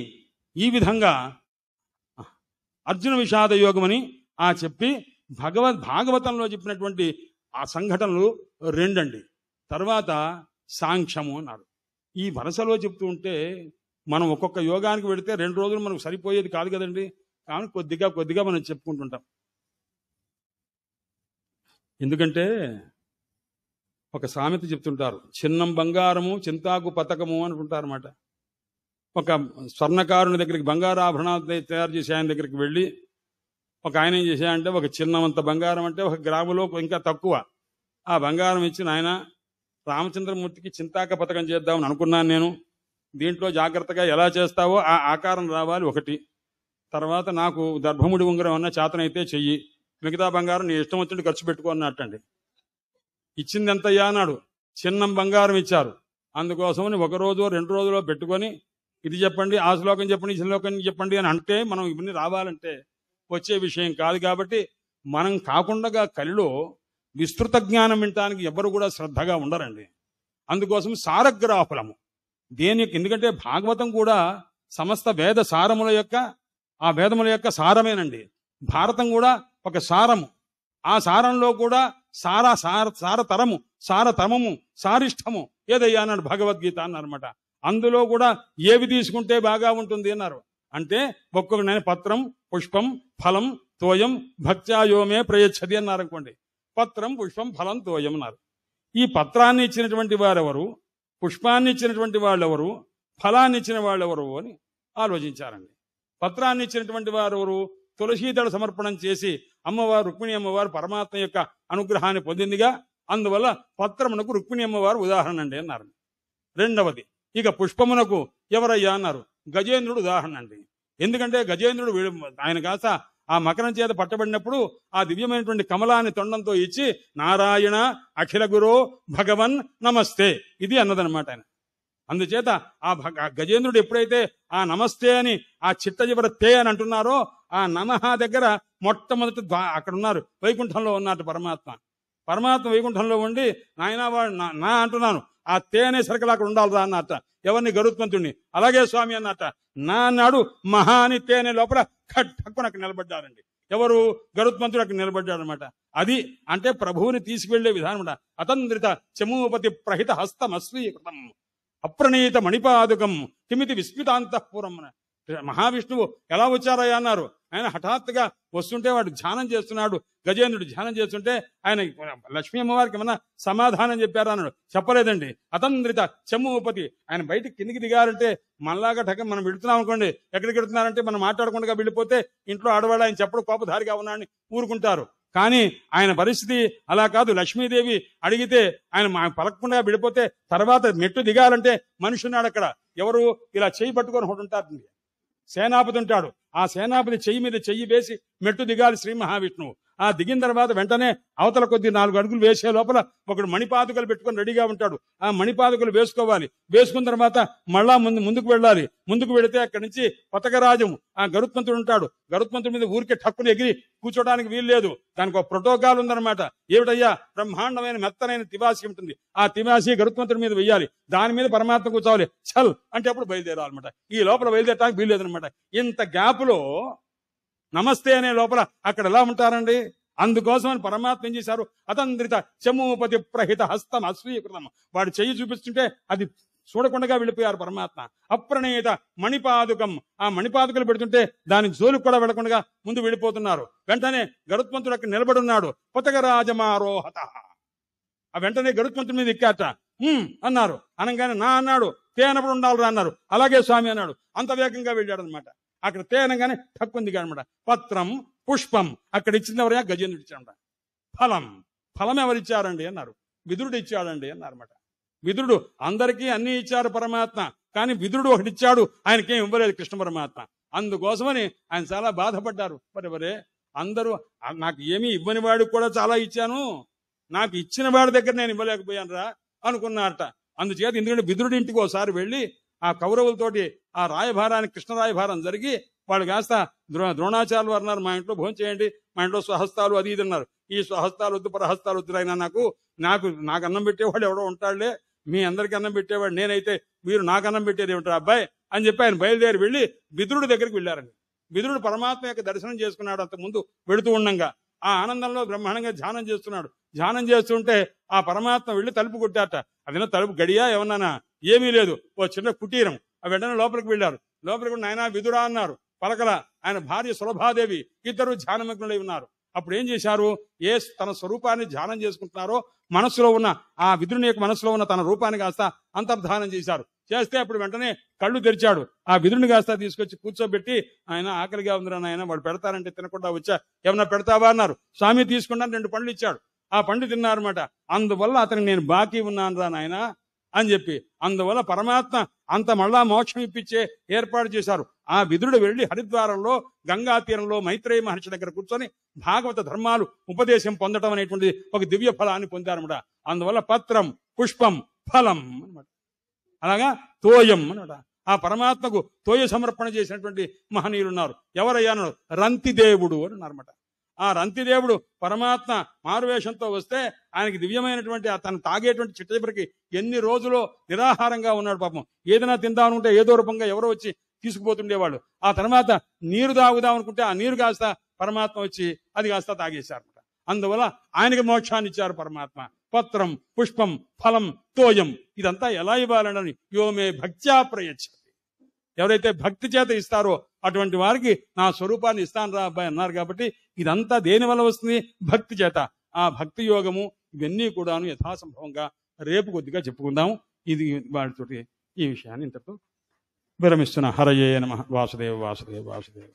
ఈ విధంగా అర్జున విషాద యోగమని చెప్పి భాగవతంలో చెప్పినటువంటి ఆ సంఘటనలు రెండండి. తర్వాత సాంఖ్యము అన్నారు. ఈ వరుసలో చెప్తూ ఉంటే మనం ఒక్కొక్క యోగానికి వెళితే 2 రోజులు మనకు సరిపోయేది కాదు కదండి. కానీ కొద్దిగా మనం చెప్పుకుంటుంటాం. ఎందుకంటే ఒక సామెత చెప్తుంటారు, చిన్నం బంగారము చింతాకు పతకము అనుకుంటారు అన్నమాట. ఒక స్వర్ణకారుని దగ్గరికి బంగారాభరణాలు తయారు చేసే ఆయన దగ్గరికి వెళ్ళి ఒక ఆయన ఏం చేశాయంటే ఒక చిన్నమంత బంగారం అంటే 1 గ్రాములో ఇంకా తక్కువ ఆ బంగారం ఇచ్చి, ఆయన రామచంద్రమూర్తికి చింతాక పథకం చేద్దామని అనుకున్నాను నేను, దీంట్లో జాగ్రత్తగా ఎలా చేస్తావో ఆ ఆకారం రావాలి ఒకటి, తర్వాత నాకు దర్భముడి ఉంగరం అన్న చేతనైతే చెయ్యి, మిగతా బంగారం నీ ఇష్టం వచ్చినట్టు ఖర్చు పెట్టుకో అన్నట్టండి. ఇచ్చింది ఎంతయ్యా అన్నాడు. చిన్నం బంగారం ఇచ్చారు. అందుకోసమని 1 రోజు 2 రోజులో పెట్టుకొని ఇది చెప్పండి, ఆ శ్లోకం చెప్పండి, ఈ శ్లోకం చెప్పండి అని అంటే మనం ఇవన్నీ రావాలంటే వచ్చే విషయం కాదు. కాబట్టి మనం కాకుండా కలిలో విస్తృత జ్ఞానం వినటానికి ఎవరు కూడా శ్రద్ధగా ఉండరండి. అందుకోసం సారగ్రాఫలము ఎందుకంటే భాగవతం కూడా సమస్త వేద సారముల యొక్క ఆ వేదముల యొక్క సారమేనండి. భారతం కూడా ఒక సారము. ఆ సారంలో కూడా సారతరము, సారతమము, సారిష్టము ఏదయ్యా అన్నాడు భగవద్గీత అన్నారన్నమాట. అందులో కూడా ఏవి తీసుకుంటే బాగా ఉంటుంది అన్నారు. అంటే ఒక్కొక్క పత్రం, పుష్పం, ఫలం, తోయం భక్త్యాయోమే ప్రయచ్చది అన్నారు అనుకోండి. పత్రం, పుష్పం, ఫలం, తోయం అన్నారు. ఈ పత్రాన్ని ఇచ్చినటువంటి వారెవరు, పుష్పాన్ని ఇచ్చినటువంటి వాళ్ళెవరు, ఫలాన్ని ఇచ్చిన వాళ్ళెవరు అని ఆలోచించారండి. పత్రాన్ని ఇచ్చినటువంటి వారెవరు? తులసీదళ సమర్పణం చేసి అమ్మవారు రుక్మిణి అమ్మవారు పరమాత్మ యొక్క అనుగ్రహాన్ని పొందిందిగా, అందువల్ల పత్రమునకు రుక్మిణి అమ్మవారు ఉదాహరణ అండి అన్నారు. రెండవది ఇక పుష్పమునకు ఎవరయ్యా అన్నారు? గజేంద్రుడు ఉదాహరణ అండి. ఎందుకంటే గజేంద్రుడు ఆయన కాస్త ఆ మకరం చేత పట్టబడినప్పుడు ఆ దివ్యమైనటువంటి కమలాన్ని తొండంతో ఇచ్చి నారాయణ అఖిల గురో భగవన్ నమస్తే ఇది అన్నదనమాట ఆయన. అందుచేత ఆ గజేంద్రుడు ఎప్పుడైతే ఆ నమస్తే అని ఆ చిట్ట చివర తే అని అంటున్నారో ఆ నమః దగ్గర మొట్టమొదటి అక్కడ ఉన్నారు, వైకుంఠంలో ఉన్నట్టు పరమాత్మ వైకుంఠంలో ఉండి నాయన వాడు నా అంటున్నాను, ఆ తే అనే సరికలు అక్కడ ఉండాలిరా అన్నట్ట. ఎవరిని? గరుత్మంతుడిని. అలాగే స్వామి అన్నట్ట. నా అన్నాడు, మహా అని తే అనే లోపల ఖట్టుకుని అక్కడ నిలబడ్డారండి. ఎవరు? గరుత్మంతుడు అక్కడ నిలబడ్డాడు అనమాట. అది అంటే ప్రభువుని తీసుకువెళ్లే విధానం. అతంద్రిత చమూపతి ప్రహిత హస్తమస్వీకృతం అప్రణీత మణిపాదుకం కిమితి విస్మితాంతఃపురం. మహావిష్ణువు ఎలా వచ్చారయ్యా అన్నారు. ఆయన హఠాత్తుగా వస్తుంటే వాడు ధ్యానం చేస్తున్నాడు, గజేంద్రుడు ధ్యానం చేస్తుంటే ఆయన లక్ష్మీ అమ్మవారికి ఏమన్నా సమాధానం చెప్పారా అన్నాడు. చెప్పలేదండి. అతంద్రిత చమూపతి ఆయన బయటికి కిందికి దిగారంటే మనలాగా మనం వెళుతున్నాం అనుకోండి, ఎక్కడికి వెళుతున్నారంటే మనం మాట్లాడకుండా వెళ్ళిపోతే ఇంట్లో ఆడవాళ్ళు ఆయన చెప్పడు కోపధారిగా ఉన్నాడని ఊరుకుంటారు. కానీ ఆయన పరిస్థితి అలా కాదు. లక్ష్మీదేవి అడిగితే ఆయన పలకకుండా వెళ్ళిపోతే తర్వాత మెట్టు దిగాలంటే మనిషి ఉన్నాడు అక్కడ. ఎవరు? ఇలా చెయ్యి పట్టుకొని ఒకటి ఉంటారు, సేనాపతి ఉంటాడు. ఆ సేనాపతి చెయ్యి మీద చెయ్యి వేసి మెట్టు దిగాలి శ్రీ మహావిష్ణువు. ఆ దిగిన తర్వాత వెంటనే అవతల కొద్ది 4 అడుగులు వేసే లోపల ఒకడు మణిపాదుకలు పెట్టుకొని రెడీగా ఉంటాడు. ఆ మణిపాదుకలు వేసుకోవాలి. వేసుకున్న తర్వాత మళ్ళా ముందుకు వెళ్ళాలి. ముందుకు వెళితే అక్కడి నుంచి పతకరాజం ఆ గరుత్మంతుడు ఉంటాడు. గరుత్మంతుడి మీద ఊరికే ఠక్కుని ఎగిరి కూర్చోడానికి వీలు లేదు. దానికి ఒక ప్రోటోకాల్ ఉందన్నమాట. ఏమిటయ్యా? బ్రహ్మాండమైన మెత్తనైన తివాసి ఉంటుంది. ఆ తివాసి గరుత్మంతుడి మీద వెయ్యాలి. దాని మీద పరమాత్మ కూర్చోవాలి. చల్ అంటే అప్పుడు బయలుదేరాలన్నమాట. ఈ లోపల బయలుదేరడానికి వీలు లేదనమాట. ఇంత గ్యాప్లో నమస్తే అనే లోపల అక్కడ ఎలా ఉంటారండి? అందుకోసమని పరమాత్మ ఏం చేశారు? అతంద్రిత చమూపతి ప్రహిత హస్తం అస్వీకృతం. వాడు చెయ్యి చూపిస్తుంటే అది చూడకుండా వెళ్ళిపోయారు పరమాత్మ. అప్రణీత మణిపాదుకం ఆ మణిపాదుకలు పెడుతుంటే దాని జోలికి కూడా వెళ్లకుండా ముందు వెళ్ళిపోతున్నారు. వెంటనే గరుత్మంతుడు అక్కడ నిలబడి ఉన్నాడు. పతకరాజమారోహత ఆ వెంటనే గరుత్మంతుడి మీద ఎక్కాట. అన్నారు. అనగానే నా అన్నాడు. తే అన్నప్పుడు ఉండాలిరా అన్నారు. అలాగే స్వామి అన్నాడు. అంత వేగంగా వెళ్ళాడు అనమాట. అక్కడ తేనగానే ఠక్కుంది అనమాట. పత్రం, పుష్పం అక్కడ ఇచ్చింది ఎవరైనా? గజేంద్రుడు ఇచ్చాడ. ఫలం ఎవరిచ్చారండి అన్నారు. విదురుడు ఇచ్చాడండి అన్నారన్నమాట. విదురుడు అందరికీ అన్ని ఇచ్చారు పరమాత్మ, కానీ విదురుడు ఒకటి ఇచ్చాడు, ఆయనకేం ఇవ్వలేదు కృష్ణ పరమాత్మ. అందుకోసమని ఆయన చాలా బాధపడ్డారు. వరే అందరూ నాకు ఏమీ ఇవ్వని వాడికి కూడా చాలా ఇచ్చాను, నాకు ఇచ్చిన వాడి దగ్గర నేను ఇవ్వలేకపోయాను రా అనుకున్నారట. అందుచేత ఎందుకంటే విదురుడి ఇంటికి ఒకసారి వెళ్ళి ఆ కౌరవులతోటి ఆ రాయభారానికి కృష్ణ రాయభారం జరిగి వాళ్ళు కాస్త ద్రోణాచార్యులు వారు అన్నారు, మా ఇంట్లో భోజనం చేయండి, మా ఇంట్లో స్వహస్తాలు అది ఇది అన్నారు. ఈ స్వహస్తాలు వద్దు పరహస్తాలు వద్దు అయినా నాకు అన్నం పెట్టేవాడు ఎవడో ఉంటాడులే, మీ అందరికి అన్నం పెట్టేవాడు నేనైతే, మీరు నాకు అన్నం పెట్టేది ఏమిటారు అబ్బాయి అని చెప్పి ఆయన బయలుదేరి వెళ్ళి విదురుడి దగ్గరికి వెళ్ళారండి. విదురుడు పరమాత్మ యొక్క దర్శనం చేసుకున్నాడు. అంతకుముందు వెళుతూ ఉండంగా ఆ ఆనందంలో బ్రహ్మాండంగా ధ్యానం చేస్తున్నాడు. ధ్యానం చేస్తుంటే ఆ పరమాత్మ వెళ్ళి తలుపు కొట్టాట. అదేనా తలుపు గడియా ఏమన్నానా? ఏమీ లేదు, ఓ చిన్న కుటీరం. ఆ వెంటనే లోపలికి వెళ్ళారు. లోపలికి నాయనా విదురా అన్నారు. పలకల. ఆయన భార్య సులభాదేవి ఇద్దరు ధ్యానమగ్నులై ఉన్నారు. అప్పుడు ఏం చేశారు? తన స్వరూపాన్ని ధ్యానం చేసుకుంటున్నారో మనస్సులో ఉన్న ఆ విదురుని యొక్క మనసులో ఉన్న తన రూపాన్ని కాస్త అంతర్ధానం చేశారు. చేస్తే అప్పుడు వెంటనే కళ్ళు తెరిచాడు. ఆ విదురుని కాస్త తీసుకొచ్చి కూర్చోబెట్టి, ఆయన ఆకలిగా ఉందిరా నాయన, వాడు పెడతారంటే తినకుండా వచ్చా, ఏమన్నా పెడతావా అన్నారు. స్వామి తీసుకున్నాను, 2 పండ్లు ఇచ్చాడు. ఆ పండు తిన్నారన్నమాట. అందువల్ల అతనికి నేను బాకీ ఉన్నాను రా నాయన అని చెప్పి, అందువల్ల పరమాత్మ అంత మళ్ళా మోక్షం ఇప్పించే ఏర్పాటు చేశారు. ఆ విదురుడు వెళ్లి హరిద్వారంలో గంగా తీరంలో మైత్రేయ మహర్షి దగ్గర కూర్చొని భాగవత ధర్మాలు ఉపదేశం పొందడం అనేటువంటి ఒక దివ్య ఫలాన్ని పొందారన్నమాట. అందువల్ల పత్రం పుష్పం ఫలం అనమాట. అలాగా తోయం అనమాట. ఆ పరమాత్మకు తోయ సమర్పణ చేసినటువంటి మహనీయులు ఉన్నారు. ఎవరయ్యాను? రంతిదేవుడు అని అన్నారన్నమాట. ఆ రంతిదేవుడు పరమాత్మ మారువేషంతో వస్తే ఆయనకి దివ్యమైనటువంటి తను తాగేటువంటి చిట్టచివరికి ఎన్ని రోజులు నిరాహారంగా ఉన్నాడు పాపం. ఏదైనా తిందామనుకుంటే ఏదో రూపంగా ఎవరో వచ్చి తీసుకుపోతుండేవాళ్ళు. ఆ తర్వాత నీరు తాగుదాం అనుకుంటే ఆ నీరు కాస్త పరమాత్మ వచ్చి అది కాస్త తాగేశారన్నమాట. అందువల్ల ఆయనకి మోక్షాన్ని ఇచ్చారు పరమాత్మ. పత్రం పుష్పం ఫలం తోయం, ఇదంతా ఎలా ఇవ్వాలని యోమే భక్త్యా ప్రయచ్చతి, ఎవరైతే భక్తి చేత ఇస్తారో అటువంటి వారికి నా స్వరూపాన్ని ఇస్తాను రా అబ్బాయి అన్నారు. కాబట్టి ఇదంతా దేని వల్ల వస్తుంది? భక్తి చేత. ఆ భక్తి యోగము ఇవన్నీ కూడాను యథాసంభవంగా రేపు కొద్దిగా చెప్పుకుందాము. ఇది వాటితోటి ఈ విషయాన్ని ఇంతతో విరమిస్తున్న. హరయే నమః. వాసుదేవ వాసుదేవ వాసుదేవ.